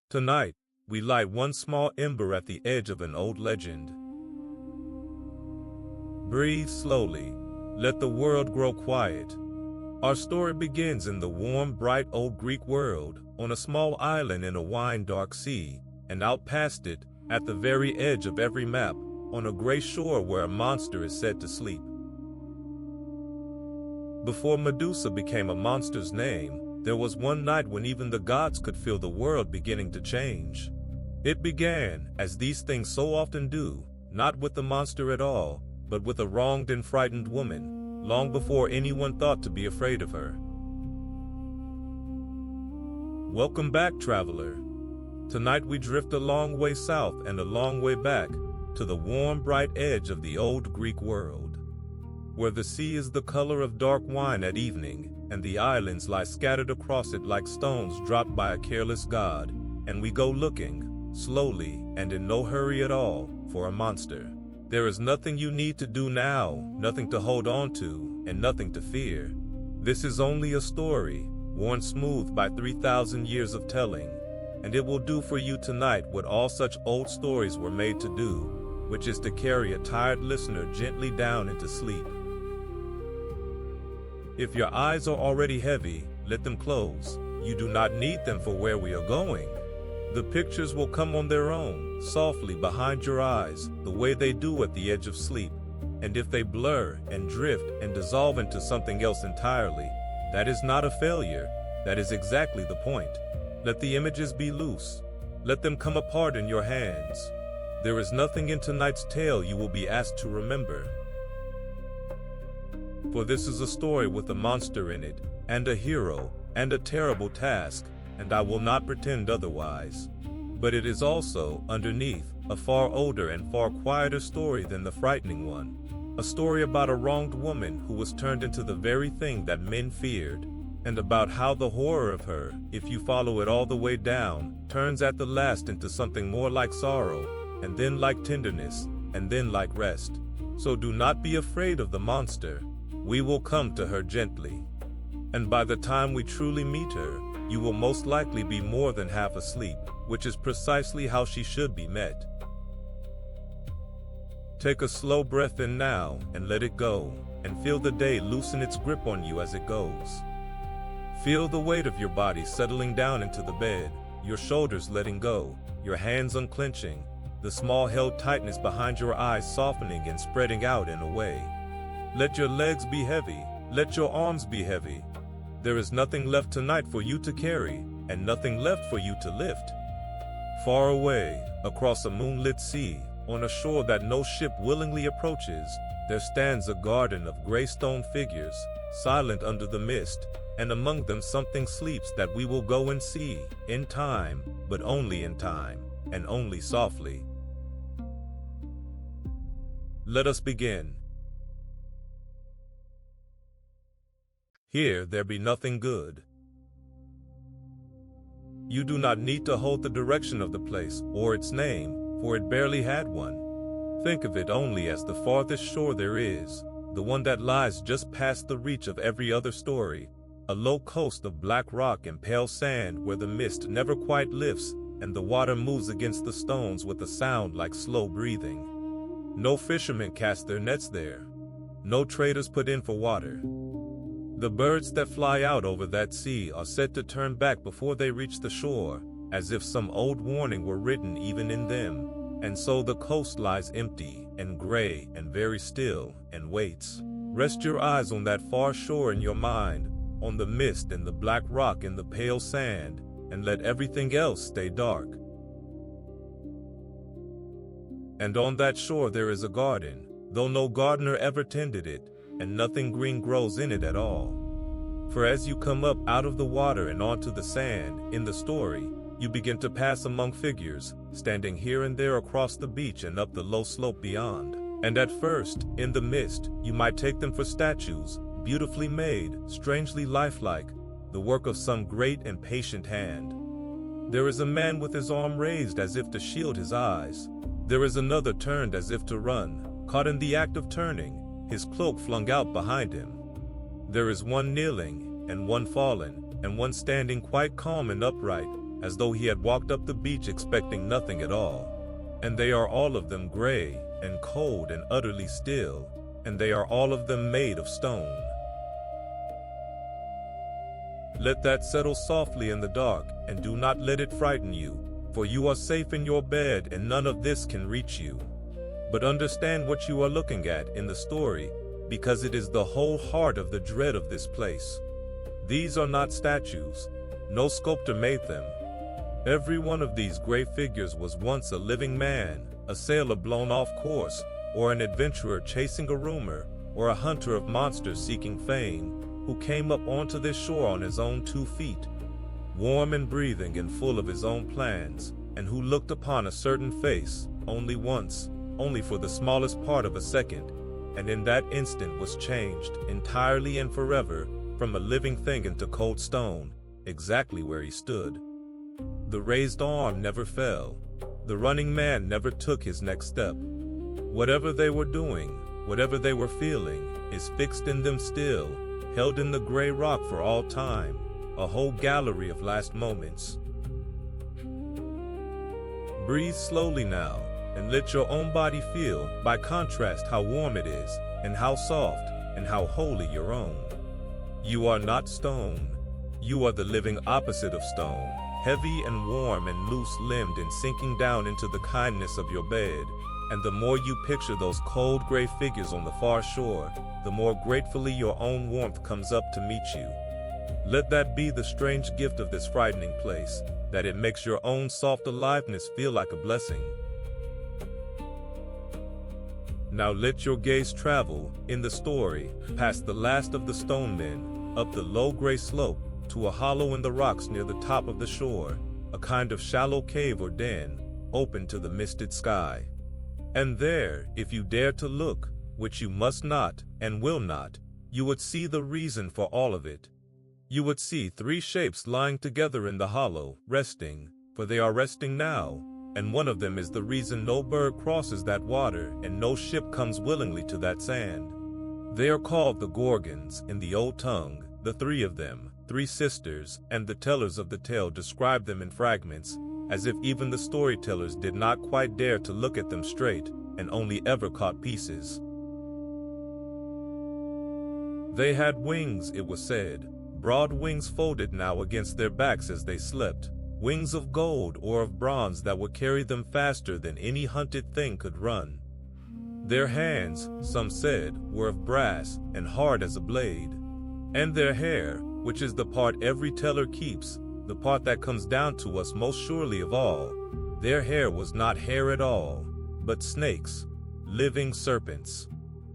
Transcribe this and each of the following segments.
Tonight, we light one small ember at the edge of an old legend. Breathe slowly. Let the world grow quiet. Our story begins in the warm, bright old Greek world, on a small island in a wine-dark sea, and out past it, at the very edge of every map, on a gray shore where a monster is said to sleep. Before Medusa became a monster's name, there was one night when even the gods could feel the world beginning to change. It began, as these things so often do, not with the monster at all, but with a wronged and frightened woman, long before anyone thought to be afraid of her. Welcome back, traveler. Tonight we drift a long way south and a long way back, to the warm, bright edge of the old Greek world, where the sea is the color of dark wine at evening, and the islands lie scattered across it like stones dropped by a careless god, and we go looking, slowly and in no hurry at all, for a monster. There is nothing you need to do now, nothing to hold on to, and nothing to fear. This is only a story, worn smooth by 3,000 years of telling, and it will do for you tonight what all such old stories were made to do, which is to carry a tired listener gently down into sleep. If your eyes are already heavy, let them close. You do not need them for where we are going. The pictures will come on their own, softly behind your eyes, the way they do at the edge of sleep. And if they blur and drift and dissolve into something else entirely, that is not a failure, that is exactly the point. Let the images be loose. Let them come apart in your hands. There is nothing in tonight's tale you will be asked to remember. For this is a story with a monster in it, and a hero, and a terrible task, and I will not pretend otherwise. But it is also, underneath, a far older and far quieter story than the frightening one. A story about a wronged woman who was turned into the very thing that men feared, and about how the horror of her, if you follow it all the way down, turns at the last into something more like sorrow, and then like tenderness, and then like rest. So do not be afraid of the monster. We will come to her gently. And by the time we truly meet her, you will most likely be more than half asleep, which is precisely how she should be met. Take a slow breath in now and let it go, and feel the day loosen its grip on you as it goes. Feel the weight of your body settling down into the bed, your shoulders letting go, your hands unclenching, the small held tightness behind your eyes softening and spreading out and away. Let your legs be heavy, let your arms be heavy. There is nothing left tonight for you to carry, and nothing left for you to lift. Far away, across a moonlit sea, on a shore that no ship willingly approaches, there stands a garden of gray stone figures, silent under the mist, and among them something sleeps that we will go and see, in time, but only in time, and only softly. Let us begin. Here there be nothing good. You do not need to hold the direction of the place or its name, for it barely had one. Think of it only as the farthest shore there is, the one that lies just past the reach of every other story, a low coast of black rock and pale sand where the mist never quite lifts and the water moves against the stones with a sound like slow breathing. No fishermen cast their nets there. No traders put in for water. The birds that fly out over that sea are said to turn back before they reach the shore, as if some old warning were written even in them, and so the coast lies empty and gray and very still and waits. Rest your eyes on that far shore in your mind, on the mist and the black rock and the pale sand, and let everything else stay dark. And on that shore there is a garden, though no gardener ever tended it, and nothing green grows in it at all. For as you come up out of the water and onto the sand, in the story, you begin to pass among figures, standing here and there across the beach and up the low slope beyond. And at first, in the mist, you might take them for statues, beautifully made, strangely lifelike, the work of some great and patient hand. There is a man with his arm raised as if to shield his eyes. There is another turned as if to run, caught in the act of turning, his cloak flung out behind him. There is one kneeling, and one fallen, and one standing quite calm and upright, as though he had walked up the beach expecting nothing at all. And they are all of them gray, and cold, and utterly still, and they are all of them made of stone. Let that settle softly in the dark, and do not let it frighten you, for you are safe in your bed, and none of this can reach you. But understand what you are looking at in the story, because it is the whole heart of the dread of this place. These are not statues. No sculptor made them. Every one of these gray figures was once a living man, a sailor blown off course, or an adventurer chasing a rumor, or a hunter of monsters seeking fame, who came up onto this shore on his own 2 feet, warm and breathing and full of his own plans, and who looked upon a certain face, only once, only for the smallest part of a second, and in that instant was changed, entirely and forever, from a living thing into cold stone, exactly where he stood. The raised arm never fell. The running man never took his next step. Whatever they were doing, whatever they were feeling, is fixed in them still, held in the gray rock for all time, a whole gallery of last moments. Breathe slowly now, and let your own body feel, by contrast, how warm it is, and how soft, and how wholly your own. You are not stone. You are the living opposite of stone, heavy and warm and loose-limbed and sinking down into the kindness of your bed. And the more you picture those cold gray figures on the far shore, the more gratefully your own warmth comes up to meet you. Let that be the strange gift of this frightening place, that it makes your own soft aliveness feel like a blessing. Now let your gaze travel, in the story, past the last of the stone men, up the low gray slope, to a hollow in the rocks near the top of the shore, a kind of shallow cave or den, open to the misted sky. And there, if you dare to look, which you must not, and will not, you would see the reason for all of it. You would see 3 shapes lying together in the hollow, resting, for they are resting now, and one of them is the reason no bird crosses that water and no ship comes willingly to that sand. They are called the Gorgons in the old tongue, the 3 of them, 3 sisters, and the tellers of the tale describe them in fragments, as if even the storytellers did not quite dare to look at them straight, and only ever caught pieces. They had wings, it was said, broad wings folded now against their backs as they slept, wings of gold or of bronze that would carry them faster than any hunted thing could run. Their hands, some said, were of brass and hard as a blade. And their hair, which is the part every teller keeps, the part that comes down to us most surely of all, their hair was not hair at all, but snakes, living serpents.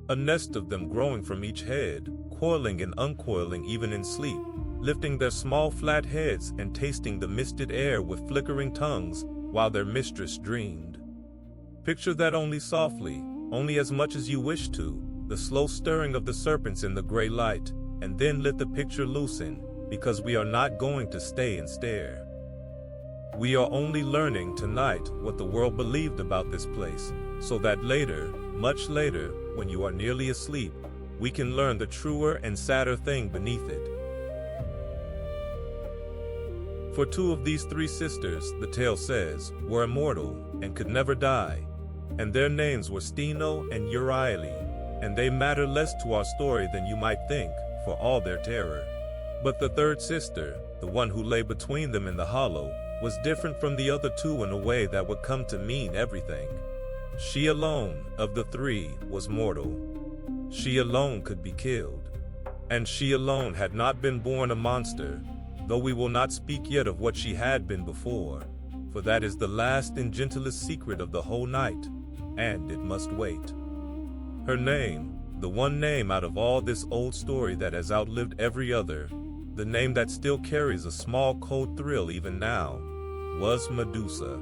A nest of them growing from each head, coiling and uncoiling even in sleep, lifting their small flat heads and tasting the misted air with flickering tongues while their mistress dreamed. Picture that only softly, only as much as you wish to, the slow stirring of the serpents in the gray light, and then let the picture loosen, because we are not going to stay and stare. We are only learning tonight what the world believed about this place, so that later, much later, when you are nearly asleep, we can learn the truer and sadder thing beneath it. For 2 of these 3 sisters, the tale says, were immortal and could never die, and their names were Steno and Euryale, and they matter less to our story than you might think, for all their terror. But the 3rd sister, the one who lay between them in the hollow, was different from the other 2 in a way that would come to mean everything. She alone, of the 3, was mortal. She alone could be killed. And she alone had not been born a monster, though we will not speak yet of what she had been before, for that is the last and gentlest secret of the whole night, and it must wait. Her name, the one name out of all this old story that has outlived every other, the name that still carries a small cold thrill even now, was Medusa.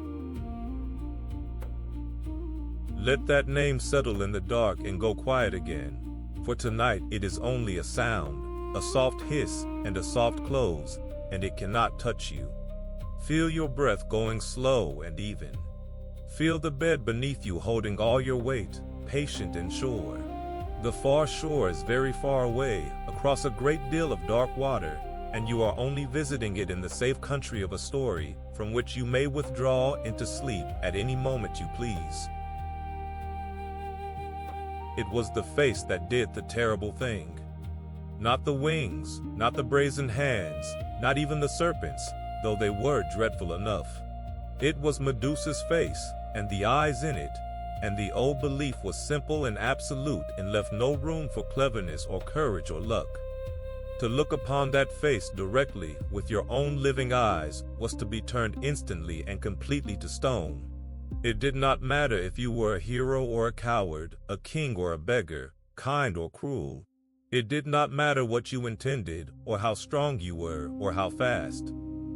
Let that name settle in the dark and go quiet again, for tonight it is only a sound, a soft hiss and a soft close, and it cannot touch you. Feel your breath going slow and even. Feel the bed beneath you holding all your weight, patient and sure. The far shore is very far away, across a great deal of dark water, and you are only visiting it in the safe country of a story from which you may withdraw into sleep at any moment you please. It was the face that did the terrible thing. Not the wings, not the brazen hands, not even the serpents, though they were dreadful enough. It was Medusa's face, and the eyes in it, and the old belief was simple and absolute and left no room for cleverness or courage or luck. To look upon that face directly with your own living eyes was to be turned instantly and completely to stone. It did not matter if you were a hero or a coward, a king or a beggar, kind or cruel. It did not matter what you intended, or how strong you were, or how fast.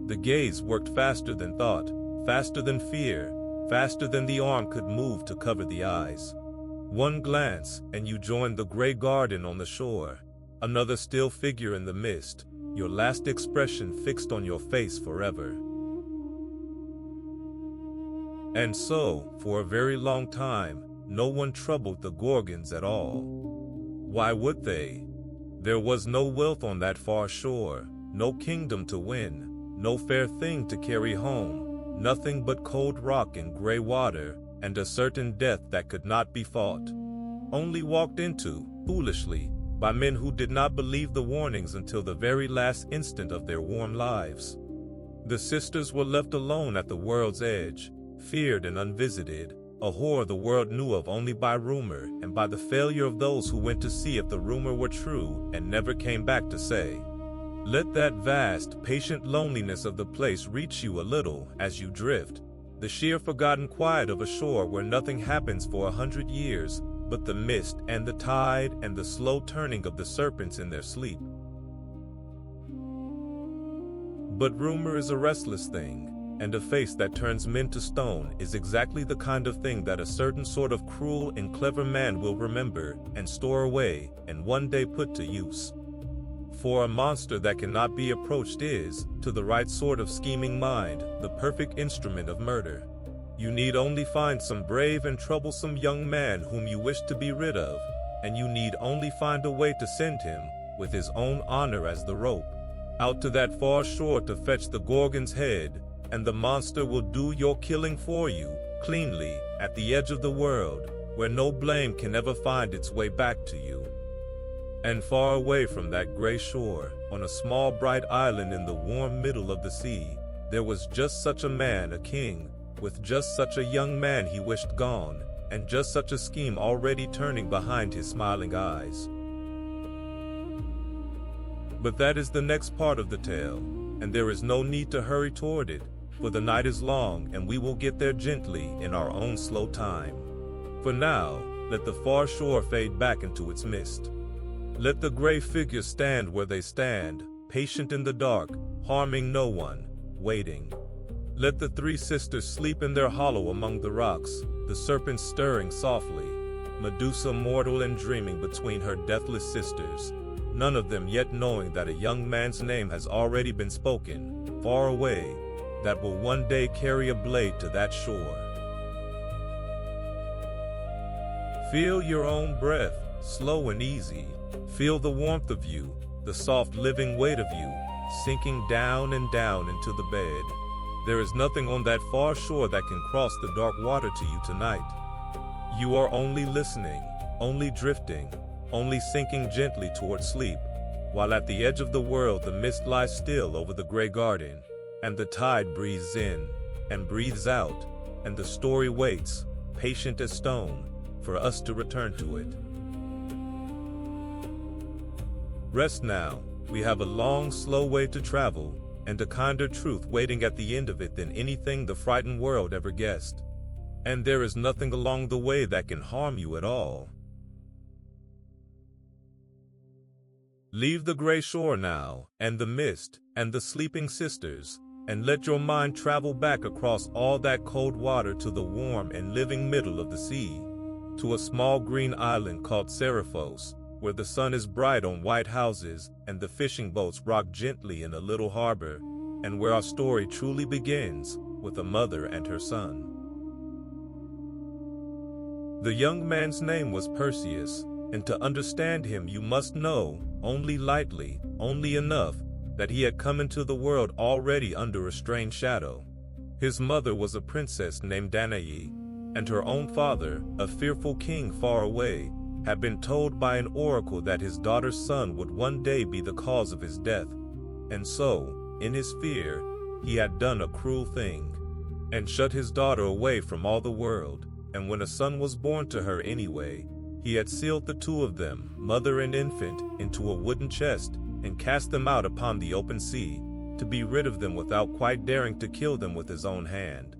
The gaze worked faster than thought, faster than fear, faster than the arm could move to cover the eyes. One glance, and you joined the gray garden on the shore. Another still figure in the mist, your last expression fixed on your face forever. And so, for a very long time, no one troubled the Gorgons at all. Why would they? There was no wealth on that far shore, no kingdom to win, no fair thing to carry home, nothing but cold rock and gray water, and a certain death that could not be fought. Only walked into, foolishly, by men who did not believe the warnings until the very last instant of their warm lives. The sisters were left alone at the world's edge, feared and unvisited, a horror the world knew of only by rumor and by the failure of those who went to see if the rumor were true and never came back to say. Let that vast, patient loneliness of the place reach you a little as you drift, the sheer forgotten quiet of a shore where nothing happens for 100 years, but the mist and the tide and the slow turning of the serpents in their sleep. But rumor is a restless thing, and a face that turns men to stone is exactly the kind of thing that a certain sort of cruel and clever man will remember and store away and one day put to use. For a monster that cannot be approached is, to the right sort of scheming mind, the perfect instrument of murder. You need only find some brave and troublesome young man whom you wish to be rid of, and you need only find a way to send him, with his own honor as the rope, out to that far shore to fetch the Gorgon's head, and the monster will do your killing for you, cleanly, at the edge of the world, where no blame can ever find its way back to you. And far away from that gray shore, on a small bright island in the warm middle of the sea, there was just such a man, a king, with just such a young man he wished gone, and just such a scheme already turning behind his smiling eyes. But that is the next part of the tale, and there is no need to hurry toward it, for the night is long and we will get there gently in our own slow time. For now, let the far shore fade back into its mist. Let the gray figures stand where they stand, patient in the dark, harming no one, waiting. Let the three sisters sleep in their hollow among the rocks, the serpents stirring softly, Medusa mortal and dreaming between her deathless sisters, none of them yet knowing that a young man's name has already been spoken, far away, that will one day carry a blade to that shore. Feel your own breath, slow and easy. Feel the warmth of you, the soft living weight of you, sinking down and down into the bed. There is nothing on that far shore that can cross the dark water to you tonight. You are only listening, only drifting, only sinking gently toward sleep, while at the edge of the world the mist lies still over the gray garden, and the tide breathes in and breathes out, and the story waits, patient as stone, for us to return to it. Rest now, we have a long, slow way to travel, and a kinder truth waiting at the end of it than anything the frightened world ever guessed. And there is nothing along the way that can harm you at all. Leave the gray shore now, and the mist, and the sleeping sisters, and let your mind travel back across all that cold water to the warm and living middle of the sea, to a small green island called sorrowful, where the sun is bright on white houses and the fishing boats rock gently in a little harbor, and where our story truly begins with a mother and her son. The young man's name was Perseus, and to understand him you must know, only lightly, only enough, that he had come into the world already under a strange shadow. His mother was a princess named Danae, and her own father, a fearful king far away, had been told by an oracle that his daughter's son would one day be the cause of his death. And so, in his fear, he had done a cruel thing, and shut his daughter away from all the world. And when a son was born to her anyway, he had sealed the two of them, mother and infant, into a wooden chest, and cast them out upon the open sea, to be rid of them without quite daring to kill them with his own hand.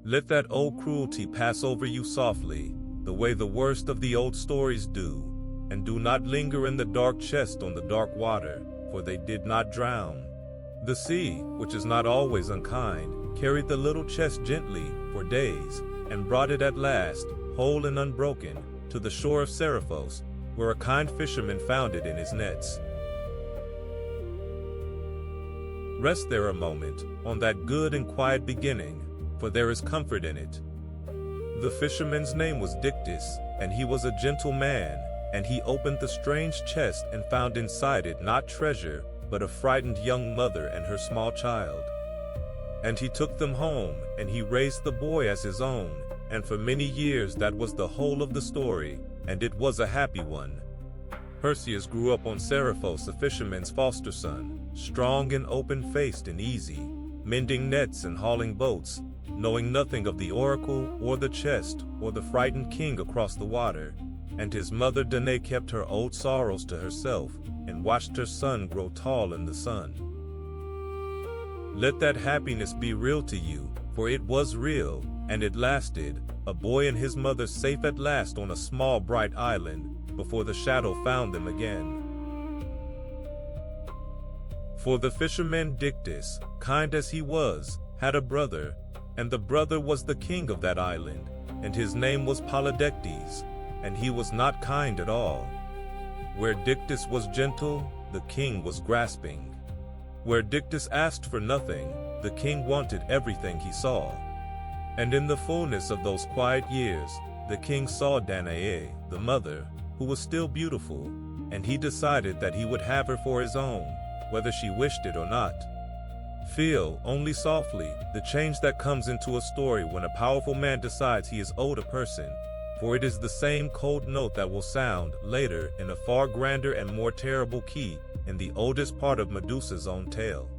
Let that old cruelty pass over you softly, the way the worst of the old stories do, and do not linger in the dark chest on the dark water, for they did not drown. The sea, which is not always unkind, carried the little chest gently for days, and brought it at last, whole and unbroken, to the shore of Seriphos, where a kind fisherman found it in his nets. Rest there a moment, on that good and quiet beginning, for there is comfort in it. The fisherman's name was Dictys, and he was a gentle man, and he opened the strange chest and found inside it not treasure, but a frightened young mother and her small child. And he took them home, and he raised the boy as his own, and for many years that was the whole of the story, and it was a happy one. Perseus grew up on Seriphos, a fisherman's foster son, strong and open-faced and easy, mending nets and hauling boats, knowing nothing of the oracle or the chest or the frightened king across the water. And his mother Danae kept her old sorrows to herself, and watched her son grow tall in the sun. Let that happiness be real to you, for it was real, and it lasted, a boy and his mother safe at last on a small bright island, before the shadow found them again. For the fisherman Dictys, kind as he was, had a brother, and the brother was the king of that island, and his name was Polydectes, and he was not kind at all. Where Dictys was gentle, the king was grasping. Where Dictys asked for nothing, the king wanted everything he saw. And in the fullness of those quiet years, the king saw Danae, the mother, who was still beautiful, and he decided that he would have her for his own, whether she wished it or not. Feel, only softly, the change that comes into a story when a powerful man decides he is owed a person, for it is the same cold note that will sound, later, in a far grander and more terrible key, in the oldest part of Medusa's own tale.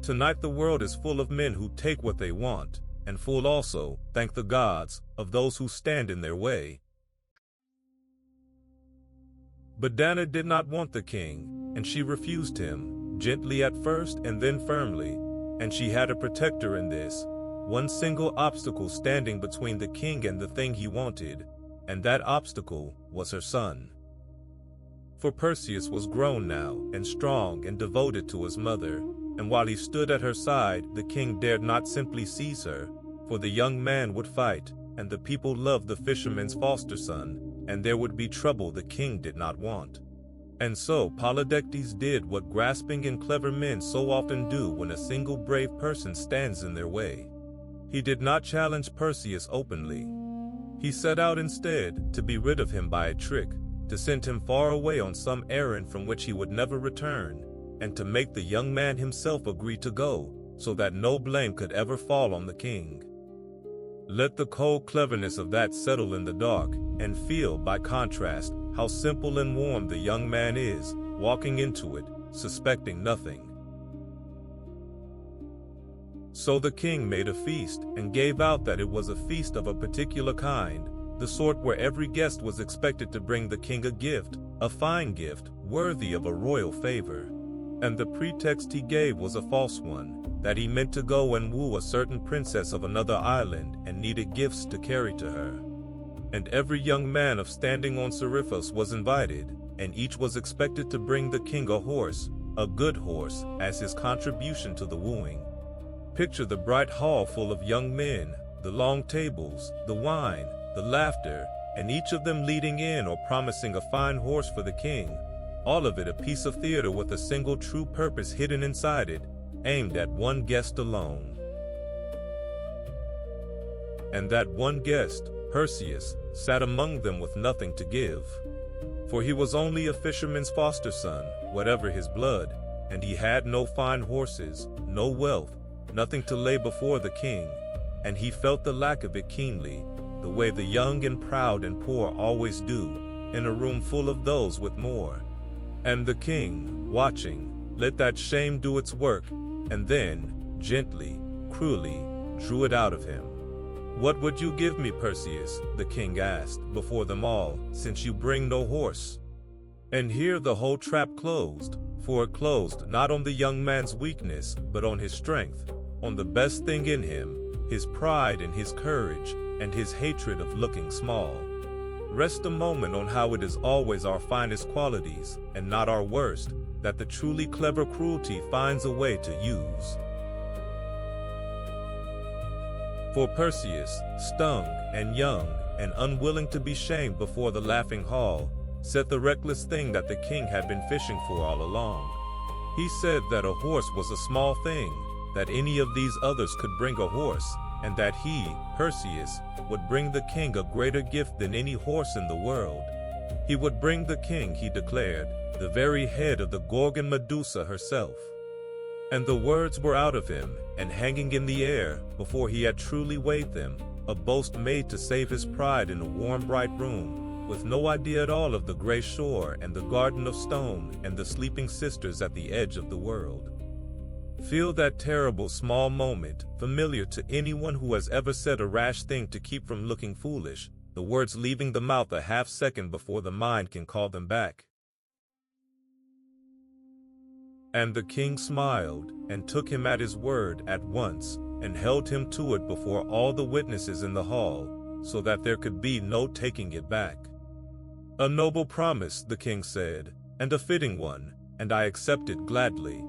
Tonight the world is full of men who take what they want, and full also, thank the gods, of those who stand in their way. But Danae did not want the king, and she refused him, gently at first and then firmly, and she had a protector in this, one single obstacle standing between the king and the thing he wanted, and that obstacle was her son. For Perseus was grown now, and strong and devoted to his mother, and while he stood at her side, the king dared not simply seize her, for the young man would fight, and the people loved the fisherman's foster son, and there would be trouble the king did not want. And so Polydectes did what grasping and clever men so often do when a single brave person stands in their way. He did not challenge Perseus openly. He set out instead to be rid of him by a trick, to send him far away on some errand from which he would never return, and to make the young man himself agree to go, so that no blame could ever fall on the king. Let the cold cleverness of that settle in the dark, and feel, by contrast, how simple and warm the young man is, walking into it, suspecting nothing. So the king made a feast, and gave out that it was a feast of a particular kind, the sort where every guest was expected to bring the king a gift, a fine gift, worthy of a royal favor. And the pretext he gave was a false one, that he meant to go and woo a certain princess of another island and needed gifts to carry to her. And every young man of standing on Seriphos was invited, and each was expected to bring the king a horse, a good horse, as his contribution to the wooing. Picture the bright hall full of young men, the long tables, the wine, the laughter, and each of them leading in or promising a fine horse for the king, all of it a piece of theater with a single true purpose hidden inside it, aimed at one guest alone. And that one guest, Perseus, sat among them with nothing to give. For he was only a fisherman's foster son, whatever his blood, and he had no fine horses, no wealth, nothing to lay before the king, and he felt the lack of it keenly, the way the young and proud and poor always do, in a room full of those with more. And the king, watching, let that shame do its work, and then, gently, cruelly, drew it out of him. "What would you give me, Perseus?" the king asked, before them all, "since you bring no horse?" And here the whole trap closed, for it closed not on the young man's weakness, but on his strength, on the best thing in him, his pride and his courage, and his hatred of looking small. Rest a moment on how it is always our finest qualities, and not our worst, that the truly clever cruelty finds a way to use. For Perseus, stung and young and unwilling to be shamed before the laughing hall, said the reckless thing that the king had been fishing for all along. He said that a horse was a small thing, that any of these others could bring a horse, and that he, Perseus, would bring the king a greater gift than any horse in the world. He would bring the king, he declared, the very head of the Gorgon Medusa herself. And the words were out of him, and hanging in the air, before he had truly weighed them, a boast made to save his pride in a warm, bright room, with no idea at all of the gray shore and the garden of stone and the sleeping sisters at the edge of the world. Feel that terrible small moment, familiar to anyone who has ever said a rash thing to keep from looking foolish, the words leaving the mouth a half-second before the mind can call them back. And the king smiled, and took him at his word at once, and held him to it before all the witnesses in the hall, so that there could be no taking it back. "A noble promise," the king said, "and a fitting one, and I accept it gladly.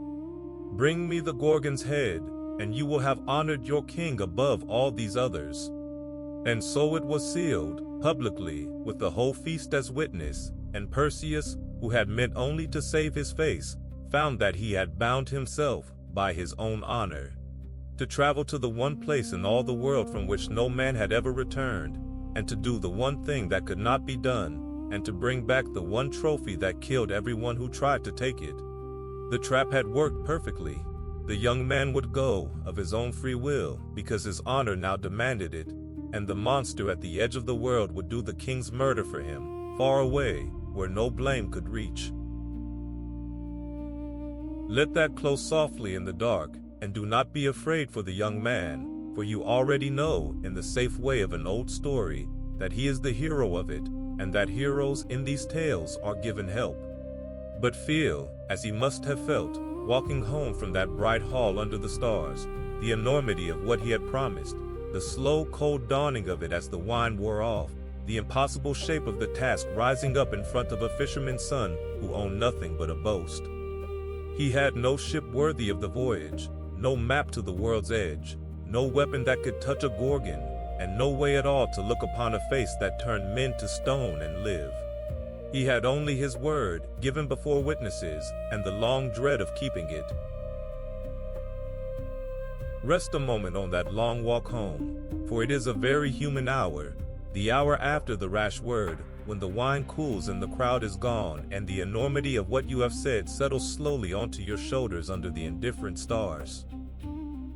Bring me the Gorgon's head, and you will have honored your king above all these others." And so it was sealed, publicly, with the whole feast as witness, and Perseus, who had meant only to save his face, found that he had bound himself, by his own honor, to travel to the one place in all the world from which no man had ever returned, and to do the one thing that could not be done, and to bring back the one trophy that killed everyone who tried to take it. The trap had worked perfectly. The young man would go, of his own free will, because his honor now demanded it, and the monster at the edge of the world would do the king's murder for him, far away, where no blame could reach. Let that close softly in the dark, and do not be afraid for the young man, for you already know, in the safe way of an old story, that he is the hero of it, and that heroes in these tales are given help. But feel, as he must have felt, walking home from that bright hall under the stars, the enormity of what he had promised, the slow, cold dawning of it as the wine wore off, the impossible shape of the task rising up in front of a fisherman's son who owned nothing but a boast. He had no ship worthy of the voyage, no map to the world's edge, no weapon that could touch a Gorgon, and no way at all to look upon a face that turned men to stone and live. He had only his word, given before witnesses, and the long dread of keeping it. Rest a moment on that long walk home, for it is a very human hour, the hour after the rash word, when the wine cools and the crowd is gone, and the enormity of what you have said settles slowly onto your shoulders under the indifferent stars.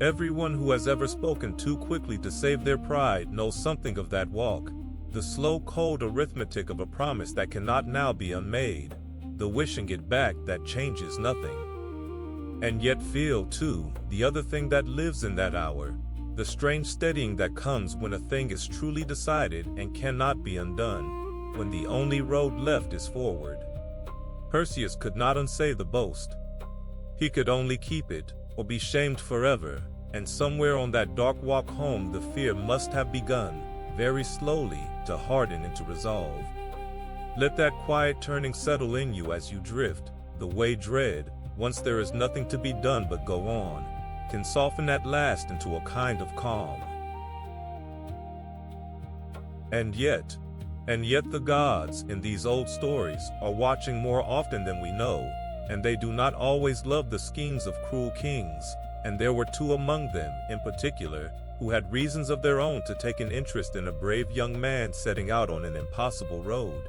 Everyone who has ever spoken too quickly to save their pride knows something of that walk, the slow, cold arithmetic of a promise that cannot now be unmade, the wishing it back that changes nothing. And yet feel, too, the other thing that lives in that hour, the strange steadying that comes when a thing is truly decided and cannot be undone, when the only road left is forward. Perseus could not unsay the boast. He could only keep it, or be shamed forever, and somewhere on that dark walk home the fear must have begun, very slowly, to harden into resolve. Let that quiet turning settle in you as you drift, the way dread, once there is nothing to be done but go on, can soften at last into a kind of calm. And yet the gods, in these old stories, are watching more often than we know, and they do not always love the schemes of cruel kings, and there were two among them, in particular, who had reasons of their own to take an interest in a brave young man setting out on an impossible road.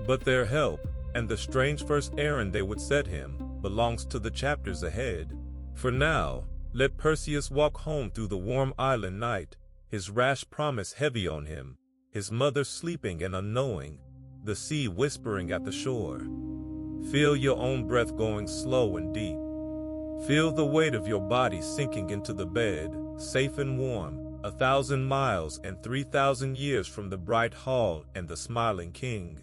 But their help, and the strange first errand they would set him, belongs to the chapters ahead. For now, let Perseus walk home through the warm island night, his rash promise heavy on him, his mother sleeping and unknowing, the sea whispering at the shore. Feel your own breath going slow and deep. Feel the weight of your body sinking into the bed, safe and warm, 1,000 miles and 3,000 years from the bright hall and the smiling king.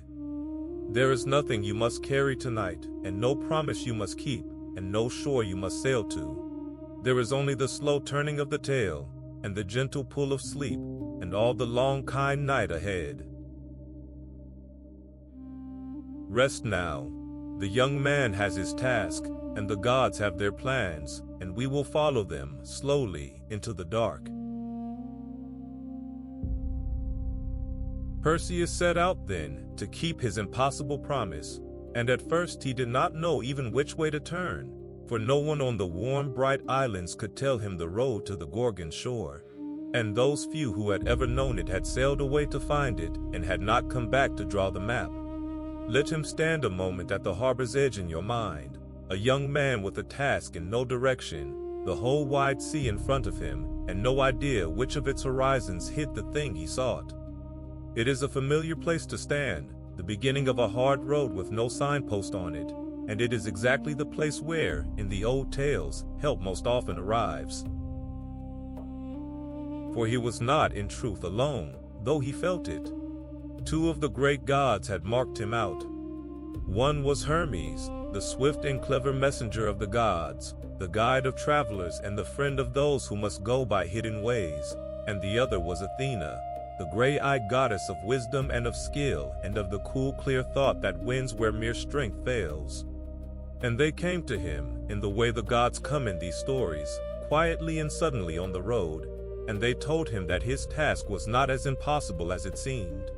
There is nothing you must carry tonight, and no promise you must keep, and no shore you must sail to. There is only the slow turning of the tail, and the gentle pull of sleep, and all the long kind night ahead. Rest now. The young man has his task, and the gods have their plans, and we will follow them slowly into the dark. Perseus set out then to keep his impossible promise, and at first he did not know even which way to turn, for no one on the warm, bright islands could tell him the road to the Gorgon shore, and those few who had ever known it had sailed away to find it and had not come back to draw the map. Let him stand a moment at the harbor's edge in your mind, a young man with a task and no direction, the whole wide sea in front of him, and no idea which of its horizons hid the thing he sought. It is a familiar place to stand, the beginning of a hard road with no signpost on it, and it is exactly the place where, in the old tales, help most often arrives. For he was not, in truth, alone, though he felt it. Two of the great gods had marked him out. One was Hermes, the swift and clever messenger of the gods, the guide of travelers and the friend of those who must go by hidden ways, and the other was Athena, the gray-eyed goddess of wisdom and of skill and of the cool, clear thought that wins where mere strength fails. And they came to him, in the way the gods come in these stories, quietly and suddenly on the road, and they told him that his task was not as impossible as it seemed,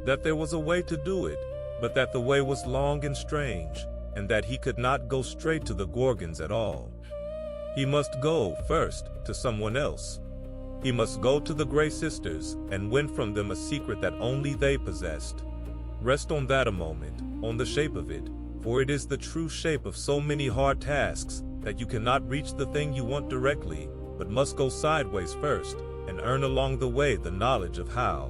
that there was a way to do it, but that the way was long and strange, and that he could not go straight to the Gorgons at all. He must go, first, to someone else. He must go to the Grey Sisters and win from them a secret that only they possessed. Rest on that a moment, on the shape of it, for it is the true shape of so many hard tasks that you cannot reach the thing you want directly, but must go sideways first, and earn along the way the knowledge of how.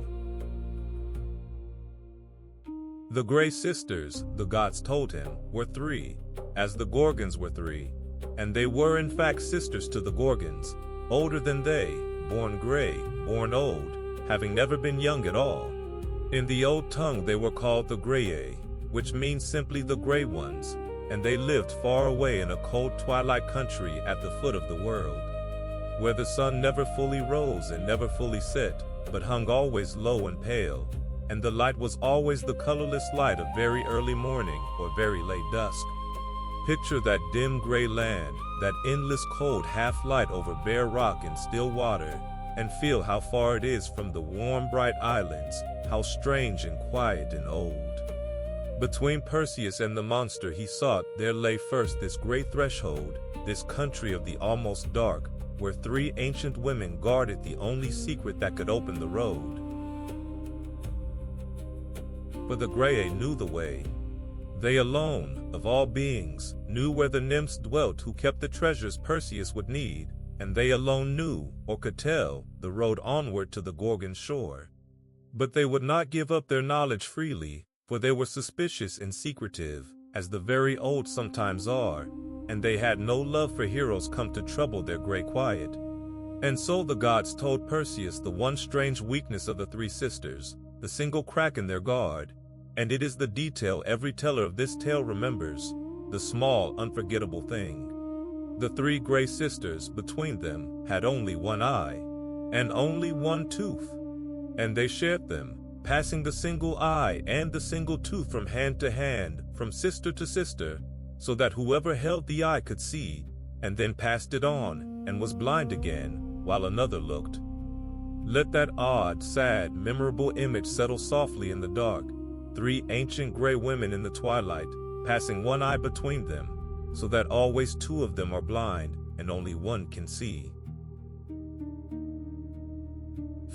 The Grey Sisters, the gods told him, were three, as the Gorgons were three, and they were in fact sisters to the Gorgons, older than they, born gray, born old, having never been young at all. In the old tongue they were called the Grayae, which means simply the gray ones, and they lived far away in a cold twilight country at the foot of the world, where the sun never fully rose and never fully set, but hung always low and pale, and the light was always the colorless light of very early morning or very late dusk. Picture that dim gray land, that endless cold half-light over bare rock and still water, and feel how far it is from the warm bright islands, how strange and quiet and old. Between Perseus and the monster he sought there lay first this great threshold, this country of the almost dark, where three ancient women guarded the only secret that could open the road. For the Grayae knew the way. They alone, of all beings, knew where the nymphs dwelt who kept the treasures Perseus would need, and they alone knew, or could tell, the road onward to the Gorgon shore. But they would not give up their knowledge freely, for they were suspicious and secretive, as the very old sometimes are, and they had no love for heroes come to trouble their great quiet. And so the gods told Perseus the one strange weakness of the three sisters, the single crack in their guard, and it is the detail every teller of this tale remembers, the small, unforgettable thing. The three Grey Sisters, between them, had only one eye, and only one tooth, and they shared them, passing the single eye and the single tooth from hand to hand, from sister to sister, so that whoever held the eye could see, and then passed it on, and was blind again, while another looked. Let that odd, sad, memorable image settle softly in the dark, three ancient gray women in the twilight, passing one eye between them, so that always two of them are blind, and only one can see.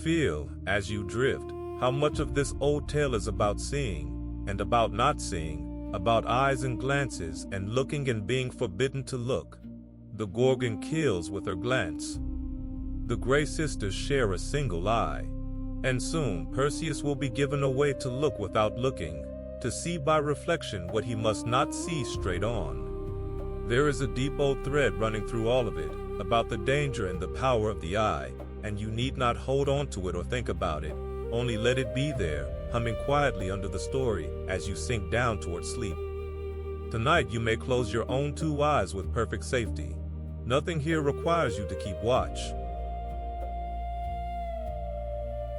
Feel, as you drift, how much of this old tale is about seeing, and about not seeing, about eyes and glances and looking and being forbidden to look. The Gorgon kills with her glance. The Grey Sisters share a single eye. And soon Perseus will be given a way to look without looking, to see by reflection what he must not see straight on. There is a deep old thread running through all of it, about the danger and the power of the eye, and you need not hold on to it or think about it, only let it be there, humming quietly under the story as you sink down toward sleep. Tonight you may close your own two eyes with perfect safety. Nothing here requires you to keep watch.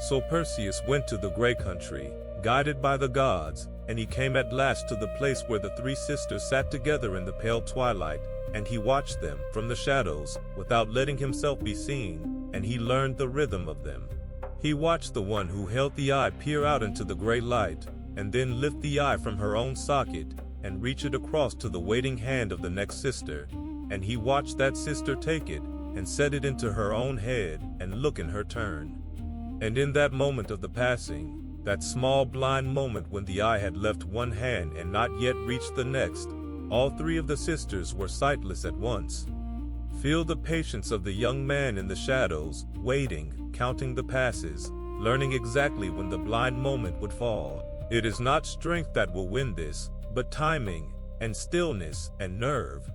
So Perseus went to the Grey Country, guided by the gods, and he came at last to the place where the three sisters sat together in the pale twilight, and he watched them from the shadows, without letting himself be seen, and he learned the rhythm of them. He watched the one who held the eye peer out into the gray light, and then lift the eye from her own socket, and reach it across to the waiting hand of the next sister, and he watched that sister take it, and set it into her own head, and look in her turn. And in that moment of the passing, that small blind moment when the eye had left one hand and not yet reached the next, all three of the sisters were sightless at once. Feel the patience of the young man in the shadows, waiting, counting the passes, learning exactly when the blind moment would fall. It is not strength that will win this, but timing, and stillness, and nerve.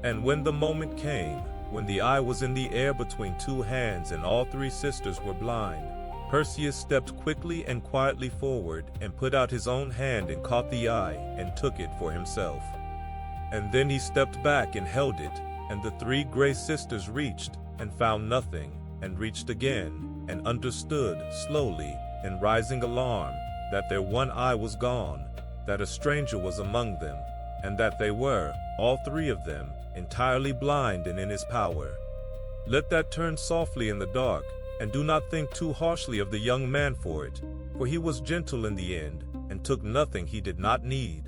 And when the moment came, when the eye was in the air between two hands and all three sisters were blind, Perseus stepped quickly and quietly forward and put out his own hand and caught the eye and took it for himself. And then he stepped back and held it, and the three Grey Sisters reached and found nothing, and reached again, and understood slowly, in rising alarm, that their one eye was gone, that a stranger was among them, and that they were, all three of them, entirely blind and in his power. Let that turn softly in the dark, and do not think too harshly of the young man for it, for he was gentle in the end, and took nothing he did not need.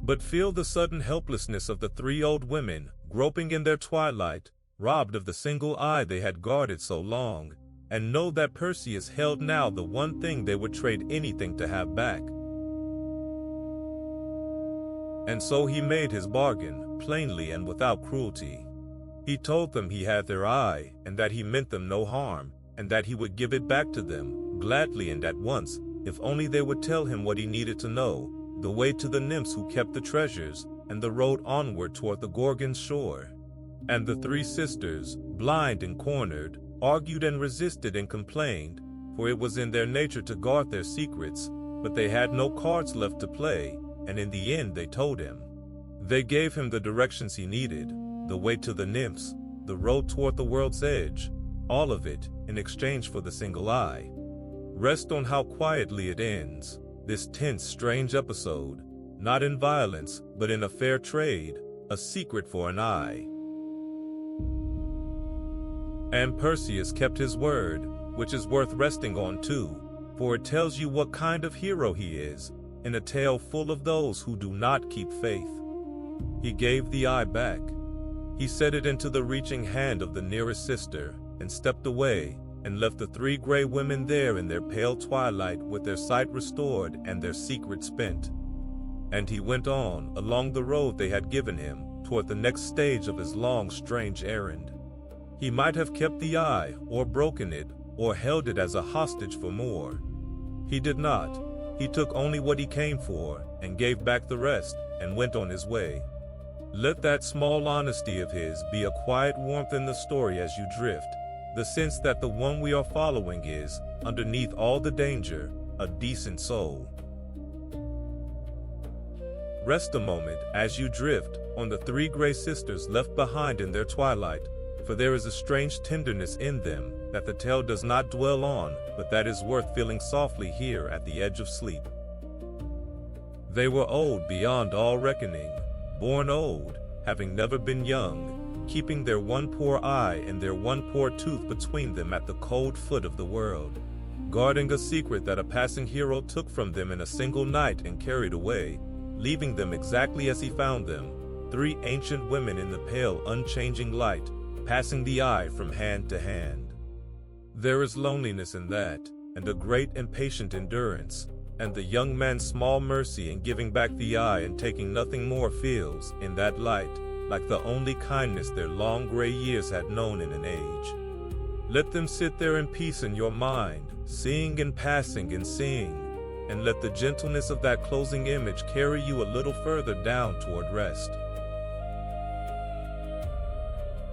But feel the sudden helplessness of the three old women, groping in their twilight, robbed of the single eye they had guarded so long, and know that Perseus held now the one thing they would trade anything to have back. And so he made his bargain, plainly and without cruelty. He told them he had their eye, and that he meant them no harm, and that he would give it back to them, gladly and at once, if only they would tell him what he needed to know, the way to the nymphs who kept the treasures, and the road onward toward the Gorgon's shore. And the three sisters, blind and cornered, argued and resisted and complained, for it was in their nature to guard their secrets, but they had no cards left to play, and in the end they told him. They gave him the directions he needed, the way to the nymphs, the road toward the world's edge, all of it in exchange for the single eye. Rest on how quietly it ends, this tense, strange episode, not in violence, but in a fair trade, a secret for an eye. And Perseus kept his word, which is worth resting on too, for it tells you what kind of hero he is, in a tale full of those who do not keep faith. He gave the eye back. He set it into the reaching hand of the nearest sister, and stepped away, and left the three gray women there in their pale twilight with their sight restored and their secret spent. And he went on, along the road they had given him, toward the next stage of his long, strange errand. He might have kept the eye, or broken it, or held it as a hostage for more. He did not. He took only what he came for, and gave back the rest, and went on his way. Let that small honesty of his be a quiet warmth in the story as you drift, the sense that the one we are following is, underneath all the danger, a decent soul. Rest a moment as you drift on the three gray sisters left behind in their twilight, for there is a strange tenderness in them that the tale does not dwell on, but that is worth feeling softly here at the edge of sleep. They were old beyond all reckoning, born old, having never been young, keeping their one poor eye and their one poor tooth between them at the cold foot of the world, guarding a secret that a passing hero took from them in a single night and carried away, leaving them exactly as he found them, three ancient women in the pale, unchanging light, passing the eye from hand to hand. There is loneliness in that, and a great and patient endurance, And the young man's small mercy in giving back the eye and taking nothing more feels, in that light, like the only kindness their long gray years had known in an age. Let them sit there in peace in your mind, seeing and passing and seeing, and let the gentleness of that closing image carry you a little further down toward rest.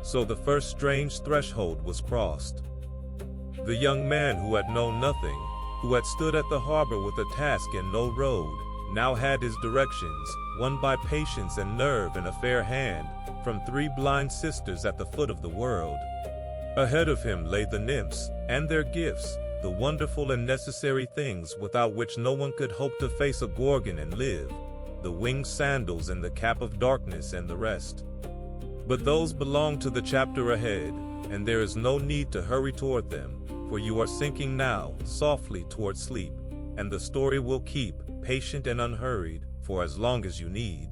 So the first strange threshold was crossed. The young man who had known nothing, who had stood at the harbor with a task and no road, now had his directions, won by patience and nerve and a fair hand, from 3 blind sisters at the foot of the world. Ahead of him lay the nymphs, and their gifts, the wonderful and necessary things without which no one could hope to face a Gorgon and live, the winged sandals and the cap of darkness and the rest. But those belong to the chapter ahead, and there is no need to hurry toward them, for you are sinking now, softly toward sleep, and the story will keep, patient and unhurried, for as long as you need.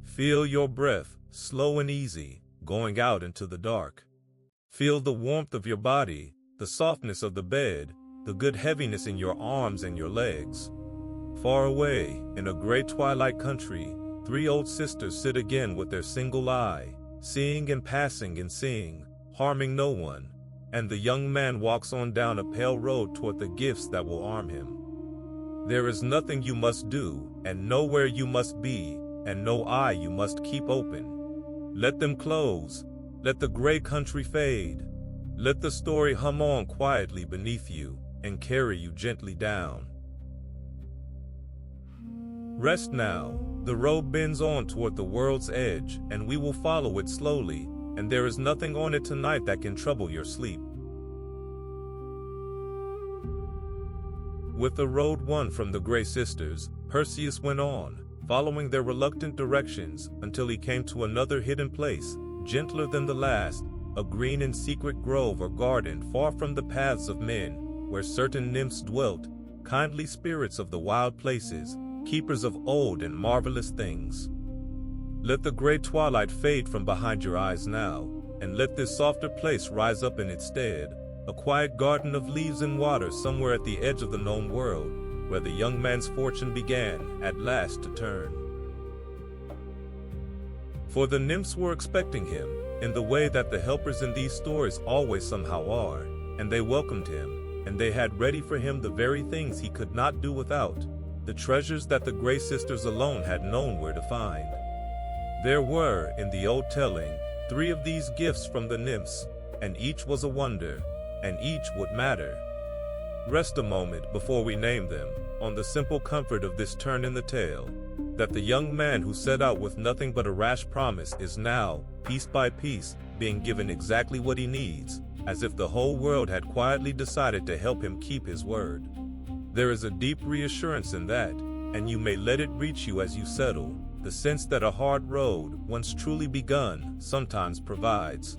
Feel your breath, slow and easy, going out into the dark. Feel the warmth of your body, the softness of the bed, the good heaviness in your arms and your legs. Far away, in a gray twilight country, 3 old sisters sit again with their single eye, seeing and passing and seeing, harming no one, and the young man walks on down a pale road toward the gifts that will arm him. There is nothing you must do, and nowhere you must be, and no eye you must keep open. Let them close, let the gray country fade, let the story hum on quietly beneath you, and carry you gently down. Rest now, the road bends on toward the world's edge, and we will follow it slowly, and there is nothing on it tonight that can trouble your sleep. With the road won from the Gray Sisters, Perseus went on, following their reluctant directions, until he came to another hidden place, gentler than the last, a green and secret grove or garden far from the paths of men, where certain nymphs dwelt, kindly spirits of the wild places, keepers of old and marvelous things. Let the gray twilight fade from behind your eyes now, and let this softer place rise up in its stead, a quiet garden of leaves and water somewhere at the edge of the known world, where the young man's fortune began, at last, to turn. For the nymphs were expecting him, in the way that the helpers in these stories always somehow are, and they welcomed him, and they had ready for him the very things he could not do without, the treasures that the Gray Sisters alone had known where to find. There were, in the old telling, 3 of these gifts from the nymphs, and each was a wonder, and each would matter. Rest a moment before we name them, on the simple comfort of this turn in the tale, that the young man who set out with nothing but a rash promise is now, piece by piece, being given exactly what he needs, as if the whole world had quietly decided to help him keep his word. There is a deep reassurance in that, and you may let it reach you as you settle, the sense that a hard road, once truly begun, sometimes provides.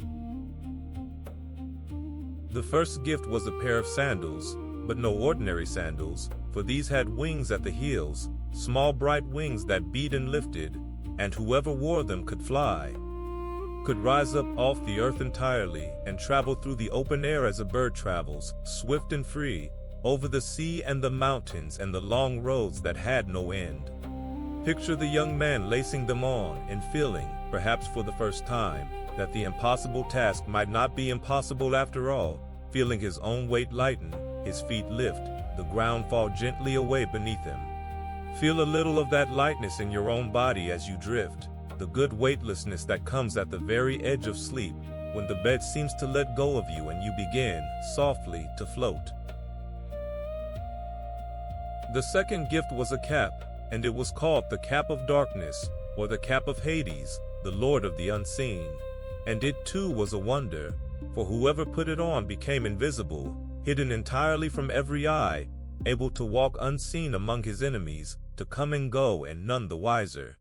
The first gift was a pair of sandals, but no ordinary sandals, for these had wings at the heels, small bright wings that beat and lifted, and whoever wore them could fly, could rise up off the earth entirely and travel through the open air as a bird travels, swift and free, over the sea and the mountains and the long roads that had no end. Picture the young man lacing them on and feeling, perhaps for the first time, that the impossible task might not be impossible after all, feeling his own weight lighten, his feet lift, the ground fall gently away beneath him. Feel a little of that lightness in your own body as you drift, the good weightlessness that comes at the very edge of sleep, when the bed seems to let go of you and you begin, softly, to float. The second gift was a cap, and it was called the cap of darkness, or the cap of Hades, the lord of the unseen. And it too was a wonder, for whoever put it on became invisible, hidden entirely from every eye, able to walk unseen among his enemies, to come and go and none the wiser.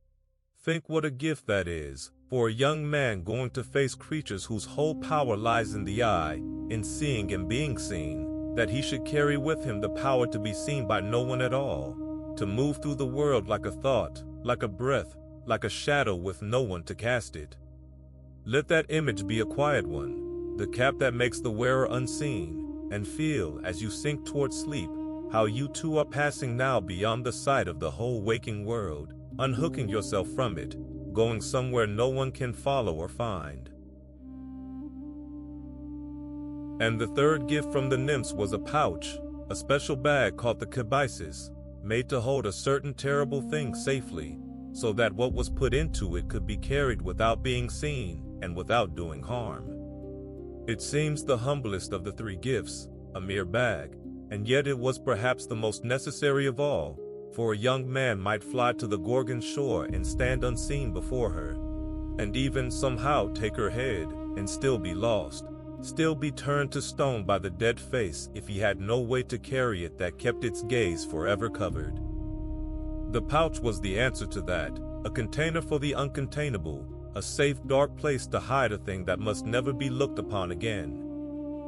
Think what a gift that is, for a young man going to face creatures whose whole power lies in the eye, in seeing and being seen, that he should carry with him the power to be seen by no one at all, to move through the world like a thought, like a breath, like a shadow with no one to cast it. Let that image be a quiet one, the cap that makes the wearer unseen, and feel, as you sink toward sleep, how you too are passing now beyond the sight of the whole waking world, unhooking yourself from it, going somewhere no one can follow or find. And the third gift from the nymphs was a pouch, a special bag called the kybisis, made to hold a certain terrible thing safely, so that what was put into it could be carried without being seen and without doing harm. It seems the humblest of the three gifts, a mere bag, and yet it was perhaps the most necessary of all, for a young man might fly to the Gorgon shore and stand unseen before her, and even somehow take her head and still be lost, still be turned to stone by the dead face if he had no way to carry it that kept its gaze forever covered. The pouch was the answer to that, a container for the uncontainable, a safe dark place to hide a thing that must never be looked upon again.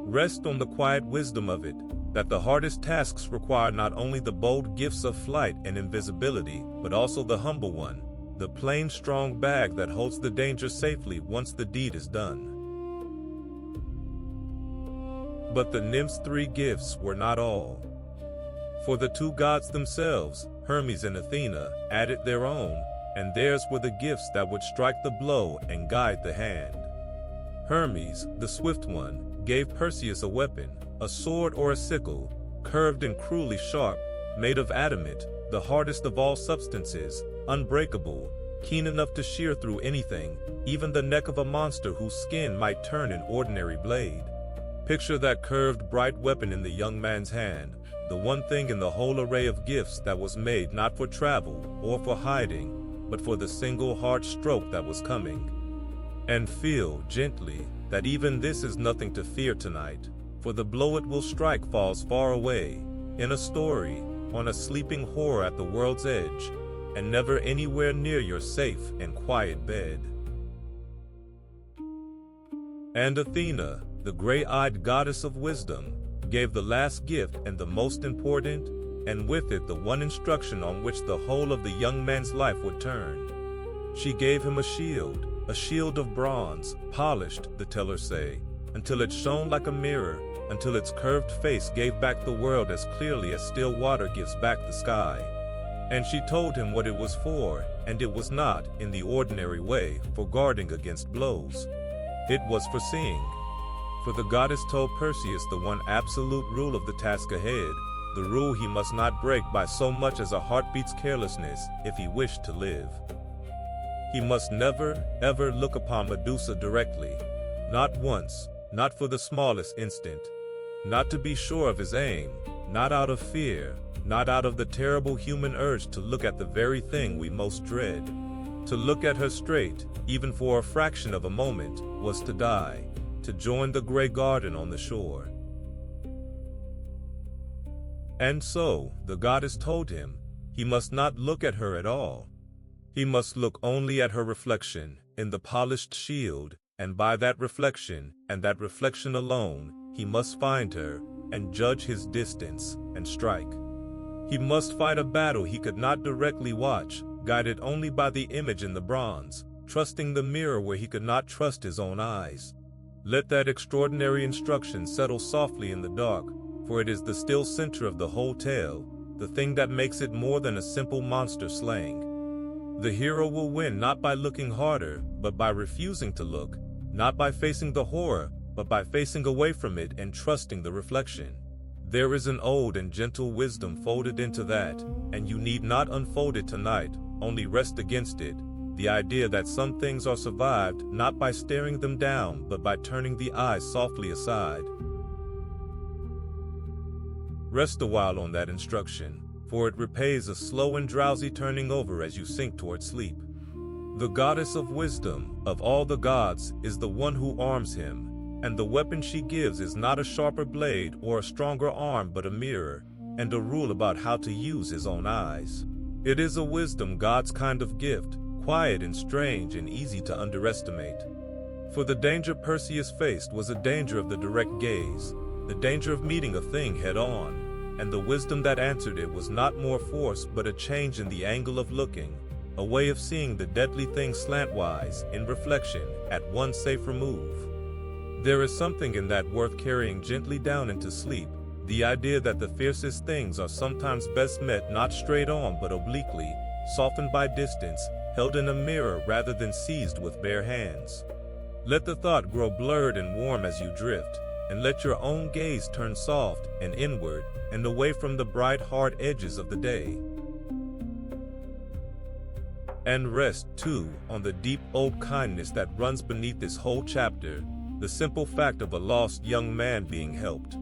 Rest on the quiet wisdom of it, that the hardest tasks require not only the bold gifts of flight and invisibility, but also the humble one, the plain strong bag that holds the danger safely once the deed is done. But the nymphs' three gifts were not all. For the two gods themselves, Hermes and Athena, added their own, and theirs were the gifts that would strike the blow and guide the hand. Hermes, the swift one, gave Perseus a weapon, a sword or a sickle, curved and cruelly sharp, made of adamant, the hardest of all substances, unbreakable, keen enough to shear through anything, even the neck of a monster whose skin might turn an ordinary blade. Picture that curved, bright weapon in the young man's hand, the one thing in the whole array of gifts that was made not for travel or for hiding, but for the single hard stroke that was coming. And feel, gently, that even this is nothing to fear tonight, for the blow it will strike falls far away, in a story, on a sleeping horror at the world's edge, and never anywhere near your safe and quiet bed. And Athena, the gray-eyed goddess of wisdom, gave the last gift and the most important, and with it the one instruction on which the whole of the young man's life would turn. She gave him a shield of bronze, polished, the tellers say, until it shone like a mirror, until its curved face gave back the world as clearly as still water gives back the sky. And she told him what it was for, and it was not, in the ordinary way, for guarding against blows. It was for seeing. For the goddess told Perseus the one absolute rule of the task ahead, the rule he must not break by so much as a heartbeat's carelessness if he wished to live. He must never, ever look upon Medusa directly, not once, not for the smallest instant, not to be sure of his aim, not out of fear, not out of the terrible human urge to look at the very thing we most dread. To look at her straight, even for a fraction of a moment, was to die, to join the gray garden on the shore. And so, the goddess told him, he must not look at her at all. He must look only at her reflection in the polished shield, and by that reflection, and that reflection alone, he must find her, and judge his distance, and strike. He must fight a battle he could not directly watch, guided only by the image in the bronze, trusting the mirror where he could not trust his own eyes. Let that extraordinary instruction settle softly in the dark, for it is the still center of the whole tale, the thing that makes it more than a simple monster slaying. The hero will win not by looking harder, but by refusing to look, not by facing the horror, but by facing away from it and trusting the reflection. There is an old and gentle wisdom folded into that, and you need not unfold it tonight, only rest against it, the idea that some things are survived not by staring them down, but by turning the eyes softly aside. Rest a while on that instruction, for it repays a slow and drowsy turning over as you sink toward sleep. The goddess of wisdom, of all the gods, is the one who arms him, and the weapon she gives is not a sharper blade or a stronger arm but a mirror, and a rule about how to use his own eyes. It is a wisdom God's kind of gift, quiet and strange and easy to underestimate. For the danger Perseus faced was a danger of the direct gaze, the danger of meeting a thing head-on, and the wisdom that answered it was not more force but a change in the angle of looking, a way of seeing the deadly thing slantwise, in reflection, at one safe remove. There is something in that worth carrying gently down into sleep, the idea that the fiercest things are sometimes best met not straight on but obliquely, softened by distance, held in a mirror rather than seized with bare hands. Let the thought grow blurred and warm as you drift, and let your own gaze turn soft and inward and away from the bright hard edges of the day. And rest, too, on the deep old kindness that runs beneath this whole chapter, the simple fact of a lost young man being helped.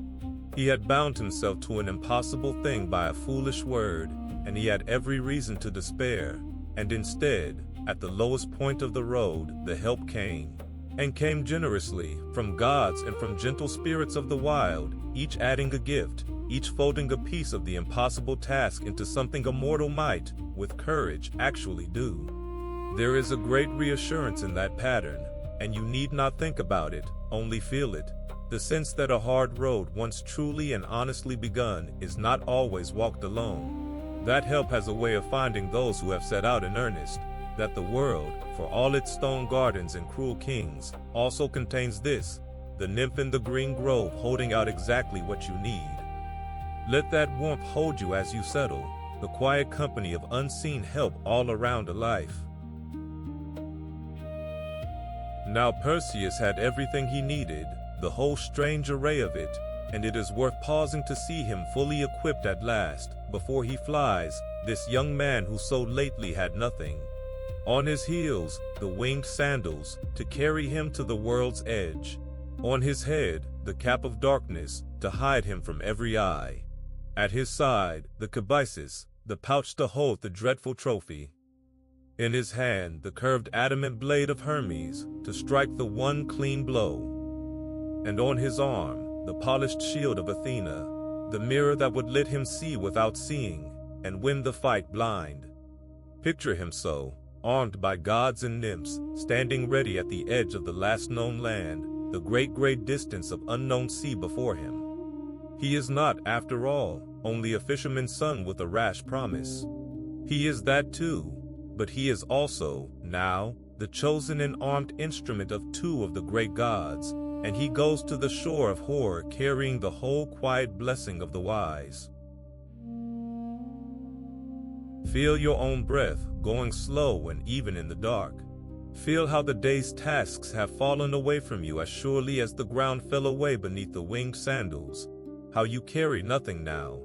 He had bound himself to an impossible thing by a foolish word, and he had every reason to despair, and instead, at the lowest point of the road, the help came, and came generously, from gods and from gentle spirits of the wild, each adding a gift, each folding a piece of the impossible task into something a mortal might, with courage, actually do. There is a great reassurance in that pattern, and you need not think about it, only feel it. The sense that a hard road once truly and honestly begun is not always walked alone. That help has a way of finding those who have set out in earnest, that the world, for all its stone gardens and cruel kings, also contains this, the nymph in the green grove holding out exactly what you need. Let that warmth hold you as you settle, the quiet company of unseen help all around a life. Now Perseus had everything he needed, the whole strange array of it, and it is worth pausing to see him fully equipped at last, before he flies, this young man who so lately had nothing. On his heels, the winged sandals, to carry him to the world's edge. On his head, the cap of darkness, to hide him from every eye. At his side, the cabysus, the pouch to hold the dreadful trophy. In his hand, the curved adamant blade of Hermes, to strike the one clean blow. And on his arm, the polished shield of Athena, the mirror that would let him see without seeing, and win the fight blind. Picture him so, armed by gods and nymphs, standing ready at the edge of the last known land, the great distance of unknown sea before him. He is not, after all, only a fisherman's son with a rash promise. He is that too, but he is also, now, the chosen and armed instrument of two of the great gods, and he goes to the shore of horror carrying the whole quiet blessing of the wise. Feel your own breath, going slow and even in the dark. Feel how the day's tasks have fallen away from you as surely as the ground fell away beneath the winged sandals. How you carry nothing now.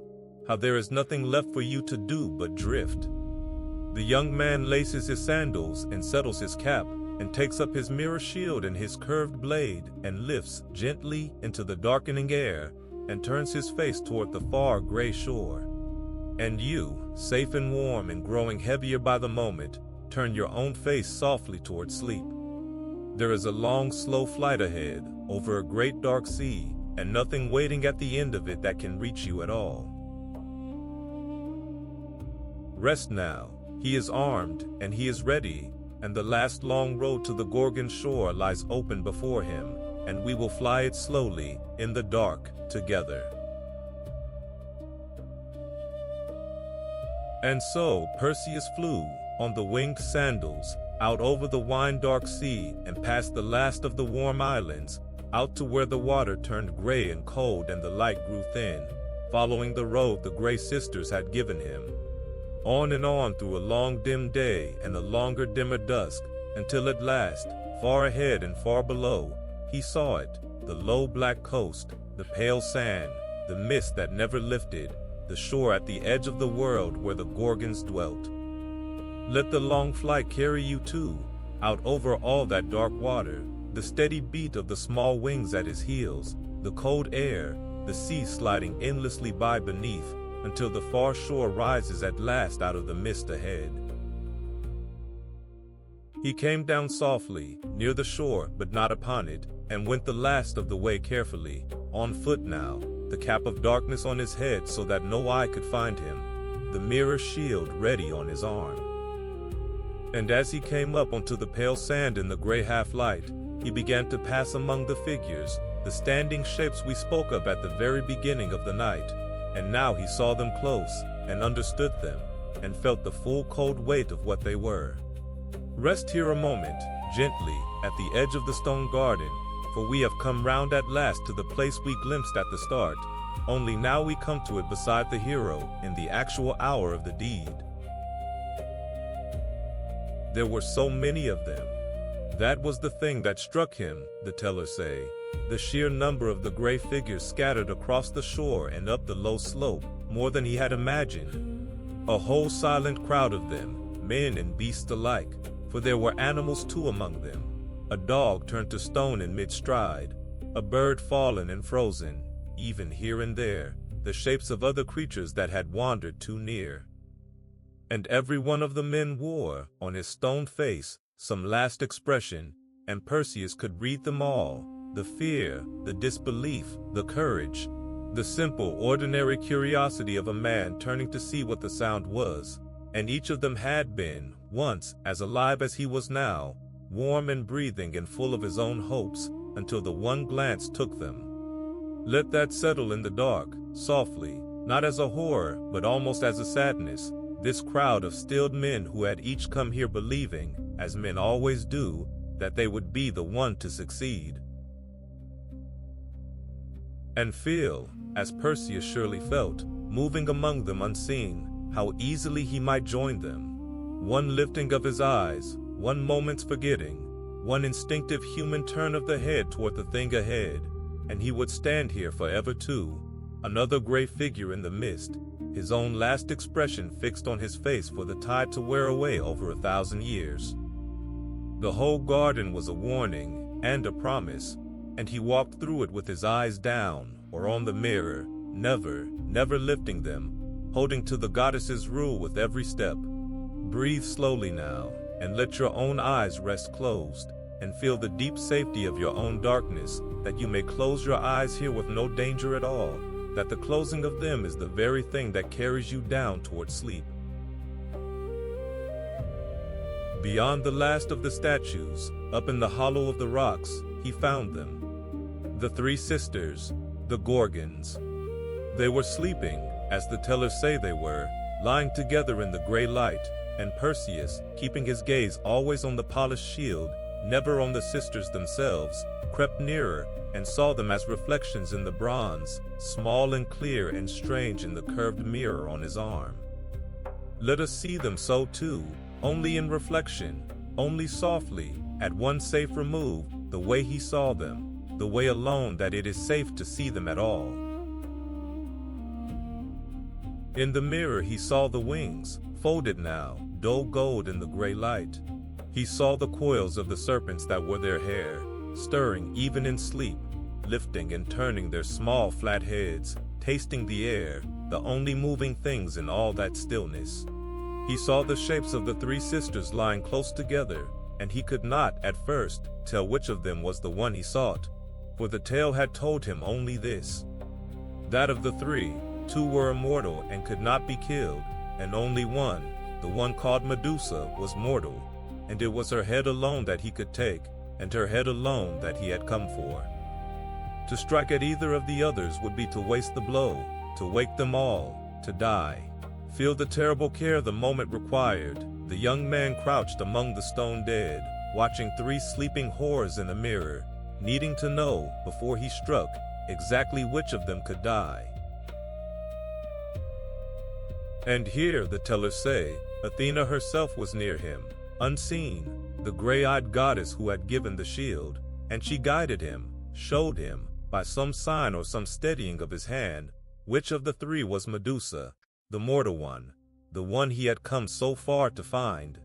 How there is nothing left for you to do but drift. The young man laces his sandals and settles his cap, and takes up his mirror shield and his curved blade, and lifts gently into the darkening air, and turns his face toward the far gray shore. And you, safe and warm and growing heavier by the moment, turn your own face softly toward sleep. There is a long, slow flight ahead, over a great dark sea, and nothing waiting at the end of it that can reach you at all. Rest now. He is armed, and he is ready, and the last long road to the Gorgon shore lies open before him, and we will fly it slowly, in the dark, together. And so Perseus flew, on the winged sandals, out over the wine-dark sea, and past the last of the warm islands, out to where the water turned gray and cold and the light grew thin, following the road the Gray Sisters had given him. On and on through a long dim day and a longer dimmer dusk, until at last, far ahead and far below, he saw it, the low black coast, the pale sand, the mist that never lifted, the shore at the edge of the world where the Gorgons dwelt. Let the long flight carry you too, out over all that dark water, the steady beat of the small wings at his heels, the cold air, the sea sliding endlessly by beneath, until the far shore rises at last out of the mist ahead. He came down softly, near the shore but not upon it, and went the last of the way carefully, on foot now, the cap of darkness on his head so that no eye could find him, the mirror shield ready on his arm. And as he came up onto the pale sand in the gray half-light, he began to pass among the figures, the standing shapes we spoke of at the very beginning of the night, and now he saw them close, and understood them, and felt the full cold weight of what they were. Rest here a moment, gently, at the edge of the stone garden, for we have come round at last to the place we glimpsed at the start, only now we come to it beside the hero in the actual hour of the deed. There were so many of them. That was the thing that struck him, the tellers say, the sheer number of the gray figures scattered across the shore and up the low slope, more than he had imagined. A whole silent crowd of them, men and beasts alike, for there were animals too among them. A dog turned to stone in mid-stride, a bird fallen and frozen, even here and there, the shapes of other creatures that had wandered too near. And every one of the men wore, on his stone face, some last expression, and Perseus could read them all, the fear, the disbelief, the courage, the simple, ordinary curiosity of a man turning to see what the sound was, and each of them had been, once, as alive as he was now, warm and breathing and full of his own hopes, until the one glance took them. Let that settle in the dark, softly, not as a horror, but almost as a sadness, this crowd of stilled men who had each come here believing, as men always do, that they would be the one to succeed. And feel, as Perseus surely felt, moving among them unseen, how easily he might join them. One lifting of his eyes, one moment's forgetting, one instinctive human turn of the head toward the thing ahead, and he would stand here forever too, another gray figure in the mist, his own last expression fixed on his face for the tide to wear away over 1,000 years. The whole garden was a warning and a promise, and he walked through it with his eyes down or on the mirror, never, never lifting them, holding to the goddess's rule with every step. Breathe slowly now, and let your own eyes rest closed, and feel the deep safety of your own darkness, that you may close your eyes here with no danger at all, that the closing of them is the very thing that carries you down toward sleep. Beyond the last of the statues, up in the hollow of the rocks, he found them. The three sisters, the Gorgons. They were sleeping, as the tellers say they were, lying together in the gray light, and Perseus, keeping his gaze always on the polished shield, never on the sisters themselves, crept nearer, and saw them as reflections in the bronze, small and clear and strange in the curved mirror on his arm. Let us see them so too, only in reflection, only softly, at one safe remove, the way he saw them, the way alone that it is safe to see them at all. In the mirror he saw the wings, folded now, dull gold in the gray light. He saw the coils of the serpents that were their hair, stirring even in sleep, lifting and turning their small flat heads, tasting the air, the only moving things in all that stillness. He saw the shapes of the three sisters lying close together, and he could not, at first, tell which of them was the one he sought, for the tale had told him only this: that of the three, two were immortal and could not be killed, and only one, the one called Medusa, was mortal, and it was her head alone that he could take, and her head alone that he had come for. To strike at either of the others would be to waste the blow, to wake them all, to die. Feel the terrible care the moment required. The young man crouched among the stone dead, watching three sleeping horrors in a mirror, needing to know, before he struck, exactly which of them could die. And here, the tellers say, Athena herself was near him, unseen, the gray-eyed goddess who had given the shield, and she guided him, showed him, by some sign or some steadying of his hand, which of the three was Medusa, the mortal one, the one he had come so far to find.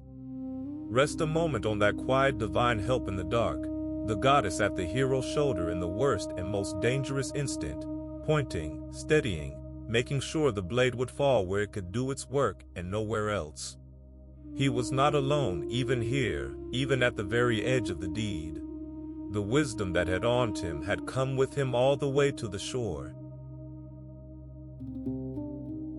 Rest a moment on that quiet divine help in the dark, the goddess at the hero's shoulder in the worst and most dangerous instant, pointing, steadying, making sure the blade would fall where it could do its work and nowhere else. He was not alone even here, even at the very edge of the deed. The wisdom that had armed him had come with him all the way to the shore.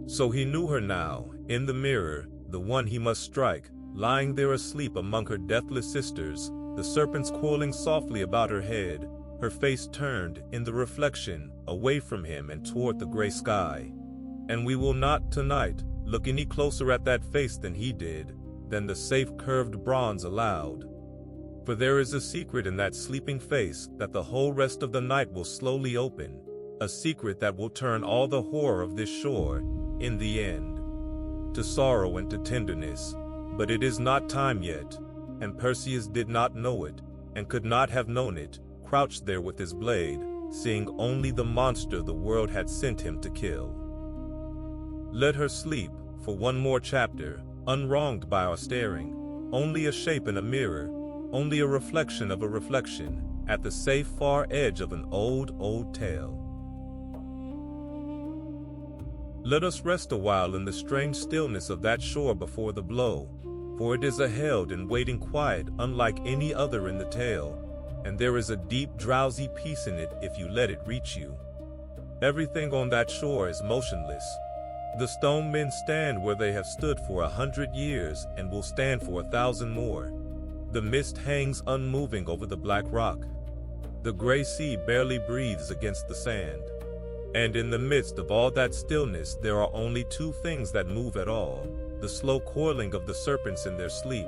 So he knew her now, in the mirror, the one he must strike, lying there asleep among her deathless sisters, the serpents coiling softly about her head, her face turned, in the reflection, away from him and toward the gray sky. And we will not, tonight, look any closer at that face than he did, than the safe curved bronze allowed. For there is a secret in that sleeping face that the whole rest of the night will slowly open, a secret that will turn all the horror of this shore, in the end, to sorrow and to tenderness. But it is not time yet, and Perseus did not know it, and could not have known it, crouched there with his blade, seeing only the monster the world had sent him to kill. Let her sleep, for one more chapter, unwronged by our staring, only a shape in a mirror, only a reflection of a reflection, at the safe far edge of an old, old tale. Let us rest a while in the strange stillness of that shore before the blow, for it is a held and waiting quiet unlike any other in the tale, and there is a deep drowsy peace in it if you let it reach you. Everything on that shore is motionless. The stone men stand where they have stood for 100 years and will stand for 1,000 more. The mist hangs unmoving over the black rock. The gray sea barely breathes against the sand. And in the midst of all that stillness there are only two things that move at all, the slow coiling of the serpents in their sleep,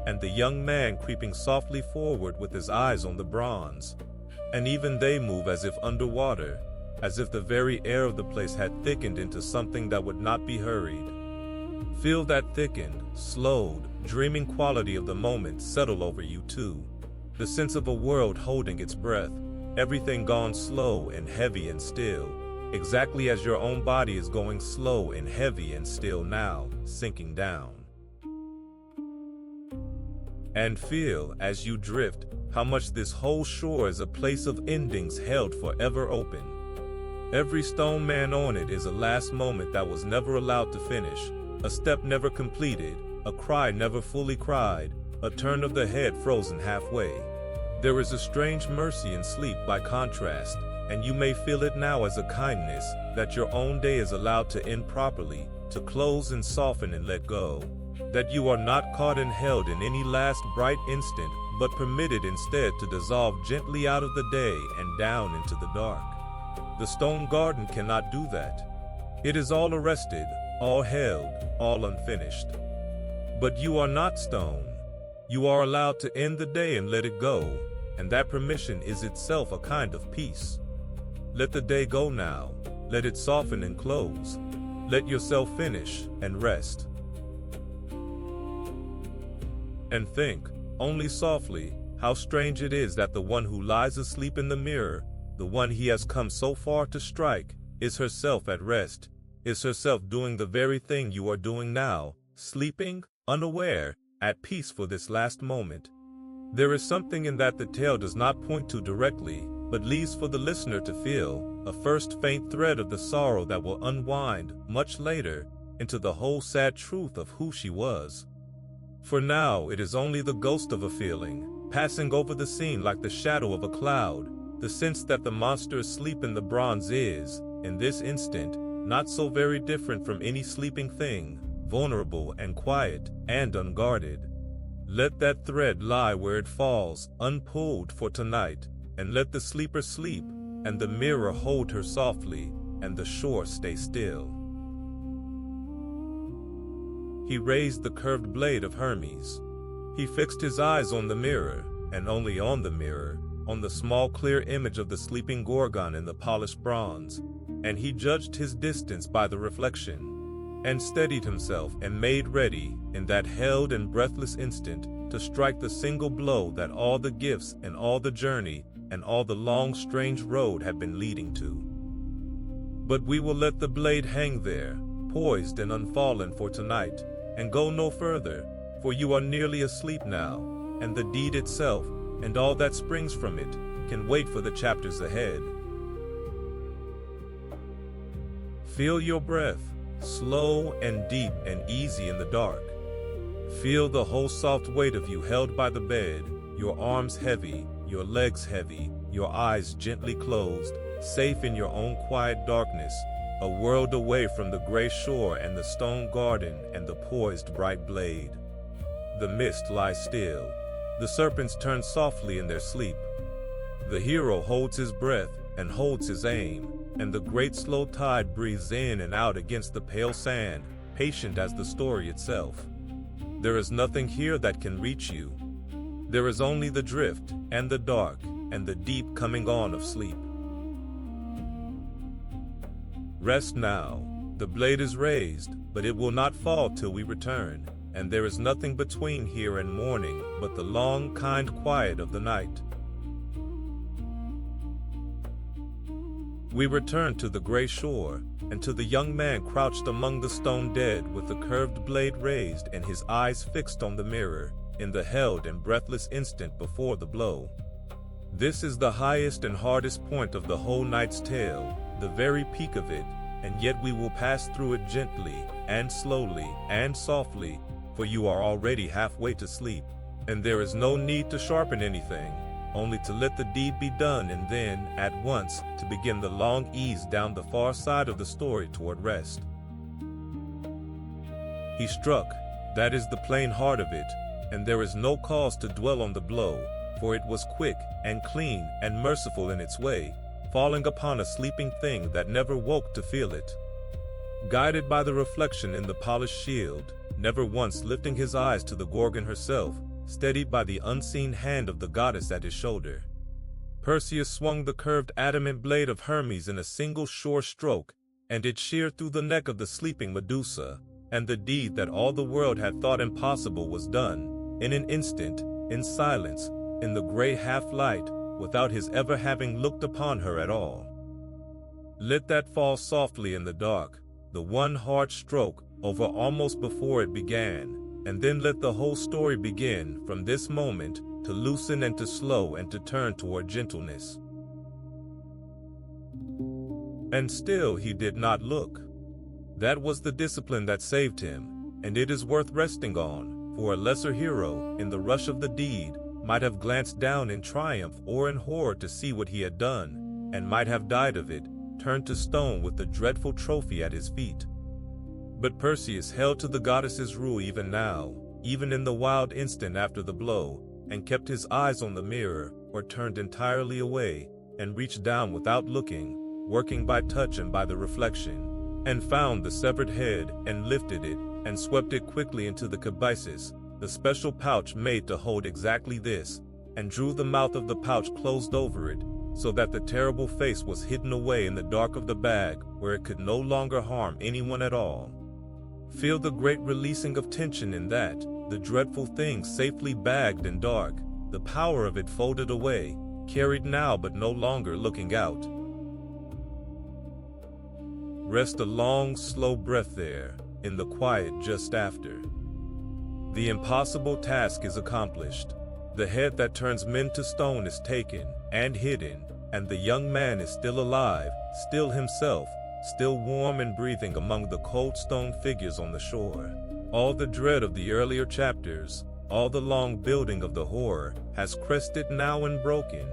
and the young man creeping softly forward with his eyes on the bronze. And even they move as if underwater, as if the very air of the place had thickened into something that would not be hurried. Feel that thickened, slowed, dreaming quality of the moment settle over you too. The sense of a world holding its breath, everything gone slow and heavy and still, exactly as your own body is going slow and heavy and still now, sinking down. And feel, as you drift, how much this whole shore is a place of endings held forever open. Every stone man on it is a last moment that was never allowed to finish, a step never completed, a cry never fully cried, a turn of the head frozen halfway. There is a strange mercy in sleep by contrast, and you may feel it now as a kindness, that your own day is allowed to end properly, to close and soften and let go. That you are not caught and held in any last bright instant, but permitted instead to dissolve gently out of the day and down into the dark. The stone garden cannot do that. It is all arrested, all held, all unfinished. But you are not stone. You are allowed to end the day and let it go, and that permission is itself a kind of peace. Let the day go now. Let it soften and close. Let yourself finish and rest. And think, only softly, how strange it is that the one who lies asleep in the mirror, the one he has come so far to strike, is herself at rest, is herself doing the very thing you are doing now, sleeping, unaware, at peace for this last moment. There is something in that the tale does not point to directly, but leaves for the listener to feel, a first faint thread of the sorrow that will unwind, much later, into the whole sad truth of who she was. For now it is only the ghost of a feeling, passing over the scene like the shadow of a cloud. The sense that the monster asleep in the bronze is, in this instant, not so very different from any sleeping thing, vulnerable and quiet and unguarded. Let that thread lie where it falls, unpulled for tonight, and let the sleeper sleep, and the mirror hold her softly, and the shore stay still. He raised the curved blade of Hermes. He fixed his eyes on the mirror, and only on the mirror, on the small clear image of the sleeping Gorgon in the polished bronze, and he judged his distance by the reflection, and steadied himself and made ready, in that held and breathless instant, to strike the single blow that all the gifts and all the journey and all the long strange road had been leading to. But we will let the blade hang there, poised and unfallen for tonight, and go no further, for you are nearly asleep now, and the deed itself, and all that springs from it, can wait for the chapters ahead. Feel your breath, slow and deep and easy in the dark. Feel the whole soft weight of you held by the bed, your arms heavy, your legs heavy, your eyes gently closed, safe in your own quiet darkness, a world away from the gray shore and the stone garden and the poised bright blade. The mist lies still. The serpents turn softly in their sleep. The hero holds his breath and holds his aim, and the great slow tide breathes in and out against the pale sand, patient as the story itself. There is nothing here that can reach you. There is only the drift, and the dark, and the deep coming on of sleep. Rest now. The blade is raised, but it will not fall till we return, and there is nothing between here and morning but the long, kind quiet of the night. We return to the gray shore, and to the young man crouched among the stone dead with the curved blade raised and his eyes fixed on the mirror, in the held and breathless instant before the blow. This is the highest and hardest point of the whole night's tale, the very peak of it, and yet we will pass through it gently, and slowly, and softly, for you are already halfway to sleep, and there is no need to sharpen anything, only to let the deed be done and then, at once, to begin the long ease down the far side of the story toward rest. He struck, that is the plain heart of it, and there is no cause to dwell on the blow, for it was quick, and clean, and merciful in its way, falling upon a sleeping thing that never woke to feel it. Guided by the reflection in the polished shield, never once lifting his eyes to the Gorgon herself, steadied by the unseen hand of the goddess at his shoulder, Perseus swung the curved adamant blade of Hermes in a single sure stroke, and it sheared through the neck of the sleeping Medusa, and the deed that all the world had thought impossible was done, in an instant, in silence, in the gray half-light, without his ever having looked upon her at all. Let that fall softly in the dark, the one hard stroke, over almost before it began, and then let the whole story begin from this moment, to loosen and to slow and to turn toward gentleness. And still he did not look. That was the discipline that saved him, and it is worth resting on, for a lesser hero, in the rush of the deed, might have glanced down in triumph or in horror to see what he had done, and might have died of it, turned to stone with the dreadful trophy at his feet. But Perseus held to the goddess's rule even now, even in the wild instant after the blow, and kept his eyes on the mirror, or turned entirely away, and reached down without looking, working by touch and by the reflection, and found the severed head, and lifted it, and swept it quickly into the cabyses, the special pouch made to hold exactly this, and drew the mouth of the pouch closed over it, so that the terrible face was hidden away in the dark of the bag, where it could no longer harm anyone at all. Feel the great releasing of tension in that, the dreadful thing safely bagged and dark, the power of it folded away, carried now but no longer looking out. Rest a long, slow breath there, in the quiet just after. The impossible task is accomplished. The head that turns men to stone is taken and hidden, and the young man is still alive, still himself, still warm and breathing among the cold stone figures on the shore. All the dread of the earlier chapters, all the long building of the horror, has crested now and broken,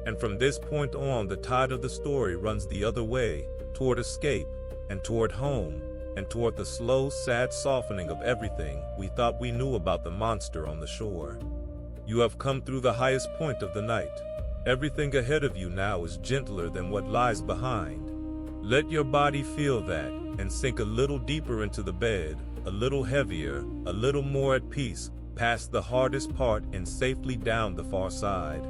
and from this point on the tide of the story runs the other way, toward escape, and toward home, and toward the slow, sad softening of everything we thought we knew about the monster on the shore. You have come through the highest point of the night. Everything ahead of you now is gentler than what lies behind. Let your body feel that, and sink a little deeper into the bed, a little heavier, a little more at peace, past the hardest part and safely down the far side.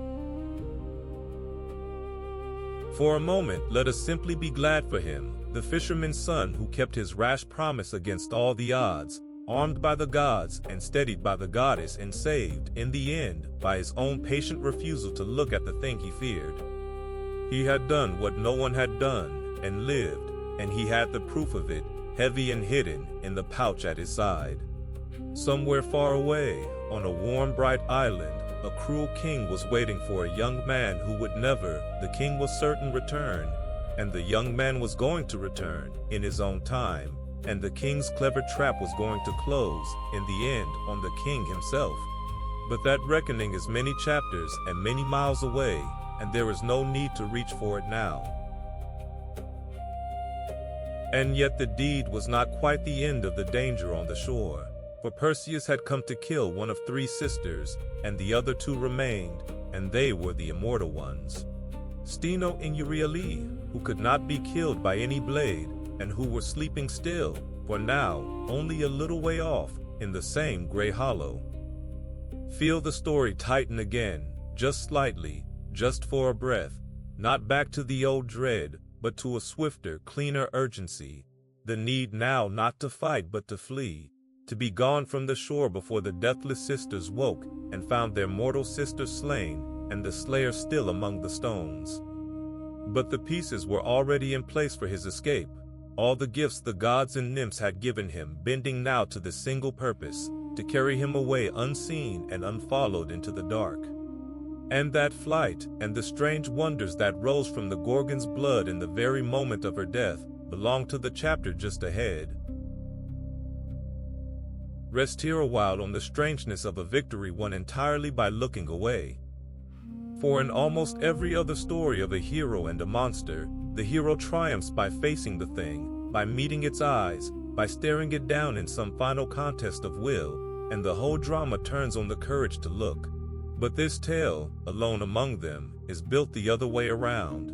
For a moment, let us simply be glad for him, the fisherman's son who kept his rash promise against all the odds, armed by the gods and steadied by the goddess and saved, in the end, by his own patient refusal to look at the thing he feared. He had done what no one had done, and lived, and he had the proof of it, heavy and hidden, in the pouch at his side. Somewhere far away, on a warm, bright island, a cruel king was waiting for a young man who would never, the king was certain, return, and the young man was going to return, in his own time, and the king's clever trap was going to close, in the end, on the king himself. But that reckoning is many chapters and many miles away, and there is no need to reach for it now. And yet the deed was not quite the end of the danger on the shore, for Perseus had come to kill one of 3 sisters, and the other 2 remained, and they were the immortal ones. Steno and Euryale, who could not be killed by any blade, and who were sleeping still, for now, only a little way off, in the same gray hollow. Feel the story tighten again, just slightly, just for a breath, not back to the old dread, but to a swifter, cleaner urgency, the need now not to fight but to flee, to be gone from the shore before the deathless sisters woke and found their mortal sister slain, and the slayer still among the stones. But the pieces were already in place for his escape, all the gifts the gods and nymphs had given him bending now to the single purpose, to carry him away unseen and unfollowed into the dark. And that flight, and the strange wonders that rose from the Gorgon's blood in the very moment of her death, belonged to the chapter just ahead. Rest here a while on the strangeness of a victory won entirely by looking away. For in almost every other story of a hero and a monster, the hero triumphs by facing the thing, by meeting its eyes, by staring it down in some final contest of will, and the whole drama turns on the courage to look. But this tale, alone among them, is built the other way around.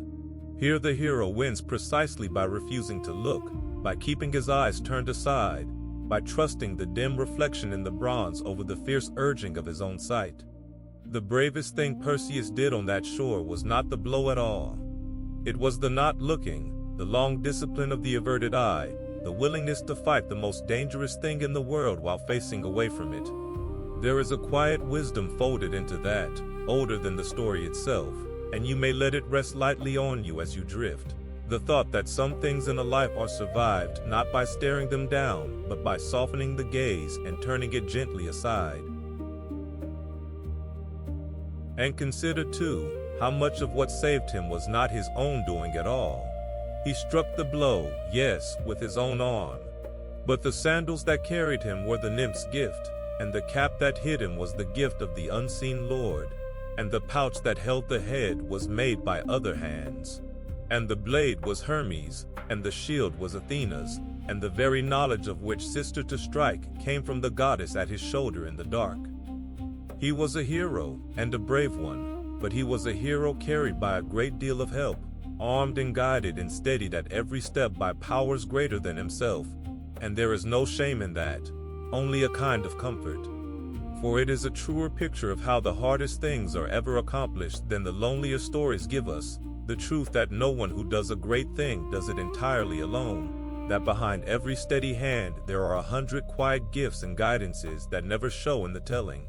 Here the hero wins precisely by refusing to look, by keeping his eyes turned aside, by trusting the dim reflection in the bronze over the fierce urging of his own sight. The bravest thing Perseus did on that shore was not the blow at all. It was the not looking, the long discipline of the averted eye, the willingness to fight the most dangerous thing in the world while facing away from it. There is a quiet wisdom folded into that, older than the story itself, and you may let it rest lightly on you as you drift. The thought that some things in a life are survived not by staring them down, but by softening the gaze and turning it gently aside. And consider, too, how much of what saved him was not his own doing at all. He struck the blow, yes, with his own arm. But the sandals that carried him were the nymph's gift, and the cap that hid him was the gift of the unseen Lord, and the pouch that held the head was made by other hands. And the blade was Hermes, and the shield was Athena's, and the very knowledge of which sister to strike came from the goddess at his shoulder in the dark. He was a hero, and a brave one, but he was a hero carried by a great deal of help, armed and guided and steadied at every step by powers greater than himself, and there is no shame in that, only a kind of comfort. For it is a truer picture of how the hardest things are ever accomplished than the lonelier stories give us, the truth that no one who does a great thing does it entirely alone, that behind every steady hand there are 100 quiet gifts and guidances that never show in the telling.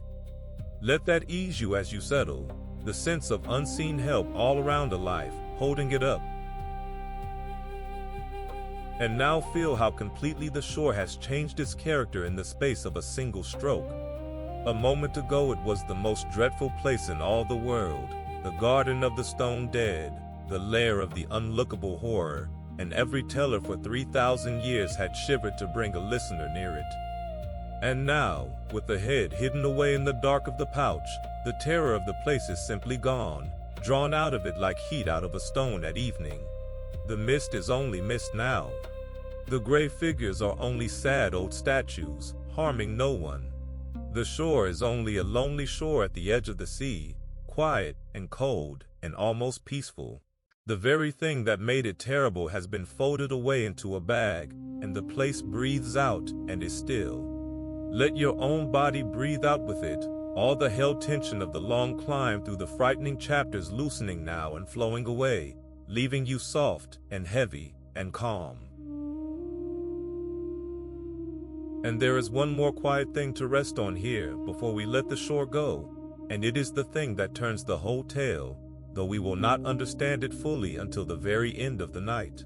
Let that ease you as you settle, the sense of unseen help all around a life, holding it up. And now feel how completely the shore has changed its character in the space of a single stroke. A moment ago it was the most dreadful place in all the world, the garden of the stone dead, the lair of the unlookable horror, and every teller for 3,000 years had shivered to bring a listener near it. And now, with the head hidden away in the dark of the pouch, the terror of the place is simply gone, drawn out of it like heat out of a stone at evening. The mist is only mist now. The gray figures are only sad old statues, harming no one. The shore is only a lonely shore at the edge of the sea, quiet and cold and almost peaceful. The very thing that made it terrible has been folded away into a bag, and the place breathes out and is still. Let your own body breathe out with it, all the held tension of the long climb through the frightening chapters loosening now and flowing away, leaving you soft and heavy and calm. And there is one more quiet thing to rest on here before we let the shore go, and it is the thing that turns the whole tale, though we will not understand it fully until the very end of the night.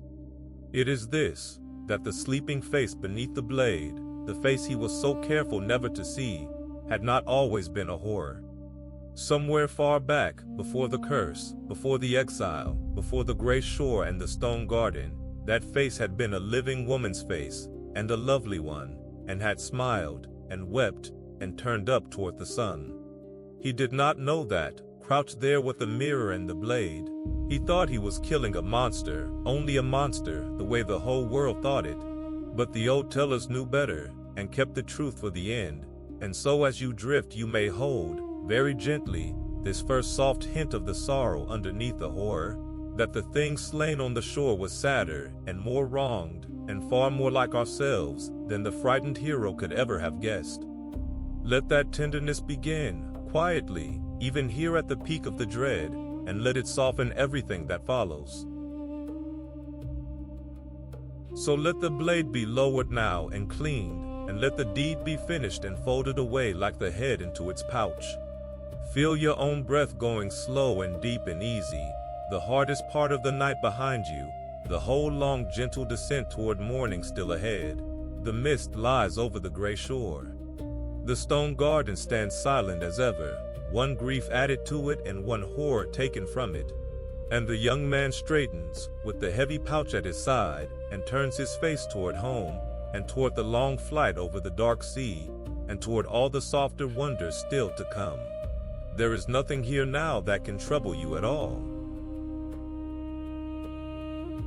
It is this, that the sleeping face beneath the blade, the face he was so careful never to see, had not always been a horror. Somewhere far back, before the curse, before the exile, before the gray shore and the stone garden, that face had been a living woman's face, and a lovely one, and had smiled, and wept, and turned up toward the sun. He did not know that, crouched there with the mirror and the blade, he thought he was killing a monster, only a monster, the way the whole world thought it. But the old tellers knew better, and kept the truth for the end, and so as you drift you may hold, very gently, this first soft hint of the sorrow underneath the horror, that the thing slain on the shore was sadder, and more wronged, and far more like ourselves, than the frightened hero could ever have guessed. Let that tenderness begin, quietly, even here at the peak of the dread, and let it soften everything that follows. So let the blade be lowered now and cleaned, and let the deed be finished and folded away like the head into its pouch. Feel your own breath going slow and deep and easy, the hardest part of the night behind you, the whole long gentle descent toward morning still ahead. The mist lies over the gray shore. The stone garden stands silent as ever, one grief added to it and one horror taken from it. And the young man straightens, with the heavy pouch at his side, and turns his face toward home, and toward the long flight over the dark sea, and toward all the softer wonders still to come. There is nothing here now that can trouble you at all.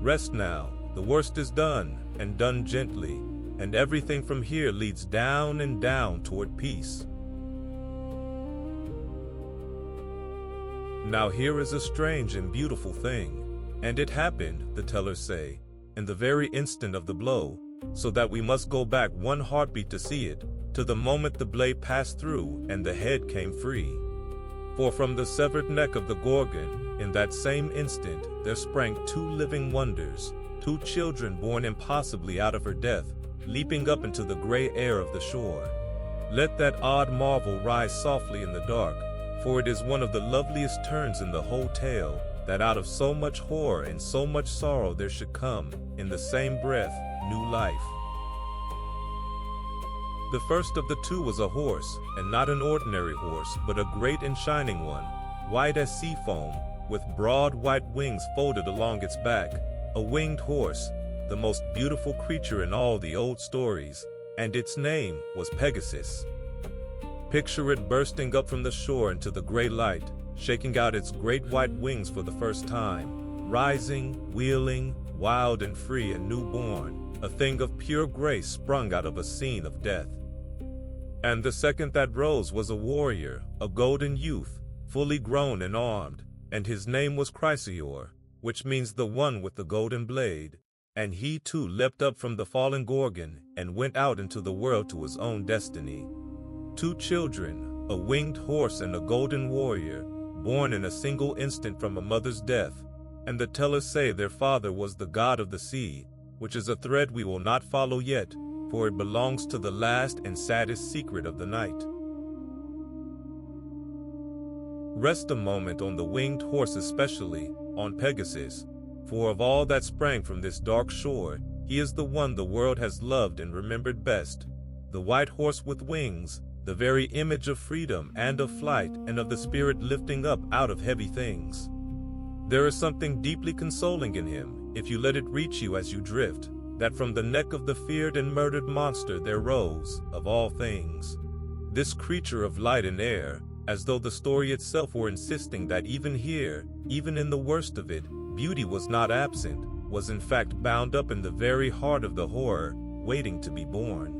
Rest now, the worst is done, and done gently, and everything from here leads down and down toward peace. Now here is a strange and beautiful thing, and it happened, the tellers say, in the very instant of the blow, so that we must go back one heartbeat to see it, to the moment the blade passed through and the head came free. For from the severed neck of the Gorgon, in that same instant, there sprang two living wonders, two children born impossibly out of her death, leaping up into the gray air of the shore. Let that odd marvel rise softly in the dark, for it is one of the loveliest turns in the whole tale, that out of so much horror and so much sorrow there should come, in the same breath, new life. The first of the two was a horse, and not an ordinary horse, but a great and shining one, white as sea foam, with broad white wings folded along its back, a winged horse, the most beautiful creature in all the old stories, and its name was Pegasus. Picture it bursting up from the shore into the gray light, shaking out its great white wings for the first time, rising, wheeling, wild and free and newborn, a thing of pure grace sprung out of a scene of death. And the second that rose was a warrior, a golden youth, fully grown and armed, and his name was Chrysaor, which means the one with the golden blade. And he too leapt up from the fallen Gorgon, and went out into the world to his own destiny. Two children, a winged horse and a golden warrior, born in a single instant from a mother's death, and the tellers say their father was the god of the sea, which is a thread we will not follow yet, for it belongs to the last and saddest secret of the night. Rest a moment on the winged horse, especially on Pegasus, for of all that sprang from this dark shore, he is the one the world has loved and remembered best, the white horse with wings, the very image of freedom and of flight and of the spirit lifting up out of heavy things. There is something deeply consoling in him, if you let it reach you as you drift, that from the neck of the feared and murdered monster there rose, of all things, this creature of light and air, as though the story itself were insisting that even here, even in the worst of it, beauty was not absent, was in fact bound up in the very heart of the horror, waiting to be born.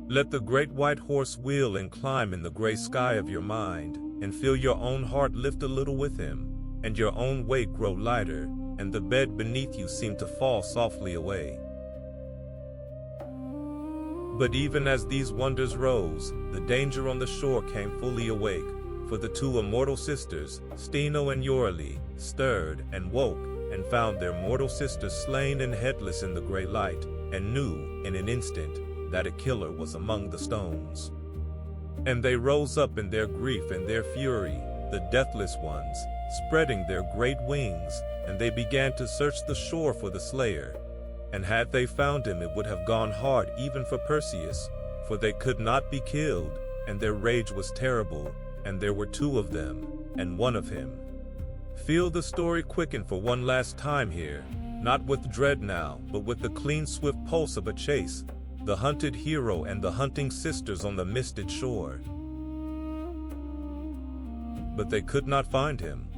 Let the great white horse wheel and climb in the gray sky of your mind, and feel your own heart lift a little with him, and your own weight grow lighter, and the bed beneath you seem to fall softly away. But even as these wonders rose, the danger on the shore came fully awake, for the two immortal sisters, Steno and Yorli, stirred and woke, and found their mortal sister slain and headless in the gray light, and knew, in an instant, that a killer was among the stones. And they rose up in their grief and their fury, the deathless ones, spreading their great wings, and they began to search the shore for the slayer. And had they found him, it would have gone hard even for Perseus, for they could not be killed, and their rage was terrible, and there were two of them, and one of him. Feel the story quicken for one last time here, not with dread now, but with the clean swift pulse of a chase, the hunted hero and the hunting sisters on the misted shore. But they could not find him,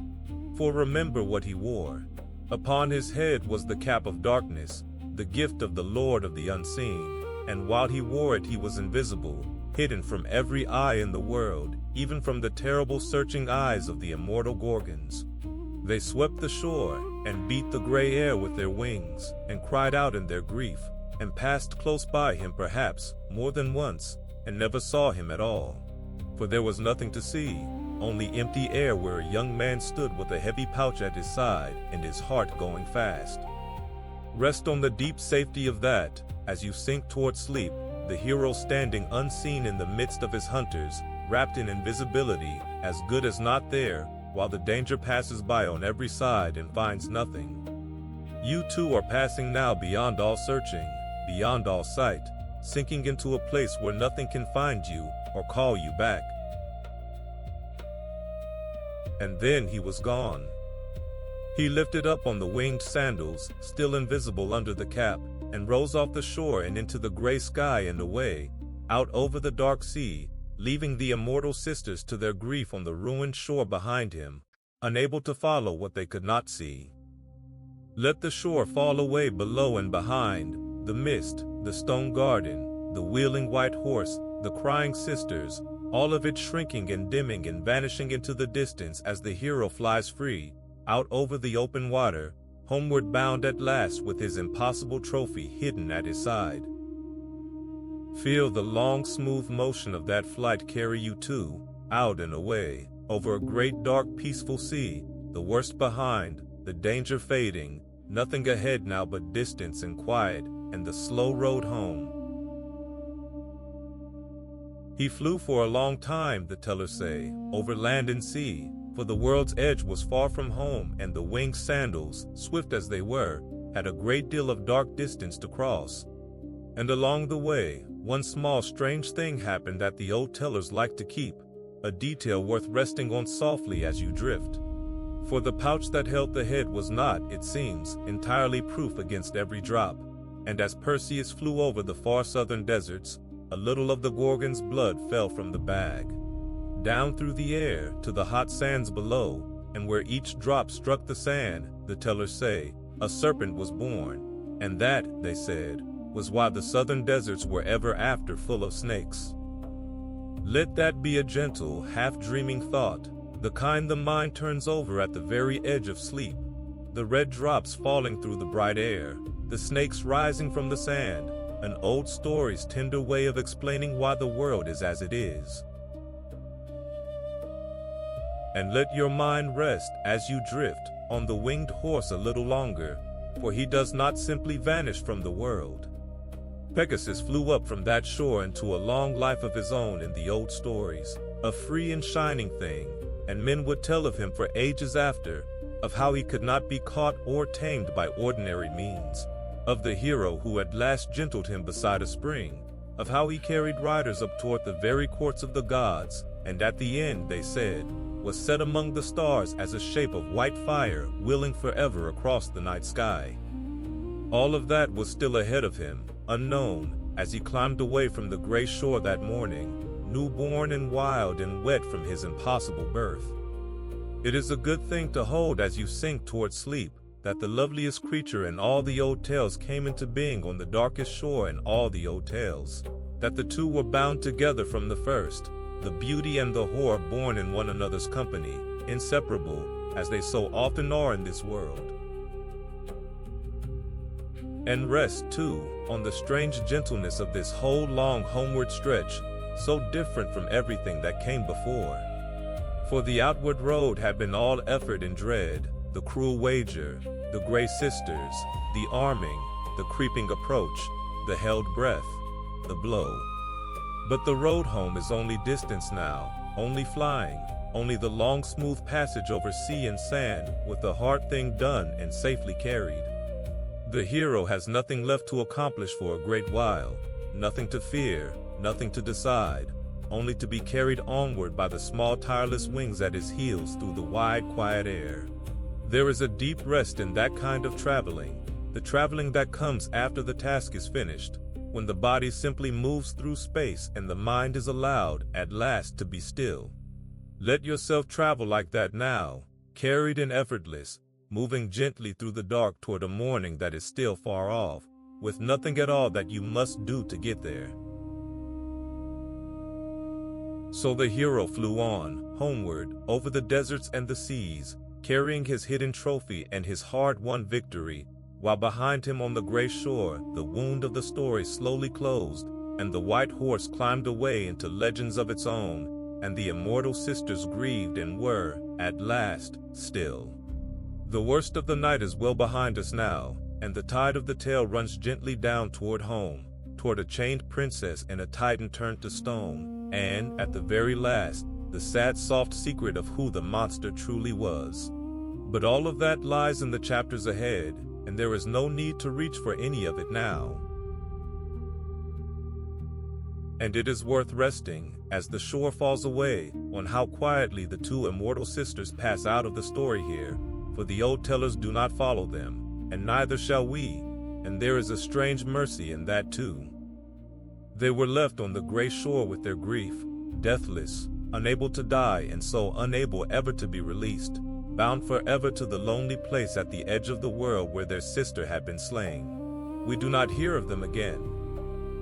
for remember what he wore. Upon his head was the cap of darkness, the gift of the Lord of the unseen, and while he wore it he was invisible, hidden from every eye in the world, even from the terrible searching eyes of the immortal Gorgons. They swept the shore, and beat the gray air with their wings, and cried out in their grief, and passed close by him perhaps, more than once, and never saw him at all. for there was nothing to see, only empty air where a young man stood with a heavy pouch at his side and his heart going fast. Rest on the deep safety of that, as you sink toward sleep, the hero standing unseen in the midst of his hunters, wrapped in invisibility, as good as not there, while the danger passes by on every side and finds nothing. You too are passing now beyond all searching, beyond all sight, sinking into a place where nothing can find you or call you back. And then he was gone. He lifted up on the winged sandals, still invisible under the cap, and rose off the shore and into the gray sky and away, out over the dark sea, leaving the immortal sisters to their grief on the ruined shore behind him, unable to follow what they could not see. Let the shore fall away below and behind, the mist, the stone garden, the wheeling white horse, the crying sisters, all of it shrinking and dimming and vanishing into the distance as the hero flies free, out over the open water, homeward bound at last with his impossible trophy hidden at his side. Feel the long smooth motion of that flight carry you too, out and away, over a great dark peaceful sea, the worst behind, the danger fading, nothing ahead now but distance and quiet, and the slow road home. He flew for a long time, the tellers say, over land and sea, for the world's edge was far from home, and the winged sandals, swift as they were, had a great deal of dark distance to cross. And along the way, one small strange thing happened that the old tellers liked to keep, a detail worth resting on softly as you drift. For the pouch that held the head was not, it seems, entirely proof against every drop, and as Perseus flew over the far southern deserts, a little of the Gorgon's blood fell from the bag, down through the air to the hot sands below, and where each drop struck the sand, the tellers say, a serpent was born, and that, they said, was why the southern deserts were ever after full of snakes. Let that be a gentle, half-dreaming thought, the kind the mind turns over at the very edge of sleep, the red drops falling through the bright air, the snakes rising from the sand, an old story's tender way of explaining why the world is as it is. And let your mind rest as you drift on the winged horse a little longer, for he does not simply vanish from the world. Pegasus flew up from that shore into a long life of his own in the old stories, a free and shining thing, and men would tell of him for ages after, of how he could not be caught or tamed by ordinary means, of the hero who at last gentled him beside a spring, of how he carried riders up toward the very courts of the gods, and at the end, they said, was set among the stars as a shape of white fire wheeling forever across the night sky. All of that was still ahead of him, unknown, as he climbed away from the gray shore that morning, newborn and wild and wet from his impossible birth. It is a good thing to hold as you sink toward sleep, that the loveliest creature in all the old tales came into being on the darkest shore in all the old tales, that the two were bound together from the first, the beauty and the horror born in one another's company, inseparable, as they so often are in this world. And rest, too, on the strange gentleness of this whole long homeward stretch, so different from everything that came before. For the outward road had been all effort and dread, the cruel wager, the gray sisters, the arming, the creeping approach, the held breath, the blow. But the road home is only distance now, only flying, only the long smooth passage over sea and sand with the hard thing done and safely carried. The hero has nothing left to accomplish for a great while, nothing to fear, nothing to decide, only to be carried onward by the small tireless wings at his heels through the wide quiet air. There is a deep rest in that kind of traveling, the traveling that comes after the task is finished, when the body simply moves through space and the mind is allowed, at last, to be still. Let yourself travel like that now, carried and effortless, moving gently through the dark toward a morning that is still far off, with nothing at all that you must do to get there. So the hero flew on, homeward, over the deserts and the seas, carrying his hidden trophy and his hard-won victory, while behind him on the gray shore, the wound of the story slowly closed, and the white horse climbed away into legends of its own, and the immortal sisters grieved and were, at last, still. The worst of the night is well behind us now, and the tide of the tale runs gently down toward home, toward a chained princess and a titan turned to stone, and, at the very last, the sad soft secret of who the monster truly was. But all of that lies in the chapters ahead, and there is no need to reach for any of it now. And it is worth resting, as the shore falls away, on how quietly the two immortal sisters pass out of the story here, for the old tellers do not follow them, and neither shall we, and there is a strange mercy in that too. They were left on the gray shore with their grief, deathless, unable to die and so unable ever to be released, bound forever to the lonely place at the edge of the world where their sister had been slain. We do not hear of them again.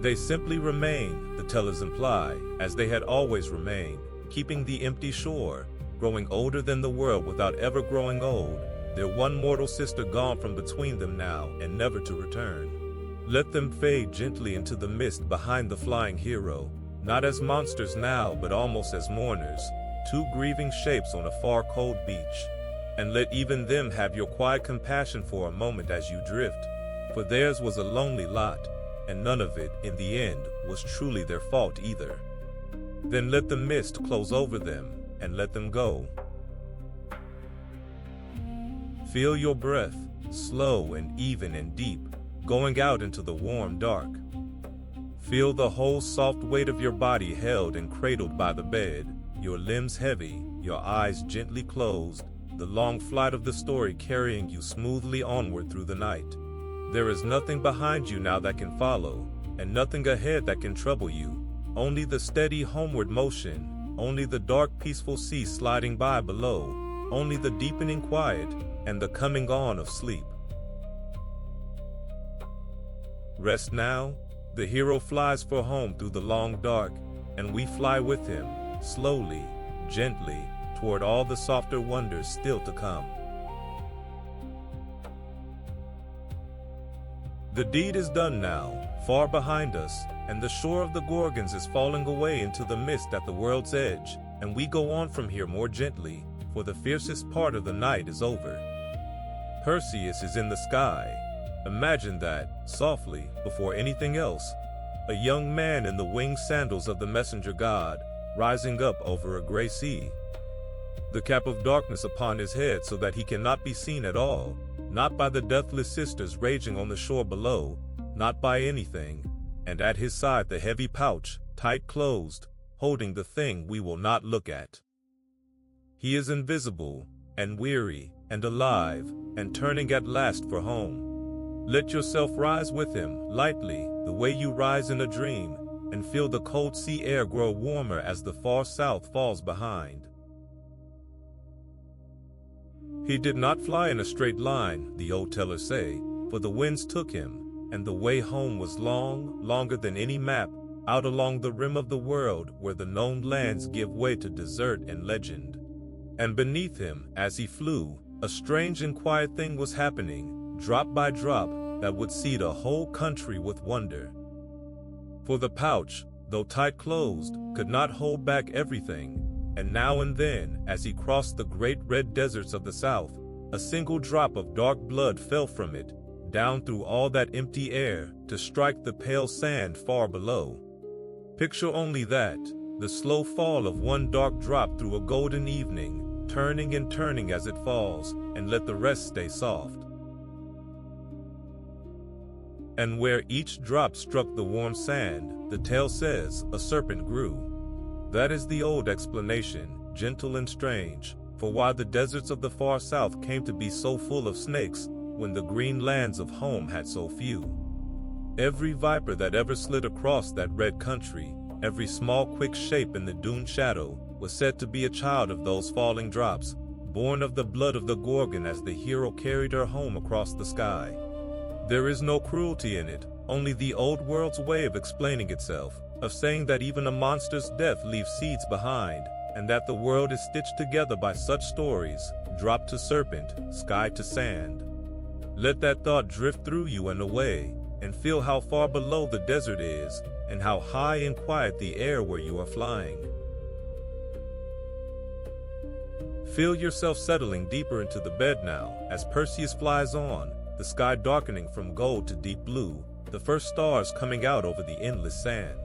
They simply remain, the tellers imply, as they had always remained, keeping the empty shore, growing older than the world without ever growing old, their one mortal sister gone from between them now and never to return. Let them fade gently into the mist behind the flying hero, not as monsters now but almost as mourners, two grieving shapes on a far cold beach. And let even them have your quiet compassion for a moment as you drift, for theirs was a lonely lot, and none of it, in the end, was truly their fault either. Then let the mist close over them, and let them go. Feel your breath, slow and even and deep, going out into the warm dark. Feel the whole soft weight of your body held and cradled by the bed, your limbs heavy, your eyes gently closed, the long flight of the story carrying you smoothly onward through the night. There is nothing behind you now that can follow, and nothing ahead that can trouble you, only the steady homeward motion, only the dark peaceful sea sliding by below, only the deepening quiet, and the coming on of sleep. Rest now, the hero flies for home through the long dark, and we fly with him, slowly, gently, toward all the softer wonders still to come. The deed is done now, far behind us, and the shore of the Gorgons is falling away into the mist at the world's edge, and we go on from here more gently, for the fiercest part of the night is over. Perseus is in the sky. Imagine that, softly, before anything else, a young man in the winged sandals of the messenger god, rising up over a gray sea. The cap of darkness upon his head so that he cannot be seen at all, not by the deathless sisters raging on the shore below, not by anything, and at his side the heavy pouch, tight closed, holding the thing we will not look at. He is invisible, and weary, and alive, and turning at last for home. Let yourself rise with him, lightly, the way you rise in a dream, and feel the cold sea air grow warmer as the far south falls behind. He did not fly in a straight line, the old tellers say, for the winds took him, and the way home was long, longer than any map, out along the rim of the world where the known lands give way to desert and legend. And beneath him, as he flew, a strange and quiet thing was happening, drop by drop, that would seed a whole country with wonder. For the pouch, though tight closed, could not hold back everything, and now and then, as he crossed the great red deserts of the south, a single drop of dark blood fell from it, down through all that empty air, to strike the pale sand far below. Picture only that, the slow fall of one dark drop through a golden evening, turning and turning as it falls, and let the rest stay soft. And where each drop struck the warm sand, the tale says, a serpent grew. That is the old explanation, gentle and strange, for why the deserts of the far south came to be so full of snakes, when the green lands of home had so few. Every viper that ever slid across that red country, every small quick shape in the dune shadow, was said to be a child of those falling drops, born of the blood of the Gorgon as the hero carried her home across the sky. There is no cruelty in it, only the old world's way of explaining itself, of saying that even a monster's death leaves seeds behind, and that the world is stitched together by such stories, drop to serpent, sky to sand. Let that thought drift through you and away, and feel how far below the desert is, and how high and quiet the air where you are flying. Feel yourself settling deeper into the bed now, as Perseus flies on, the sky darkening from gold to deep blue, the first stars coming out over the endless sand.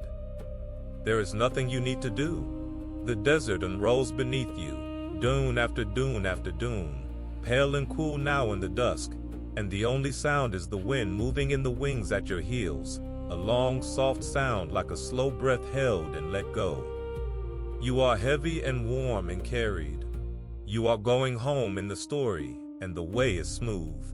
There is nothing you need to do. The desert unrolls beneath you, dune after dune after dune, pale and cool now in the dusk, and the only sound is the wind moving in the wings at your heels, a long, soft sound like a slow breath held and let go. You are heavy and warm and carried. You are going home in the story, and the way is smooth.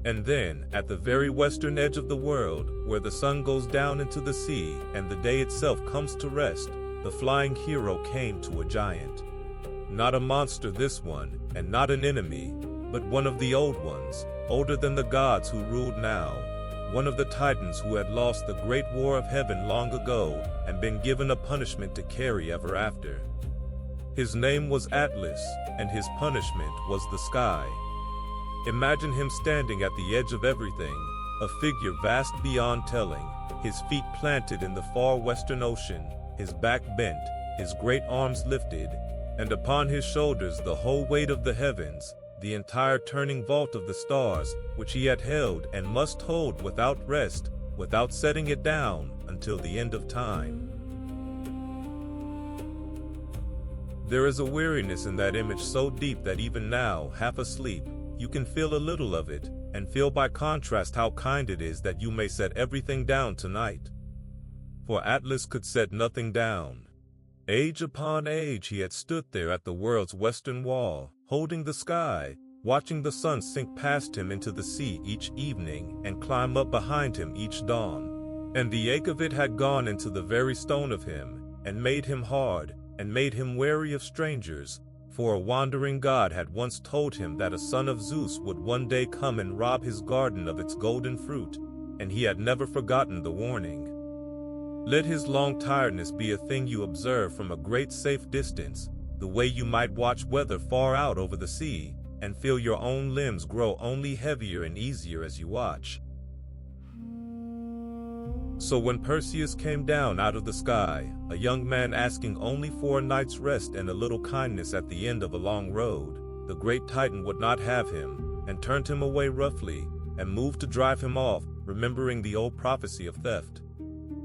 And then, at the very western edge of the world, where the sun goes down into the sea and the day itself comes to rest, the flying hero came to a giant. Not a monster this one, and not an enemy, but one of the old ones, older than the gods who ruled now, one of the titans who had lost the great war of heaven long ago and been given a punishment to carry ever after. His name was Atlas, and his punishment was the sky. Imagine him standing at the edge of everything, a figure vast beyond telling, his feet planted in the far western ocean, his back bent, his great arms lifted, and upon his shoulders the whole weight of the heavens, the entire turning vault of the stars, which he had held and must hold without rest, without setting it down, until the end of time. There is a weariness in that image so deep that even now, half asleep, you can feel a little of it, and feel by contrast how kind it is that you may set everything down tonight. For Atlas could set nothing down. Age upon age he had stood there at the world's western wall, holding the sky, watching the sun sink past him into the sea each evening and climb up behind him each dawn. And the ache of it had gone into the very stone of him, and made him hard, and made him wary of strangers, for a wandering god had once told him that a son of Zeus would one day come and rob his garden of its golden fruit, and he had never forgotten the warning. Let his long tiredness be a thing you observe from a great safe distance, the way you might watch weather far out over the sea, and feel your own limbs grow only heavier and easier as you watch. So when Perseus came down out of the sky, a young man asking only for a night's rest and a little kindness at the end of a long road, the great Titan would not have him, and turned him away roughly, and moved to drive him off, remembering the old prophecy of theft.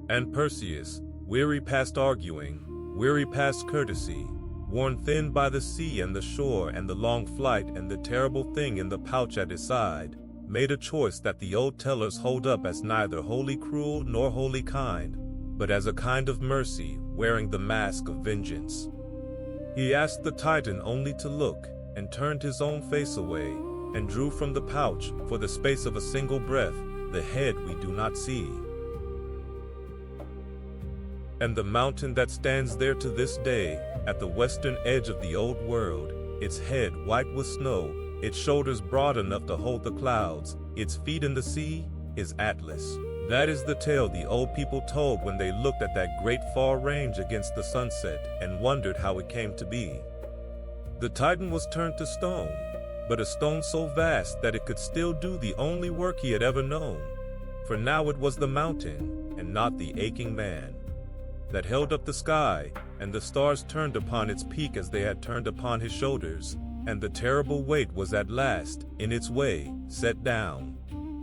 And Perseus, weary past arguing, weary past courtesy, worn thin by the sea and the shore and the long flight and the terrible thing in the pouch at his side, made a choice that the old tellers hold up as neither wholly cruel nor wholly kind, but as a kind of mercy wearing the mask of vengeance. He asked the Titan only to look, and turned his own face away, and drew from the pouch, for the space of a single breath, the head we do not see. And the mountain that stands there to this day, at the western edge of the old world, its head white with snow, its shoulders broad enough to hold the clouds, its feet in the sea, is Atlas. That is the tale the old people told when they looked at that great far range against the sunset and wondered how it came to be. The Titan was turned to stone, but a stone so vast that it could still do the only work he had ever known. For now it was the mountain, and not the aching man, that held up the sky, and the stars turned upon its peak as they had turned upon his shoulders, and the terrible weight was at last, in its way, set down.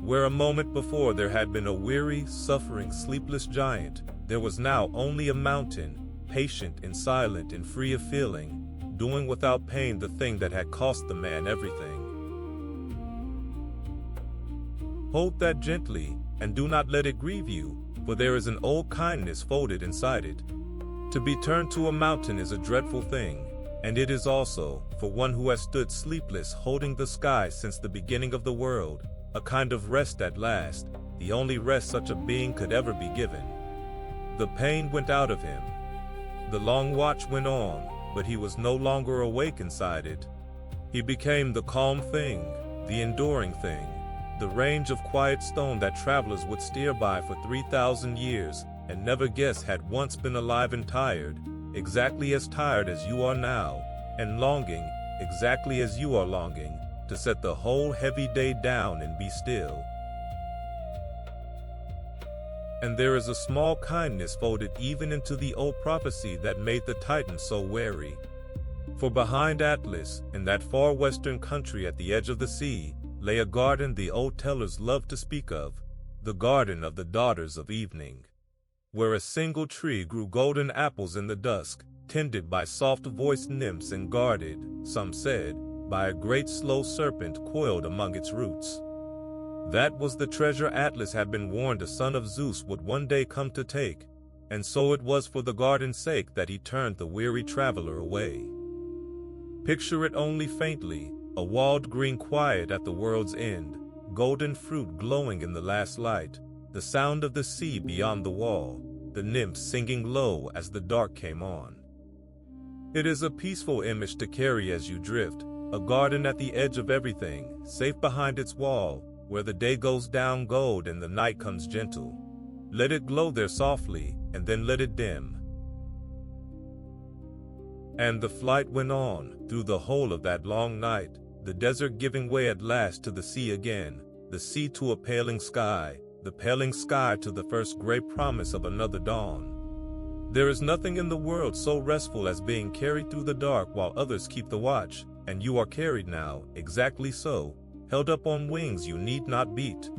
Where a moment before there had been a weary, suffering, sleepless giant, there was now only a mountain, patient and silent and free of feeling, doing without pain the thing that had cost the man everything. Hold that gently, and do not let it grieve you, for there is an old kindness folded inside it. To be turned to a mountain is a dreadful thing, and it is also, for one who has stood sleepless holding the sky since the beginning of the world, a kind of rest at last, the only rest such a being could ever be given. The pain went out of him. The long watch went on, but he was no longer awake inside it. He became the calm thing, the enduring thing, the range of quiet stone that travelers would steer by for 3,000 years and never guess had once been alive and tired, exactly as tired as you are now, and longing, exactly as you are longing, to set the whole heavy day down and be still. And there is a small kindness folded even into the old prophecy that made the Titan so wary. For behind Atlas, in that far western country at the edge of the sea, lay a garden the old tellers loved to speak of, the garden of the daughters of evening, where a single tree grew golden apples in the dusk, tended by soft-voiced nymphs and guarded, some said, by a great slow serpent coiled among its roots. That was the treasure Atlas had been warned a son of Zeus would one day come to take, and so it was for the garden's sake that he turned the weary traveler away. Picture it only faintly, a walled green quiet at the world's end, golden fruit glowing in the last light, the sound of the sea beyond the wall, the nymphs singing low as the dark came on. It is a peaceful image to carry as you drift, a garden at the edge of everything, safe behind its wall, where the day goes down gold and the night comes gentle. Let it glow there softly, and then let it dim. And the flight went on, through the whole of that long night, the desert giving way at last to the sea again, the sea to a paling sky, the paling sky to the first gray promise of another dawn. There is nothing in the world so restful as being carried through the dark while others keep the watch, and you are carried now, exactly so, held up on wings you need not beat,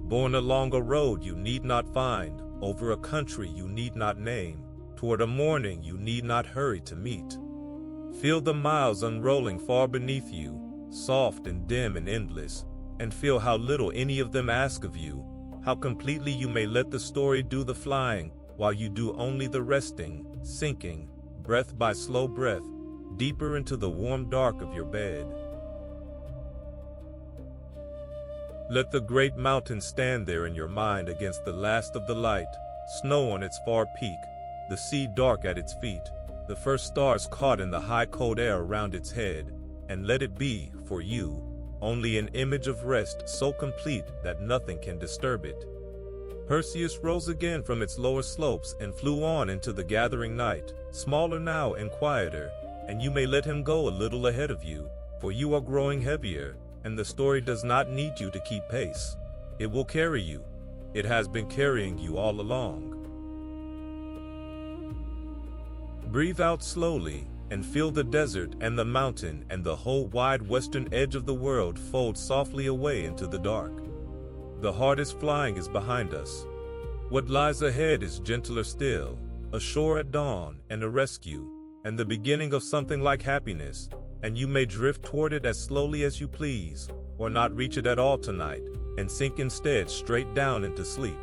borne along a road you need not find, over a country you need not name, toward a morning you need not hurry to meet. Feel the miles unrolling far beneath you, soft and dim and endless, and feel how little any of them ask of you, how completely you may let the story do the flying, while you do only the resting, sinking, breath by slow breath, deeper into the warm dark of your bed. Let the great mountain stand there in your mind against the last of the light, snow on its far peak, the sea dark at its feet, the first stars caught in the high cold air around its head, and let it be, for you, only an image of rest so complete that nothing can disturb it. Perseus rose again from its lower slopes and flew on into the gathering night, smaller now and quieter, and you may let him go a little ahead of you, for you are growing heavier, and the story does not need you to keep pace. It will carry you. It has been carrying you all along. Breathe out slowly, and feel the desert and the mountain and the whole wide western edge of the world fold softly away into the dark. The hardest flying is behind us. What lies ahead is gentler still, a shore at dawn and a rescue, and the beginning of something like happiness, and you may drift toward it as slowly as you please, or not reach it at all tonight, and sink instead straight down into sleep.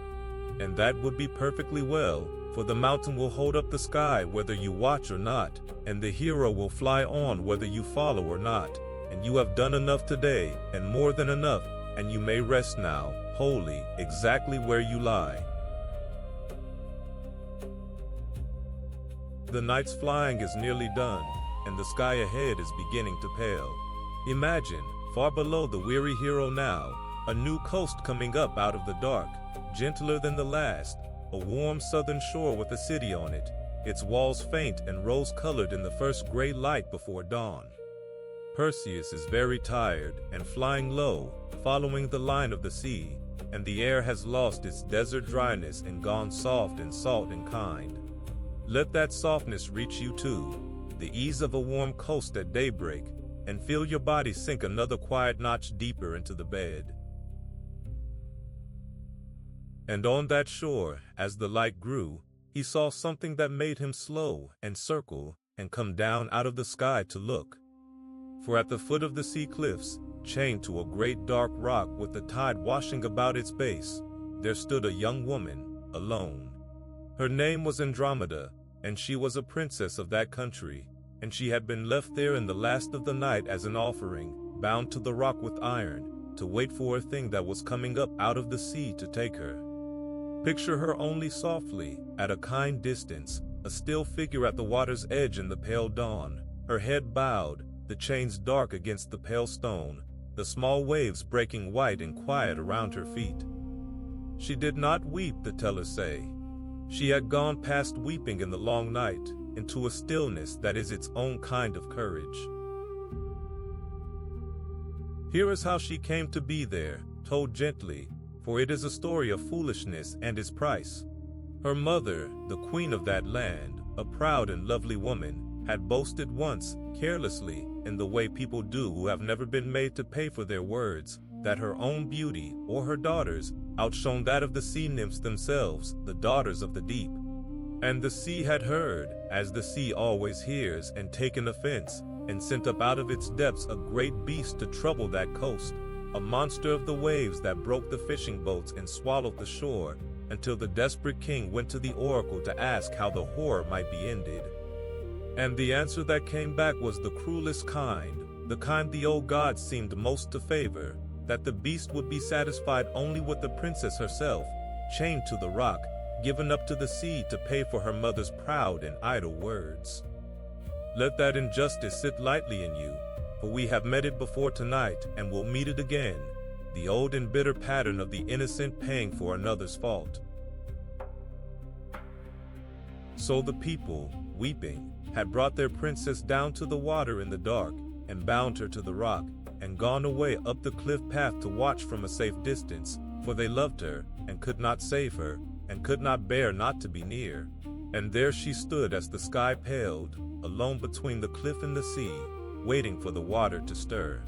And that would be perfectly well, for the mountain will hold up the sky whether you watch or not, and the hero will fly on whether you follow or not, and you have done enough today, and more than enough, and you may rest now, wholly, exactly where you lie. The night's flying is nearly done, and the sky ahead is beginning to pale. Imagine, far below the weary hero now, a new coast coming up out of the dark, gentler than the last, a warm southern shore with a city on it, its walls faint and rose-colored in the first gray light before dawn. Perseus is very tired and flying low, following the line of the sea, and the air has lost its desert dryness and gone soft and salt and kind. Let that softness reach you too, the ease of a warm coast at daybreak, and feel your body sink another quiet notch deeper into the bed. And on that shore, as the light grew, he saw something that made him slow and circle and come down out of the sky to look. For at the foot of the sea cliffs, chained to a great dark rock with the tide washing about its base, there stood a young woman, alone. Her name was Andromeda, and she was a princess of that country, and she had been left there in the last of the night as an offering, bound to the rock with iron, to wait for a thing that was coming up out of the sea to take her. Picture her only softly, at a kind distance, a still figure at the water's edge in the pale dawn, her head bowed, the chains dark against the pale stone, the small waves breaking white and quiet around her feet. She did not weep, the tellers say. She had gone past weeping in the long night, into a stillness that is its own kind of courage. Here is how she came to be there, told gently, for it is a story of foolishness and its price. Her mother, the queen of that land, a proud and lovely woman, had boasted once, carelessly, in the way people do who have never been made to pay for their words, that her own beauty, or her daughters, outshone that of the sea nymphs themselves, the daughters of the deep. And the sea had heard, as the sea always hears, and taken offense, and sent up out of its depths a great beast to trouble that coast, a monster of the waves that broke the fishing boats and swallowed the shore, until the desperate king went to the oracle to ask how the horror might be ended. And the answer that came back was the cruelest kind, the kind the old gods seemed most to favor, that the beast would be satisfied only with the princess herself, chained to the rock, given up to the sea to pay for her mother's proud and idle words. Let that injustice sit lightly in you, for we have met it before tonight and will meet it again, the old and bitter pattern of the innocent paying for another's fault. So the people, weeping, had brought their princess down to the water in the dark, and bound her to the rock, and gone away up the cliff path to watch from a safe distance, for they loved her, and could not save her, and could not bear not to be near. And there she stood as the sky paled, alone between the cliff and the sea, waiting for the water to stir.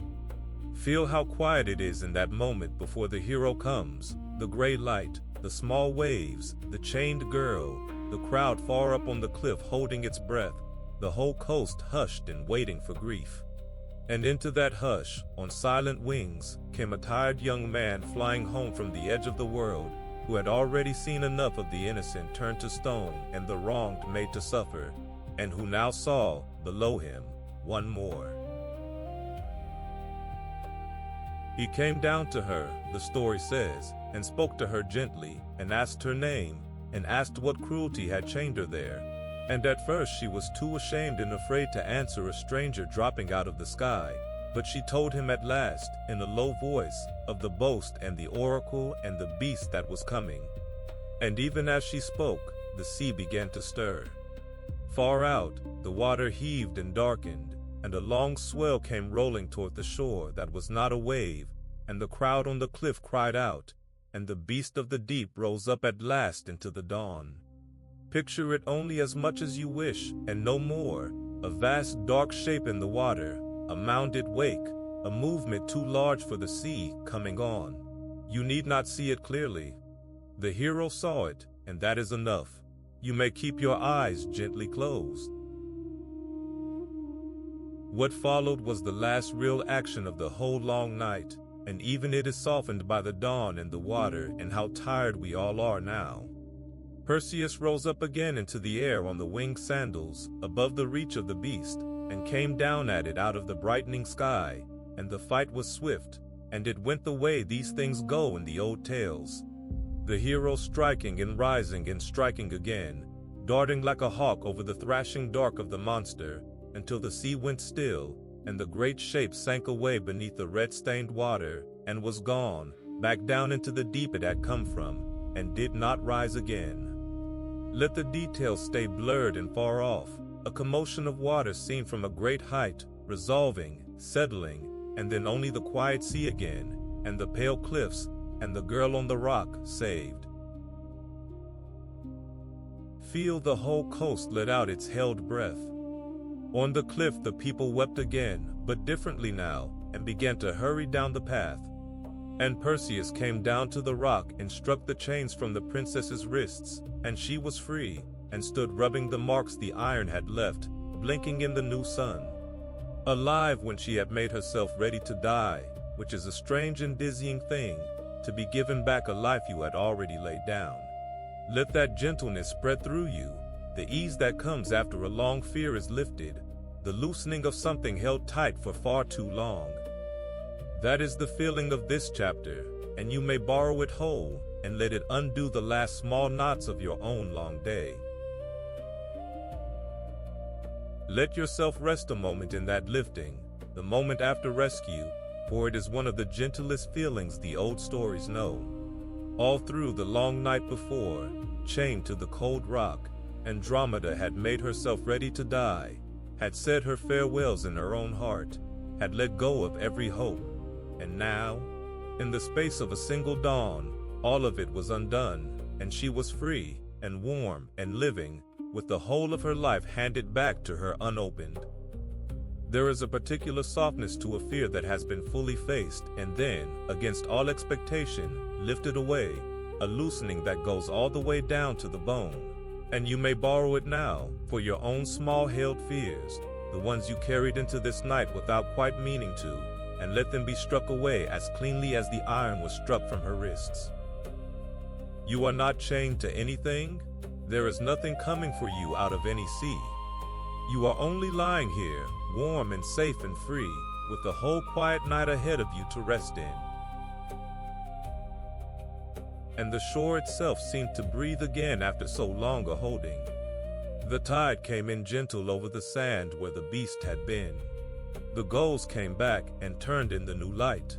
Feel how quiet it is in that moment before the hero comes, the gray light, the small waves, the chained girl, the crowd far up on the cliff holding its breath, the whole coast hushed and waiting for grief. And into that hush, on silent wings, came a tired young man flying home from the edge of the world, who had already seen enough of the innocent turned to stone and the wronged made to suffer, and who now saw, below him, one more. He came down to her, the story says, and spoke to her gently, and asked her name, and asked what cruelty had chained her there. And at first she was too ashamed and afraid to answer a stranger dropping out of the sky, but she told him at last, in a low voice, of the boast and the oracle and the beast that was coming. And even as she spoke, the sea began to stir. Far out, the water heaved and darkened, and a long swell came rolling toward the shore that was not a wave, and the crowd on the cliff cried out, and the beast of the deep rose up at last into the dawn. Picture it only as much as you wish, and no more, a vast dark shape in the water, a mounded wake, a movement too large for the sea, coming on. You need not see it clearly. The hero saw it, and that is enough. You may keep your eyes gently closed. What followed was the last real action of the whole long night, and even it is softened by the dawn and the water and how tired we all are now. Perseus rose up again into the air on the winged sandals, above the reach of the beast, and came down at it out of the brightening sky, and the fight was swift, and it went the way these things go in the old tales. The hero striking and rising and striking again, darting like a hawk over the thrashing dark of the monster, until the sea went still, and the great shape sank away beneath the red-stained water, and was gone, back down into the deep it had come from, and did not rise again. Let the details stay blurred and far off, a commotion of water seen from a great height, resolving, settling, and then only the quiet sea again, and the pale cliffs, and the girl on the rock, saved. Feel the whole coast let out its held breath. On the cliff the people wept again, but differently now, and began to hurry down the path. And Perseus came down to the rock and struck the chains from the princess's wrists, and she was free, and stood rubbing the marks the iron had left, blinking in the new sun. Alive when she had made herself ready to die, which is a strange and dizzying thing, to be given back a life you had already laid down. Let that gentleness spread through you. The ease that comes after a long fear is lifted, the loosening of something held tight for far too long. That is the feeling of this chapter, and you may borrow it whole, and let it undo the last small knots of your own long day. Let yourself rest a moment in that lifting, the moment after rescue, for it is one of the gentlest feelings the old stories know. All through the long night before, chained to the cold rock, Andromeda had made herself ready to die, had said her farewells in her own heart, had let go of every hope, and now, in the space of a single dawn, all of it was undone, and she was free, and warm, and living, with the whole of her life handed back to her unopened. There is a particular softness to a fear that has been fully faced and then, against all expectation, lifted away, a loosening that goes all the way down to the bone. And you may borrow it now, for your own small-held fears, the ones you carried into this night without quite meaning to, and let them be struck away as cleanly as the iron was struck from her wrists. You are not chained to anything. There is nothing coming for you out of any sea. You are only lying here, warm and safe and free, with the whole quiet night ahead of you to rest in. And the shore itself seemed to breathe again after so long a holding. The tide came in gentle over the sand where the beast had been. The gulls came back and turned in the new light.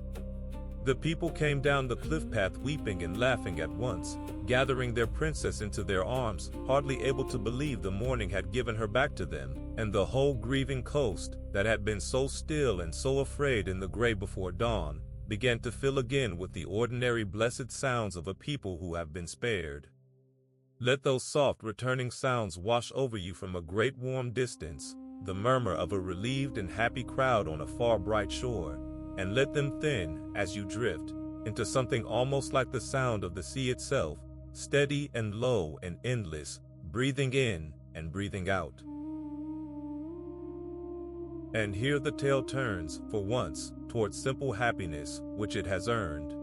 The people came down the cliff path weeping and laughing at once, gathering their princess into their arms, hardly able to believe the morning had given her back to them, and the whole grieving coast, that had been so still and so afraid in the gray before dawn, began to fill again with the ordinary blessed sounds of a people who have been spared. Let those soft returning sounds wash over you from a great warm distance, the murmur of a relieved and happy crowd on a far bright shore, and let them thin, as you drift, into something almost like the sound of the sea itself, steady and low and endless, breathing in and breathing out. And here the tale turns, for once, towards simple happiness, which it has earned.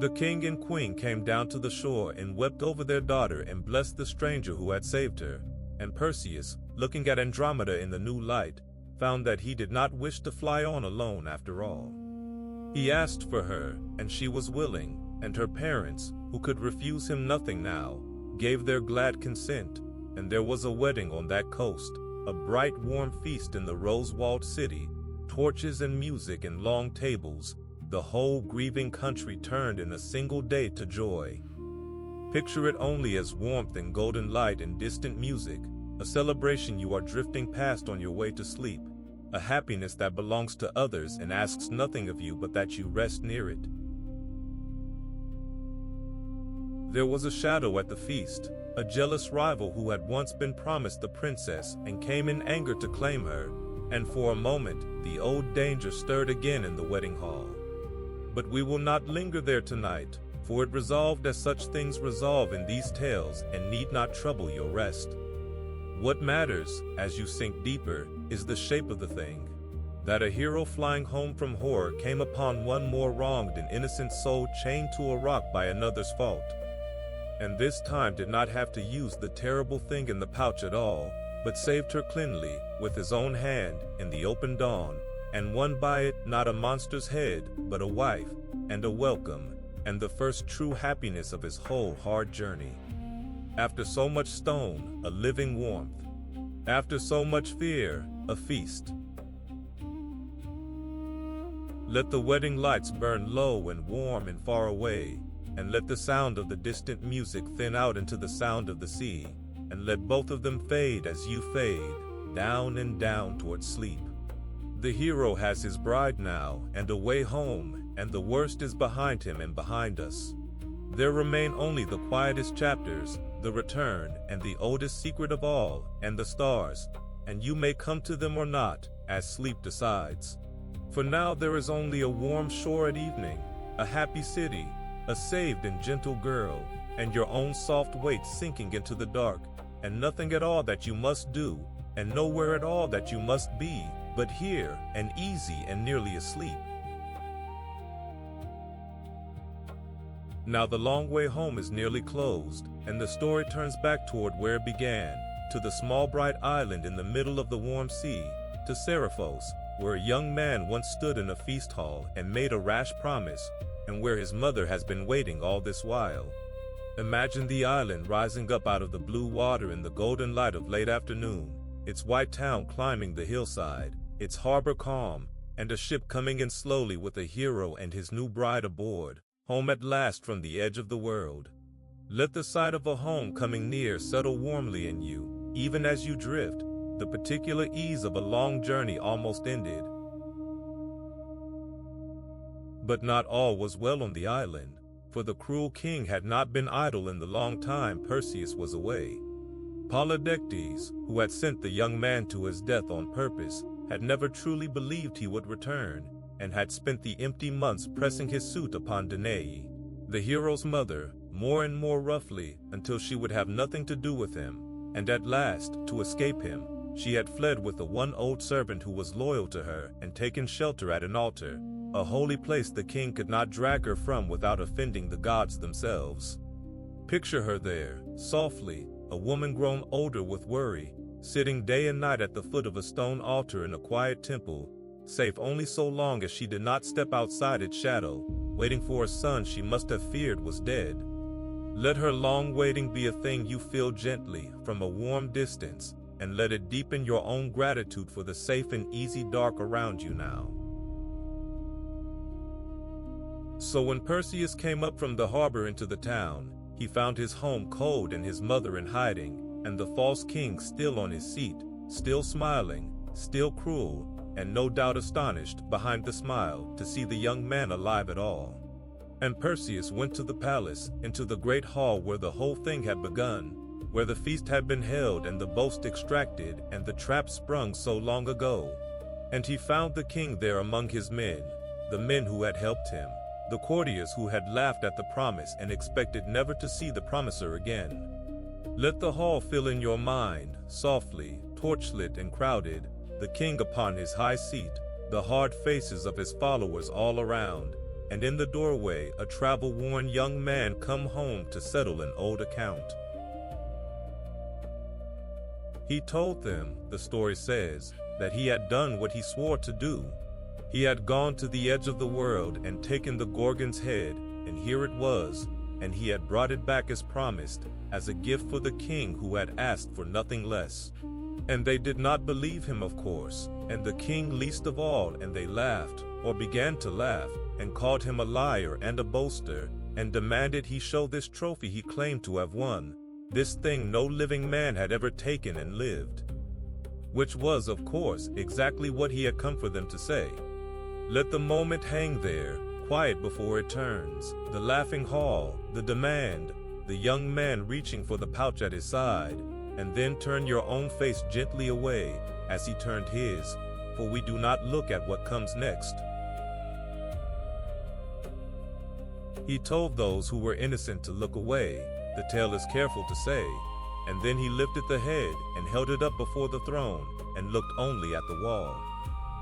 The king and queen came down to the shore and wept over their daughter and blessed the stranger who had saved her, and Perseus, looking at Andromeda in the new light, found that he did not wish to fly on alone after all. He asked for her, and she was willing, and her parents, who could refuse him nothing now, gave their glad consent, and there was a wedding on that coast, a bright warm feast in the rose-walled city, torches and music and long tables, the whole grieving country turned in a single day to joy. Picture it only as warmth and golden light and distant music, a celebration you are drifting past on your way to sleep, a happiness that belongs to others and asks nothing of you but that you rest near it. There was a shadow at the feast, a jealous rival who had once been promised the princess and came in anger to claim her, and for a moment the old danger stirred again in the wedding hall. But we will not linger there tonight, for it resolved as such things resolve in these tales and need not trouble your rest. What matters, as you sink deeper, is the shape of the thing. That a hero flying home from horror came upon one more wronged and innocent soul chained to a rock by another's fault. And this time did not have to use the terrible thing in the pouch at all, but saved her cleanly, with his own hand, in the open dawn, and won by it not a monster's head, but a wife, and a welcome, and the first true happiness of his whole hard journey. After so much stone, a living warmth. After so much fear, a feast. Let the wedding lights burn low and warm and far away, and let the sound of the distant music thin out into the sound of the sea, and let both of them fade as you fade, down and down towards sleep. The hero has his bride now, and a way home, and the worst is behind him and behind us. There remain only the quietest chapters, the return, and the oldest secret of all, and the stars, and you may come to them or not, as sleep decides. For now there is only a warm shore at evening, a happy city, a saved and gentle girl, and your own soft weight sinking into the dark, and nothing at all that you must do, and nowhere at all that you must be, but here, and easy and nearly asleep. Now the long way home is nearly closed, and the story turns back toward where it began, to the small bright island in the middle of the warm sea, to Seriphos, where a young man once stood in a feast hall and made a rash promise, and where his mother has been waiting all this while. Imagine the island rising up out of the blue water in the golden light of late afternoon, its white town climbing the hillside, its harbor calm, and a ship coming in slowly with a hero and his new bride aboard, home at last from the edge of the world. Let the sight of a home coming near settle warmly in you, even as you drift, the particular ease of a long journey almost ended. But not all was well on the island, for the cruel king had not been idle in the long time Perseus was away. Polydectes, who had sent the young man to his death on purpose, had never truly believed he would return, and had spent the empty months pressing his suit upon Danae, the hero's mother, more and more roughly until she would have nothing to do with him, and at last, to escape him, she had fled with the one old servant who was loyal to her and taken shelter at an altar, a holy place the king could not drag her from without offending the gods themselves. Picture her there, softly, a woman grown older with worry, sitting day and night at the foot of a stone altar in a quiet temple, safe only so long as she did not step outside its shadow, waiting for a son she must have feared was dead. Let her long waiting be a thing you feel gently from a warm distance, and let it deepen your own gratitude for the safe and easy dark around you now. So when Perseus came up from the harbor into the town, he found his home cold and his mother in hiding, and the false king still on his seat, still smiling, still cruel, and no doubt astonished behind the smile to see the young man alive at all. And Perseus went to the palace, into the great hall where the whole thing had begun, where the feast had been held and the boast extracted and the trap sprung so long ago. And he found the king there among his men, the men who had helped him, the courtiers who had laughed at the promise and expected never to see the promiser again. Let the hall fill in your mind, softly, torchlit and crowded, the king upon his high seat, the hard faces of his followers all around, and in the doorway a travel-worn young man come home to settle an old account. He told them, the story says, that he had done what he swore to do. He had gone to the edge of the world and taken the Gorgon's head, and here it was, and he had brought it back as promised, as a gift for the king who had asked for nothing less. And they did not believe him, of course, and the king least of all, and they laughed, or began to laugh, and called him a liar and a boaster, and demanded he show this trophy he claimed to have won, this thing no living man had ever taken and lived. Which was, of course, exactly what he had come for them to say. Let the moment hang there, quiet before it turns, the laughing hall, the demand, the young man reaching for the pouch at his side, and then turn your own face gently away, as he turned his, for we do not look at what comes next. He told those who were innocent to look away, the tale is careful to say, and then he lifted the head and held it up before the throne, and looked only at the wall.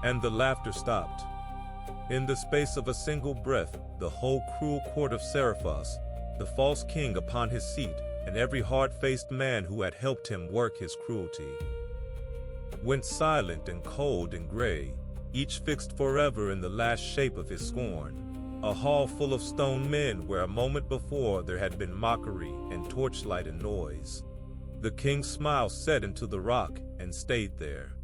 And the laughter stopped. In the space of a single breath, the whole cruel court of Seriphos, the false king upon his seat, and every hard-faced man who had helped him work his cruelty, went silent and cold and gray, each fixed forever in the last shape of his scorn. A hall full of stone men where a moment before there had been mockery and torchlight and noise. The king's smile set into the rock and stayed there.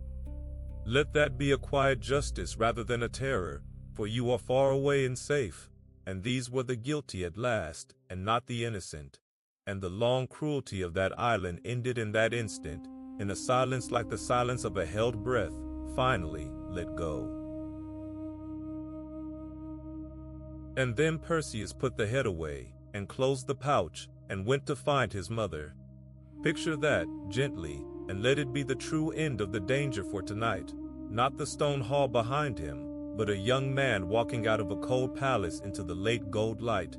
Let that be a quiet justice rather than a terror, for you are far away and safe, and these were the guilty at last, and not the innocent. And the long cruelty of that island ended in that instant, in a silence like the silence of a held breath, finally let go. And then Perseus put the head away, and closed the pouch, and went to find his mother. Picture that, gently, and let it be the true end of the danger for tonight, not the stone hall behind him, but a young man walking out of a cold palace into the late gold light,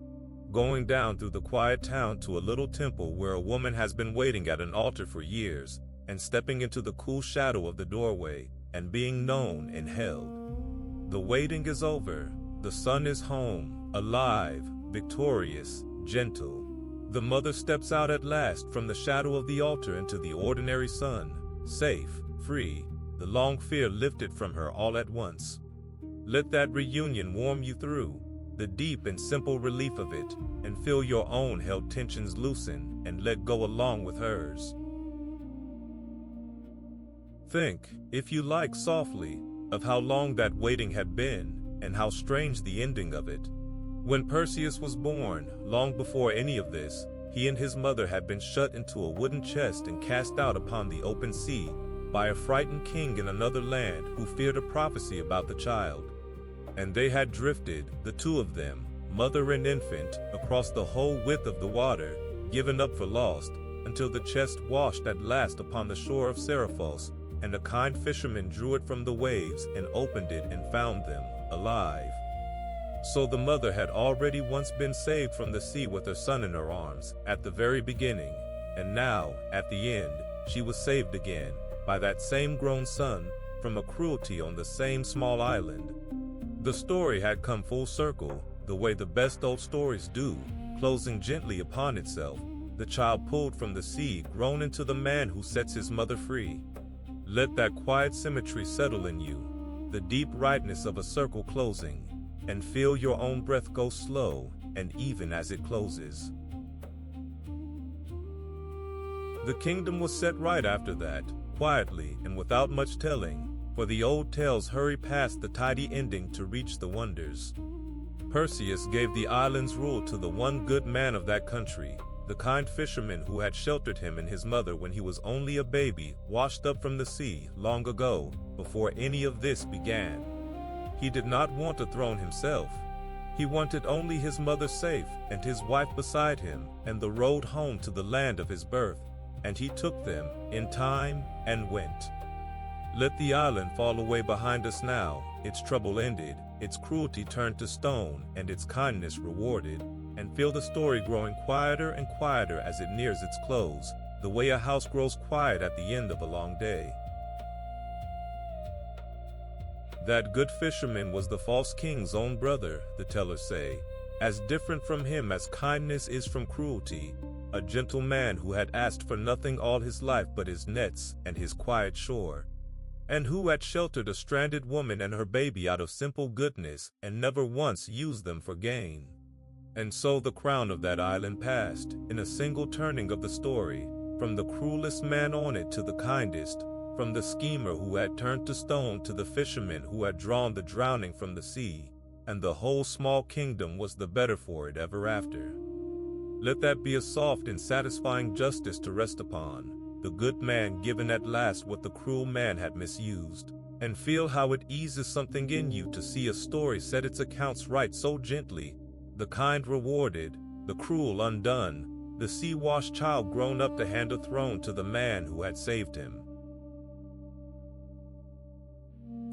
going down through the quiet town to a little temple where a woman has been waiting at an altar for years, and stepping into the cool shadow of the doorway, and being known and held. The waiting is over. The son is home, alive, victorious, gentle. The mother steps out at last from the shadow of the altar into the ordinary sun, safe, free, the long fear lifted from her all at once. Let that reunion warm you through, the deep and simple relief of it, and feel your own held tensions loosen and let go along with hers. Think, if you like softly, of how long that waiting had been, and how strange the ending of it. When Perseus was born, long before any of this, he and his mother had been shut into a wooden chest and cast out upon the open sea by a frightened king in another land who feared a prophecy about the child. And they had drifted, the two of them, mother and infant, across the whole width of the water, given up for lost, until the chest washed at last upon the shore of sorrowful, and a kind fisherman drew it from the waves and opened it and found them alive. So the mother had already once been saved from the sea with her son in her arms at the very beginning, and now, at the end, she was saved again by that same grown son from a cruelty on the same small island. The story had come full circle, the way the best old stories do, closing gently upon itself. The child pulled from the sea, grown into the man who sets his mother free. Let that quiet symmetry settle in you, the deep rightness of a circle closing, and feel your own breath go slow and even as it closes. The kingdom was set right after that, quietly and without much telling, for the old tales hurry past the tidy ending to reach the wonders. Perseus gave the island's rule to the one good man of that country, the kind fisherman who had sheltered him and his mother when he was only a baby, washed up from the sea long ago, before any of this began. He did not want a throne himself. He wanted only his mother safe and his wife beside him and the road home to the land of his birth, and he took them in time and went. Let the island fall away behind us now, its trouble ended, its cruelty turned to stone and its kindness rewarded, and feel the story growing quieter and quieter as it nears its close, the way a house grows quiet at the end of a long day. That good fisherman was the false king's own brother, the tellers say, as different from him as kindness is from cruelty, a gentle man who had asked for nothing all his life but his nets and his quiet shore, and who had sheltered a stranded woman and her baby out of simple goodness and never once used them for gain. And so the crown of that island passed, in a single turning of the story, from the cruelest man on it to the kindest, from the schemer who had turned to stone to the fisherman who had drawn the drowning from the sea, and the whole small kingdom was the better for it ever after. Let that be a soft and satisfying justice to rest upon, the good man given at last what the cruel man had misused, and feel how it eases something in you to see a story set its accounts right so gently, the kind rewarded, the cruel undone, the sea-washed child grown up to hand a throne to the man who had saved him.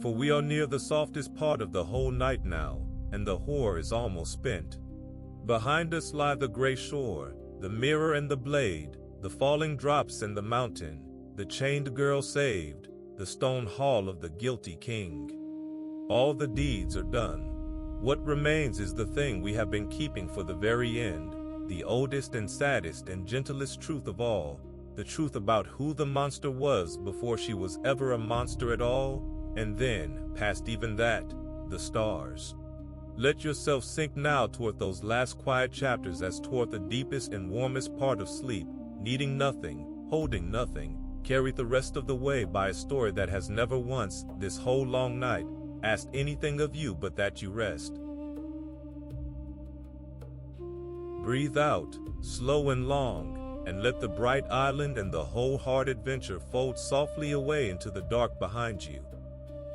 For we are near the softest part of the whole night now, and the horror is almost spent. Behind us lie the gray shore, the mirror and the blade, the falling drops and the mountain, the chained girl saved, the stone hall of the guilty king. All the deeds are done. What remains is the thing we have been keeping for the very end, the oldest and saddest and gentlest truth of all, the truth about who the monster was before she was ever a monster at all, and then, past even that, the stars. Let yourself sink now toward those last quiet chapters as toward the deepest and warmest part of sleep, needing nothing, holding nothing, carried the rest of the way by a story that has never once, this whole long night, asked anything of you but that you rest. Breathe out, slow and long, and let the bright island and the whole hard adventure fold softly away into the dark behind you.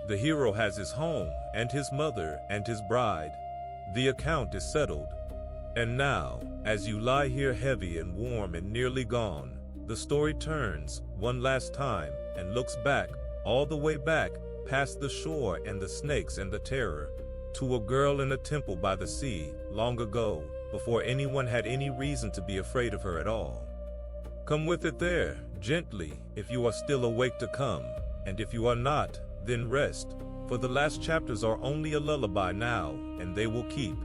The hero has his home, and his mother, and his bride. The account is settled. And now, as you lie here heavy and warm and nearly gone, the story turns, one last time, and looks back, all the way back, past the shore and the snakes and the terror, to a girl in a temple by the sea, long ago, before anyone had any reason to be afraid of her at all. Come with it there, gently, if you are still awake to come, and if you are not, then rest, for the last chapters are only a lullaby now, and they will keep.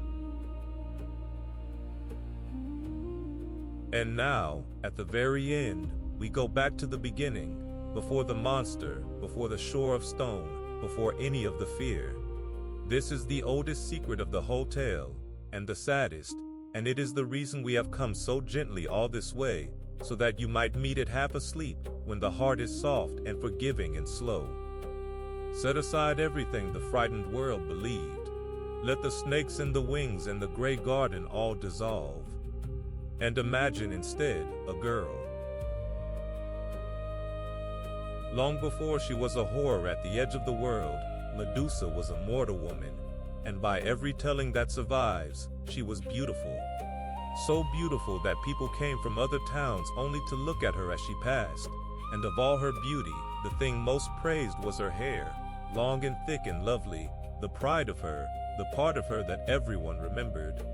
And now, at the very end, we go back to the beginning, before the monster, before the shore of stone, before any of the fear. This is the oldest secret of the whole tale, and the saddest, and it is the reason we have come so gently all this way, so that you might meet it half asleep, when the heart is soft and forgiving and slow. Set aside everything the frightened world believed. Let the snakes and the wings and the gray garden all dissolve. And imagine instead a girl. Long before she was a horror at the edge of the world, Medusa was a mortal woman, and by every telling that survives, she was beautiful. so beautiful that people came from other towns only to look at her as she passed. And of all her beauty, the thing most praised was her hair, long and thick and lovely, the pride of her, the part of her that everyone remembered.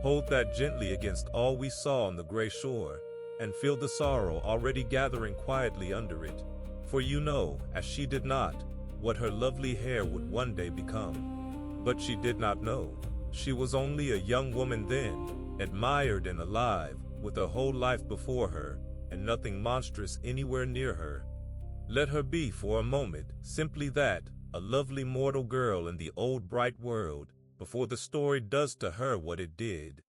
Hold that gently against all we saw on the gray shore, and feel the sorrow already gathering quietly under it. For you know, as she did not, what her lovely hair would one day become. But she did not know. She was only a young woman then, admired and alive, with her whole life before her, and nothing monstrous anywhere near her. Let her be for a moment, simply that, a lovely mortal girl in the old bright world, before the story does to her what it did.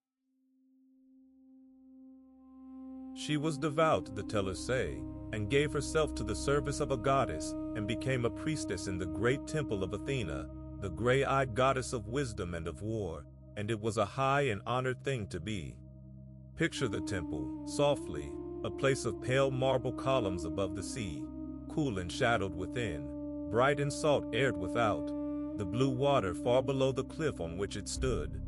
She was devout, the tellers say, and gave herself to the service of a goddess, and became a priestess in the great temple of Athena, the gray-eyed goddess of wisdom and of war, and it was a high and honored thing to be. Picture the temple, softly, a place of pale marble columns above the sea, cool and shadowed within, bright and salt-aired without, the blue water far below the cliff on which it stood.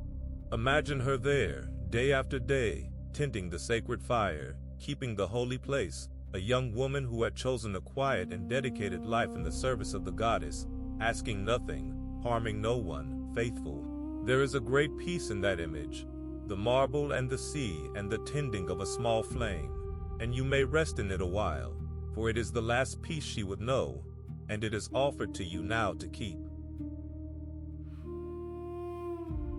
Imagine her there, day after day, tending the sacred fire, keeping the holy place, a young woman who had chosen a quiet and dedicated life in the service of the goddess, asking nothing, harming no one, faithful. There is a great peace in that image, the marble and the sea and the tending of a small flame, and you may rest in it a while, for it is the last peace she would know, and it is offered to you now to keep.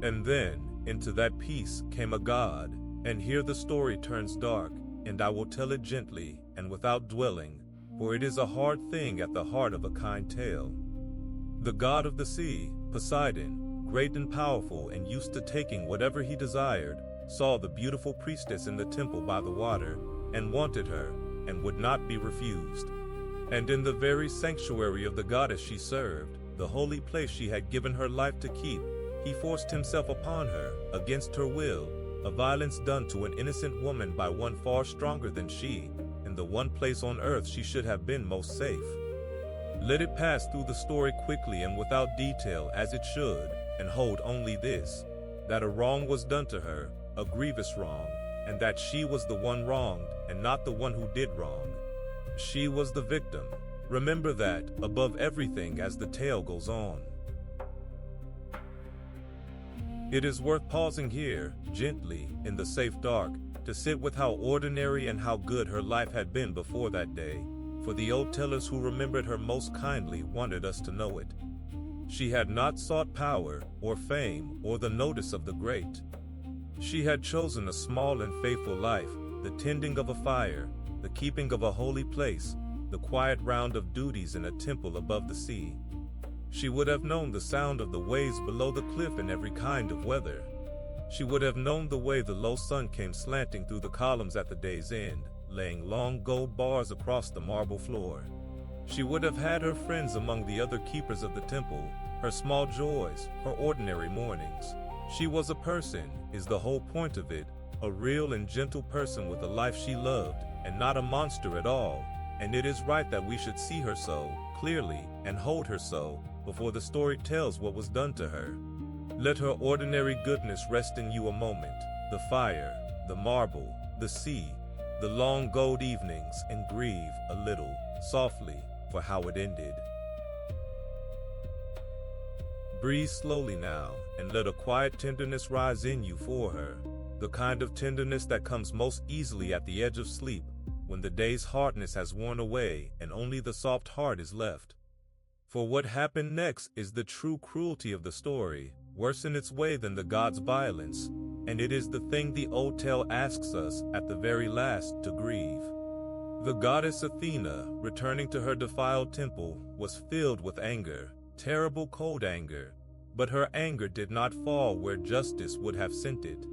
And then, into that peace came a god, and here the story turns dark, and I will tell it gently and without dwelling, for it is a hard thing at the heart of a kind tale. The god of the sea, Poseidon, great and powerful and used to taking whatever he desired, saw the beautiful priestess in the temple by the water, and wanted her, and would not be refused. And in the very sanctuary of the goddess she served, the holy place she had given her life to keep, he forced himself upon her, against her will, a violence done to an innocent woman by one far stronger than she, in the one place on earth she should have been most safe. Let it pass through the story quickly and without detail as it should, and hold only this, that a wrong was done to her, a grievous wrong, and that she was the one wronged, and not the one who did wrong. She was the victim. Remember that, above everything as the tale goes on. It is worth pausing here, gently, in the safe dark, to sit with how ordinary and how good her life had been before that day, for the old tellers who remembered her most kindly wanted us to know it. She had not sought power, or fame, or the notice of the great. She had chosen a small and faithful life, the tending of a fire, the keeping of a holy place, the quiet round of duties in a temple above the sea. She would have known the sound of the waves below the cliff in every kind of weather. She would have known the way the low sun came slanting through the columns at the day's end, laying long gold bars across the marble floor. She would have had her friends among the other keepers of the temple, her small joys, her ordinary mornings. She was a person, is the whole point of it, a real and gentle person with a life she loved, and not a monster at all, and it is right that we should see her so, clearly, and hold her so, before the story tells what was done to her. Let her ordinary goodness rest in you a moment, the fire, the marble, the sea, the long gold evenings, and grieve a little, softly, for how it ended. Breathe slowly now, and let a quiet tenderness rise in you for her, the kind of tenderness that comes most easily at the edge of sleep, when the day's hardness has worn away and only the soft heart is left. For what happened next is the true cruelty of the story, worse in its way than the god's violence, and it is the thing the old tale asks us, at the very last, to grieve. The goddess Athena, returning to her defiled temple, was filled with anger, terrible cold anger, but her anger did not fall where justice would have sent it.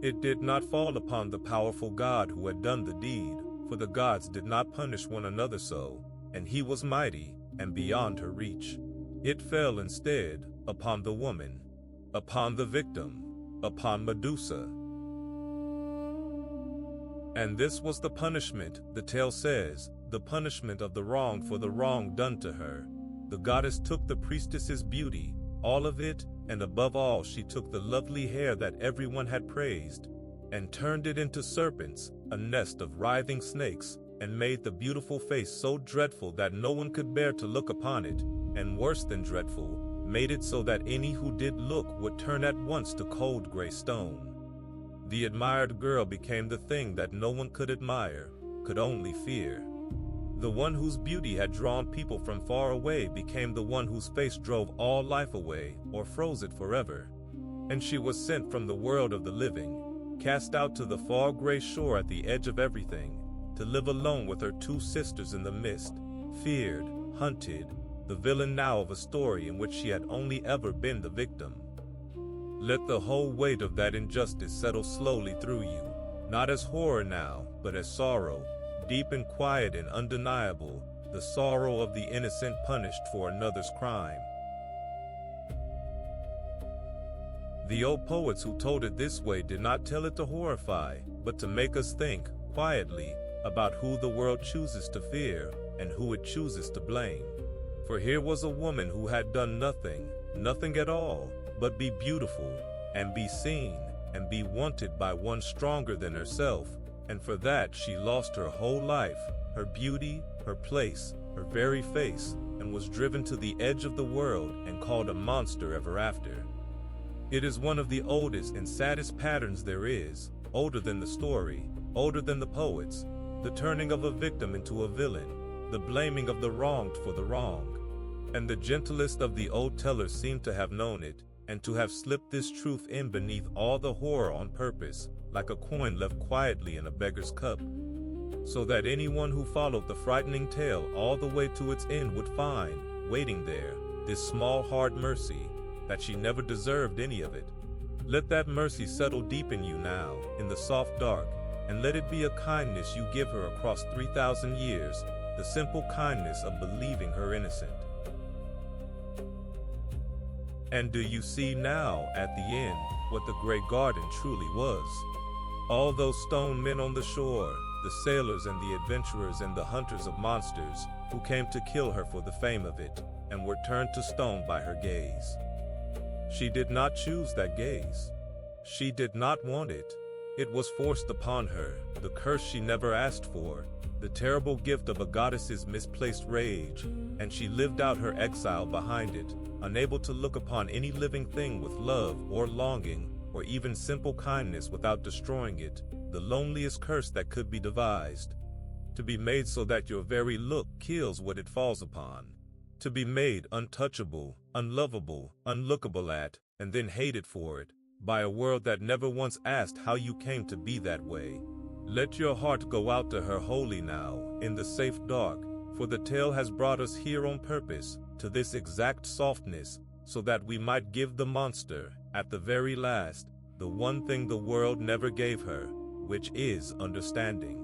It did not fall upon the powerful god who had done the deed, for the gods did not punish one another so, and he was mighty, and beyond her reach. It fell instead upon the woman, upon the victim, upon Medusa. And this was the punishment, the tale says, the punishment of the wrong for the wrong done to her. The goddess took the priestess's beauty, all of it, and above all she took the lovely hair that everyone had praised, and turned it into serpents, a nest of writhing snakes, and made the beautiful face so dreadful that no one could bear to look upon it, and worse than dreadful, made it so that any who did look would turn at once to cold gray stone. The admired girl became the thing that no one could admire, could only fear. The one whose beauty had drawn people from far away became the one whose face drove all life away, or froze it forever. And she was sent from the world of the living, cast out to the far gray shore at the edge of everything, to live alone with her two sisters in the mist, feared, hunted, the villain now of a story in which she had only ever been the victim. Let the whole weight of that injustice settle slowly through you, not as horror now, but as sorrow, deep and quiet and undeniable, the sorrow of the innocent punished for another's crime. The old poets who told it this way did not tell it to horrify, but to make us think, quietly, about who the world chooses to fear and who it chooses to blame. For here was a woman who had done nothing, nothing at all, but be beautiful, and be seen, and be wanted by one stronger than herself, and for that she lost her whole life, her beauty, her place, her very face, and was driven to the edge of the world and called a monster ever after. It is one of the oldest and saddest patterns there is, older than the story, older than the poets, the turning of a victim into a villain, the blaming of the wronged for the wrong. And the gentlest of the old tellers seem to have known it, and to have slipped this truth in beneath all the horror on purpose, like a coin left quietly in a beggar's cup, so that anyone who followed the frightening tale all the way to its end would find, waiting there, this small hard mercy, that she never deserved any of it. Let that mercy settle deep in you now, in the soft dark, and let it be a kindness you give her across 3,000 years, the simple kindness of believing her innocent. And do you see now, at the end, what the great garden truly was? All those stone men on the shore, the sailors and the adventurers and the hunters of monsters, who came to kill her for the fame of it, and were turned to stone by her gaze. She did not choose that gaze. She did not want it. It was forced upon her, the curse she never asked for, the terrible gift of a goddess's misplaced rage, and she lived out her exile behind it, unable to look upon any living thing with love or longing, or even simple kindness without destroying it, the loneliest curse that could be devised. To be made so that your very look kills what it falls upon. To be made untouchable, unlovable, unlookable at, and then hated for it, by a world that never once asked how you came to be that way. Let your heart go out to her wholly now, in the safe dark, for the tale has brought us here on purpose, to this exact softness, so that we might give the monster, at the very last, the one thing the world never gave her, which is understanding.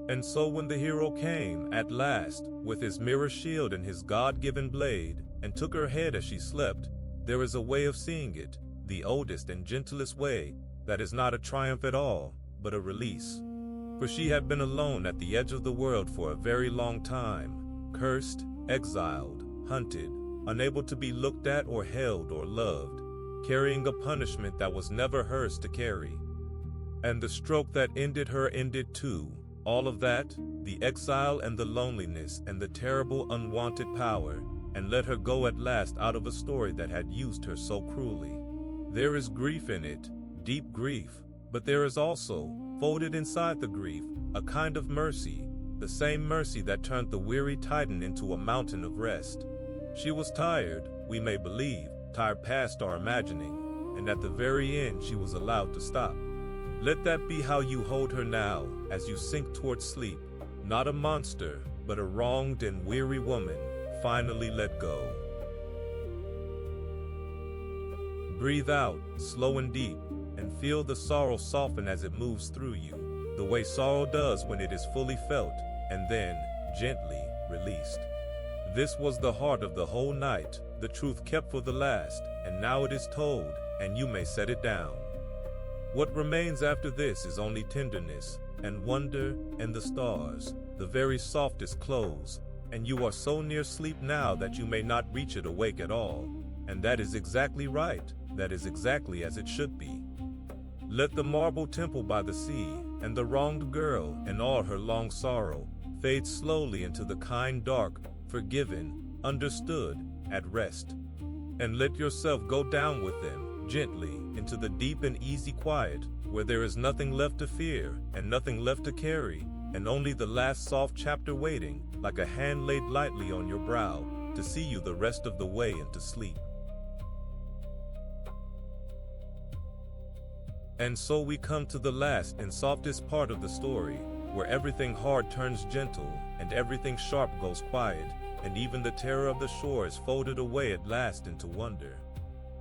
And so when the hero came, at last, with his mirror shield and his God-given blade, and took her head as she slept, there is a way of seeing it, the oldest and gentlest way, that is not a triumph at all, but a release. For she had been alone at the edge of the world for a very long time, cursed, exiled, hunted, unable to be looked at or held or loved, carrying a punishment that was never hers to carry. And the stroke that ended her ended too, all of that, the exile and the loneliness and the terrible unwanted power, and let her go at last out of a story that had used her so cruelly. There is grief in it, deep grief, but there is also, folded inside the grief, a kind of mercy, the same mercy that turned the weary Titan into a mountain of rest. She was tired, we may believe, tired past our imagining, and at the very end she was allowed to stop. Let that be how you hold her now, as you sink towards sleep, not a monster, but a wronged and weary woman, finally let go. Breathe out, slow and deep, and feel the sorrow soften as it moves through you, the way sorrow does when it is fully felt, and then, gently, released. This was the heart of the whole night, the truth kept for the last, and now it is told, and you may set it down. What remains after this is only tenderness, and wonder, and the stars, the very softest close, and you are so near sleep now that you may not reach it awake at all, and that is exactly right, that is exactly as it should be. Let the marble temple by the sea, and the wronged girl and all her long sorrow, fade slowly into the kind dark, forgiven, understood, at rest. And let yourself go down with them, gently, into the deep and easy quiet, where there is nothing left to fear, and nothing left to carry, and only the last soft chapter waiting, like a hand laid lightly on your brow, to see you the rest of the way into sleep. And so we come to the last and softest part of the story, where everything hard turns gentle, and everything sharp goes quiet, and even the terror of the shore is folded away at last into wonder.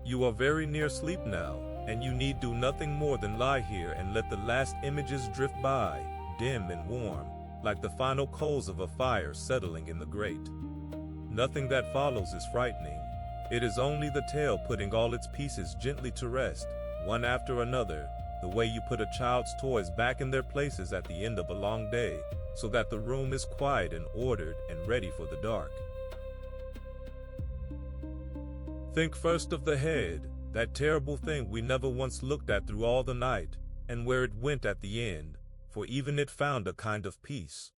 You are very near sleep now, and you need do nothing more than lie here and let the last images drift by, dim and warm, like the final coals of a fire settling in the grate. Nothing that follows is frightening. It is only the tale putting all its pieces gently to rest, one after another, the way you put a child's toys back in their places at the end of a long day, so that the room is quiet and ordered and ready for the dark. Think first of the head, that terrible thing we never once looked at through all the night, and where it went at the end, for even it found a kind of peace.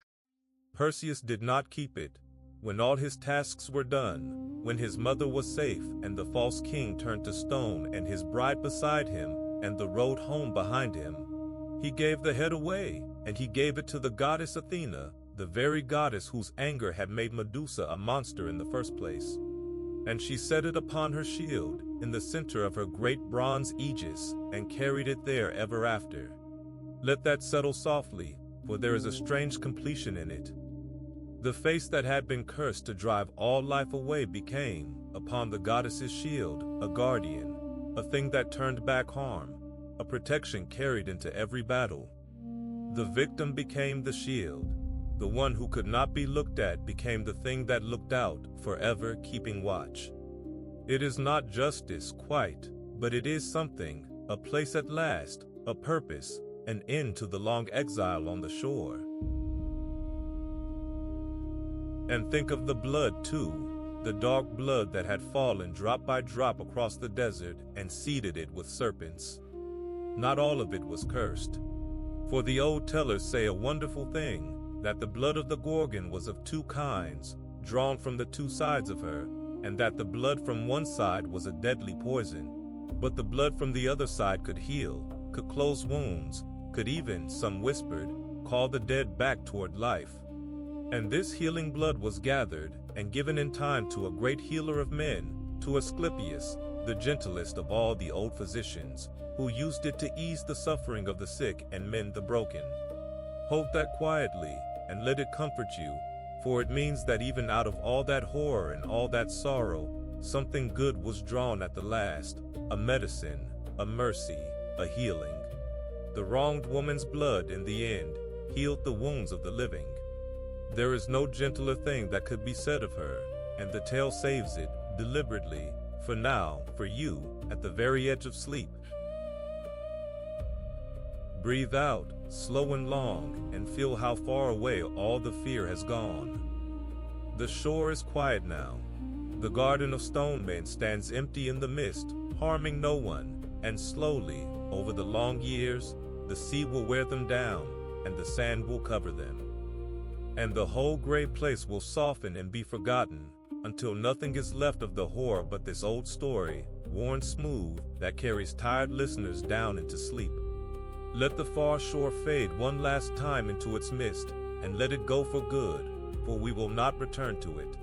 Perseus did not keep it. When all his tasks were done, when his mother was safe and the false king turned to stone and his bride beside him and the road home behind him, he gave the head away, and he gave it to the goddess Athena, the very goddess whose anger had made Medusa a monster in the first place. And she set it upon her shield, in the center of her great bronze aegis, and carried it there ever after. Let that settle softly, for there is a strange completion in it. The face that had been cursed to drive all life away became, upon the goddess's shield, a guardian, a thing that turned back harm, a protection carried into every battle. The victim became the shield. The one who could not be looked at became the thing that looked out, forever keeping watch. It is not justice, quite, but it is something, a place at last, a purpose, an end to the long exile on the shore. And think of the blood, too, the dark blood that had fallen drop by drop across the desert and seeded it with serpents. Not all of it was cursed. For the old tellers say a wonderful thing, that the blood of the Gorgon was of two kinds, drawn from the two sides of her, and that the blood from one side was a deadly poison, but the blood from the other side could heal, could close wounds, could even, some whispered, call the dead back toward life. And this healing blood was gathered and given in time to a great healer of men, to Asclepius, the gentlest of all the old physicians, who used it to ease the suffering of the sick and mend the broken. Hold that quietly, and let it comfort you, for it means that even out of all that horror and all that sorrow, something good was drawn at the last, a medicine, a mercy, a healing. The wronged woman's blood, in the end, healed the wounds of the living. There is no gentler thing that could be said of her, and the tale saves it, deliberately, for now, for you, at the very edge of sleep. Breathe out, slow and long, and feel how far away all the fear has gone. The shore is quiet now. The garden of stone men stands empty in the mist, harming no one, and slowly, over the long years, the sea will wear them down, and the sand will cover them. And the whole gray place will soften and be forgotten, until nothing is left of the horror but this old story, worn smooth, that carries tired listeners down into sleep. Let the far shore fade one last time into its mist, and let it go for good, for we will not return to it.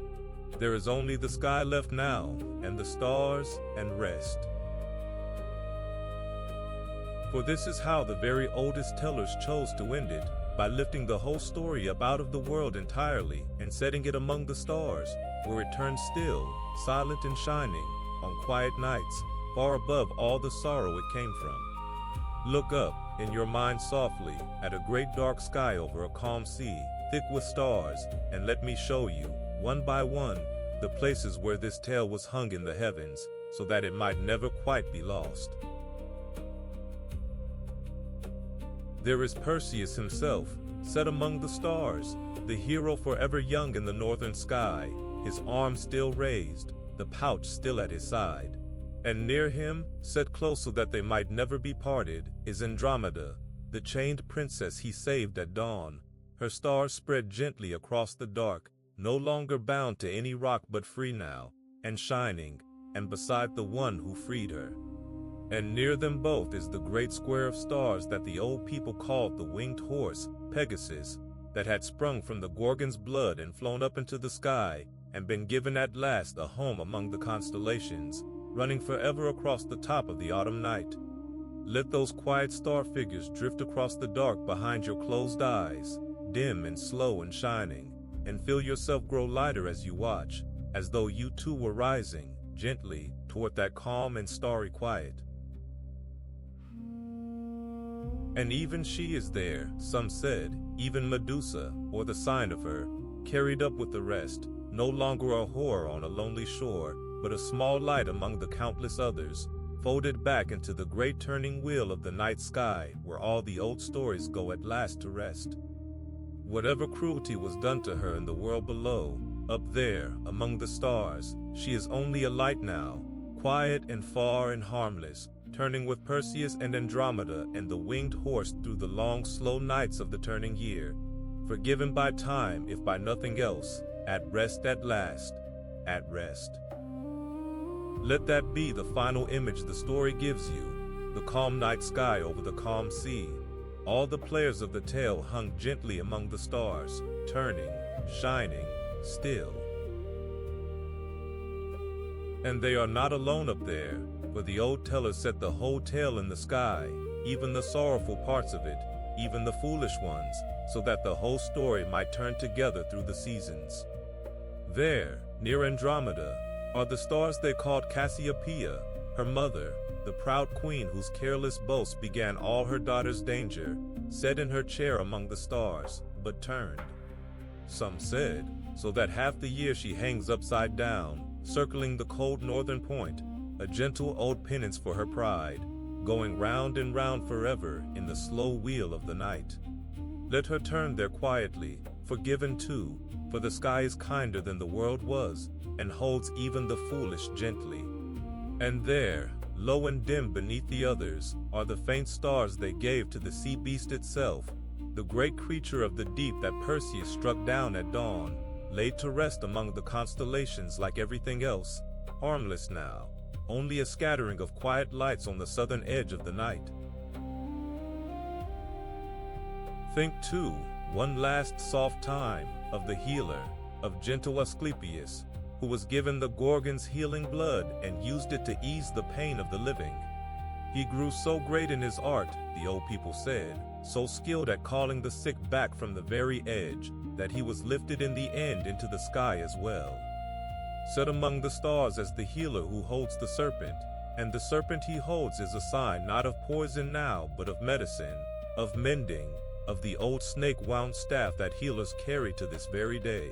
There is only the sky left now, and the stars, and rest. For this is how the very oldest tellers chose to end it, by lifting the whole story up out of the world entirely, and setting it among the stars, where it turns still, silent and shining, on quiet nights, far above all the sorrow it came from. Look up, in your mind softly, at a great dark sky over a calm sea, thick with stars, and let me show you, one by one, the places where this tale was hung in the heavens, so that it might never quite be lost. There is Perseus himself, set among the stars, the hero forever young in the northern sky, his arm still raised, the pouch still at his side. And near him, set close so that they might never be parted, is Andromeda, the chained princess he saved at dawn, her stars spread gently across the dark, no longer bound to any rock but free now, and shining, and beside the one who freed her. And near them both is the great square of stars that the old people called the winged horse, Pegasus, that had sprung from the Gorgon's blood and flown up into the sky, and been given at last a home among the constellations, running forever across the top of the autumn night. Let those quiet star figures drift across the dark behind your closed eyes, dim and slow and shining, and feel yourself grow lighter as you watch, as though you too were rising, gently, toward that calm and starry quiet. And even she is there, some said, even Medusa, or the sign of her, carried up with the rest, no longer a horror on a lonely shore, but a small light among the countless others, folded back into the great turning wheel of the night sky, where all the old stories go at last to rest. Whatever cruelty was done to her in the world below, up there, among the stars, she is only a light now, quiet and far and harmless, turning with Perseus and Andromeda and the winged horse through the long, slow nights of the turning year, forgiven by time if by nothing else, at rest at last, at rest. Let that be the final image the story gives you, the calm night sky over the calm sea, all the players of the tale hung gently among the stars, turning, shining, still. And they are not alone up there, for the old teller set the whole tale in the sky, even the sorrowful parts of it, even the foolish ones, so that the whole story might turn together through the seasons. There, near Andromeda, are the stars they called Cassiopeia, her mother, the proud queen whose careless boasts began all her daughter's danger, sat in her chair among the stars, but turned. Some said, so that half the year she hangs upside down, circling the cold northern point, a gentle old penance for her pride, going round and round forever in the slow wheel of the night. Let her turn there quietly, forgiven too, for the sky is kinder than the world was, and holds even the foolish gently. And there, low and dim beneath the others, are the faint stars they gave to the sea beast itself, the great creature of the deep that Perseus struck down at dawn, laid to rest among the constellations like everything else, harmless now, only a scattering of quiet lights on the southern edge of the night. Think too, one last soft time, of the healer, of gentle Asclepius, who was given the Gorgon's healing blood and used it to ease the pain of the living. He grew so great in his art, the old people said, so skilled at calling the sick back from the very edge, that he was lifted in the end into the sky as well. Set among the stars as the healer who holds the serpent, and the serpent he holds is a sign not of poison now, but of medicine, of mending, of the old snake-wound staff that healers carry to this very day.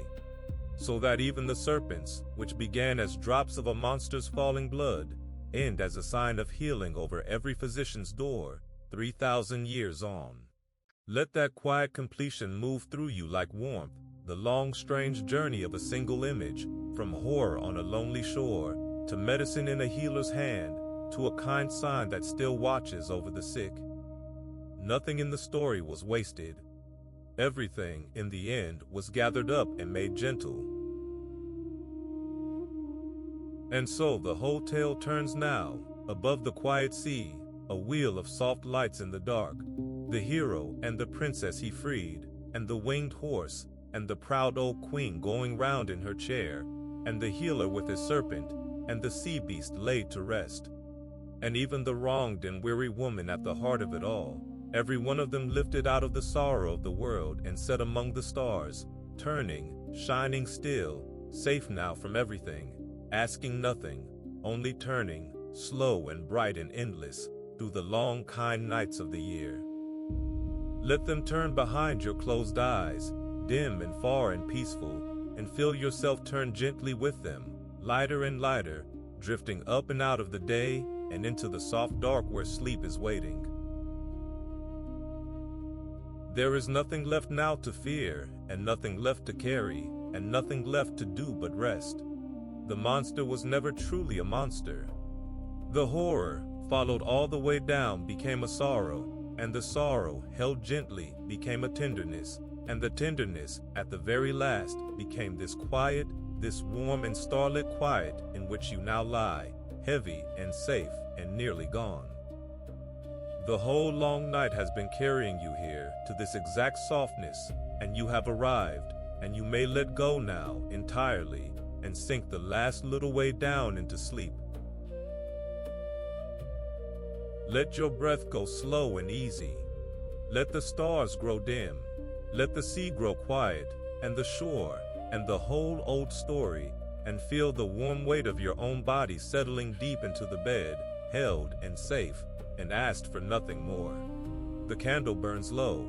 So that even the serpents, which began as drops of a monster's falling blood, end as a sign of healing over every physician's door, 3,000 years on. Let that quiet completion move through you like warmth, the long strange journey of a single image, from horror on a lonely shore, to medicine in a healer's hand, to a kind sign that still watches over the sick. Nothing in the story was wasted. Everything, in the end, was gathered up and made gentle. And so the whole tale turns now, above the quiet sea, a wheel of soft lights in the dark, the hero and the princess he freed, and the winged horse, and the proud old queen going round in her chair, and the healer with his serpent, and the sea beast laid to rest, and even the wronged and weary woman at the heart of it all, every one of them lifted out of the sorrow of the world and set among the stars, turning, shining still, safe now from everything, asking nothing, only turning, slow and bright and endless, through the long kind nights of the year. Let them turn behind your closed eyes, dim and far and peaceful, and feel yourself turn gently with them, lighter and lighter, drifting up and out of the day and into the soft dark where sleep is waiting. There is nothing left now to fear, and nothing left to carry, and nothing left to do but rest. The monster was never truly a monster. The horror, followed all the way down, became a sorrow, and the sorrow, held gently, became a tenderness, and the tenderness, at the very last, became this quiet, this warm and starlit quiet in which you now lie, heavy and safe and nearly gone. The whole long night has been carrying you here to this exact softness, and you have arrived, and you may let go now entirely and sink the last little way down into sleep. Let your breath go slow and easy. Let the stars grow dim. Let the sea grow quiet, and the shore, and the whole old story, and feel the warm weight of your own body settling deep into the bed, held and safe, and asked for nothing more. The candle burns low.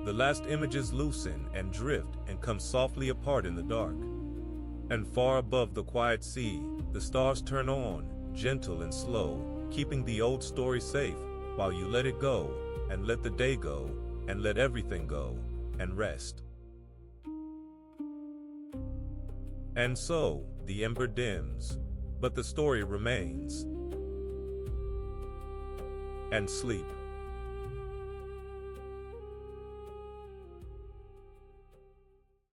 The last images loosen and drift and come softly apart in the dark. And far above the quiet sea, the stars turn on, gentle and slow, keeping the old story safe while you let it go, and let the day go, and let everything go, and rest. And so, the ember dims, but the story remains. And sleep.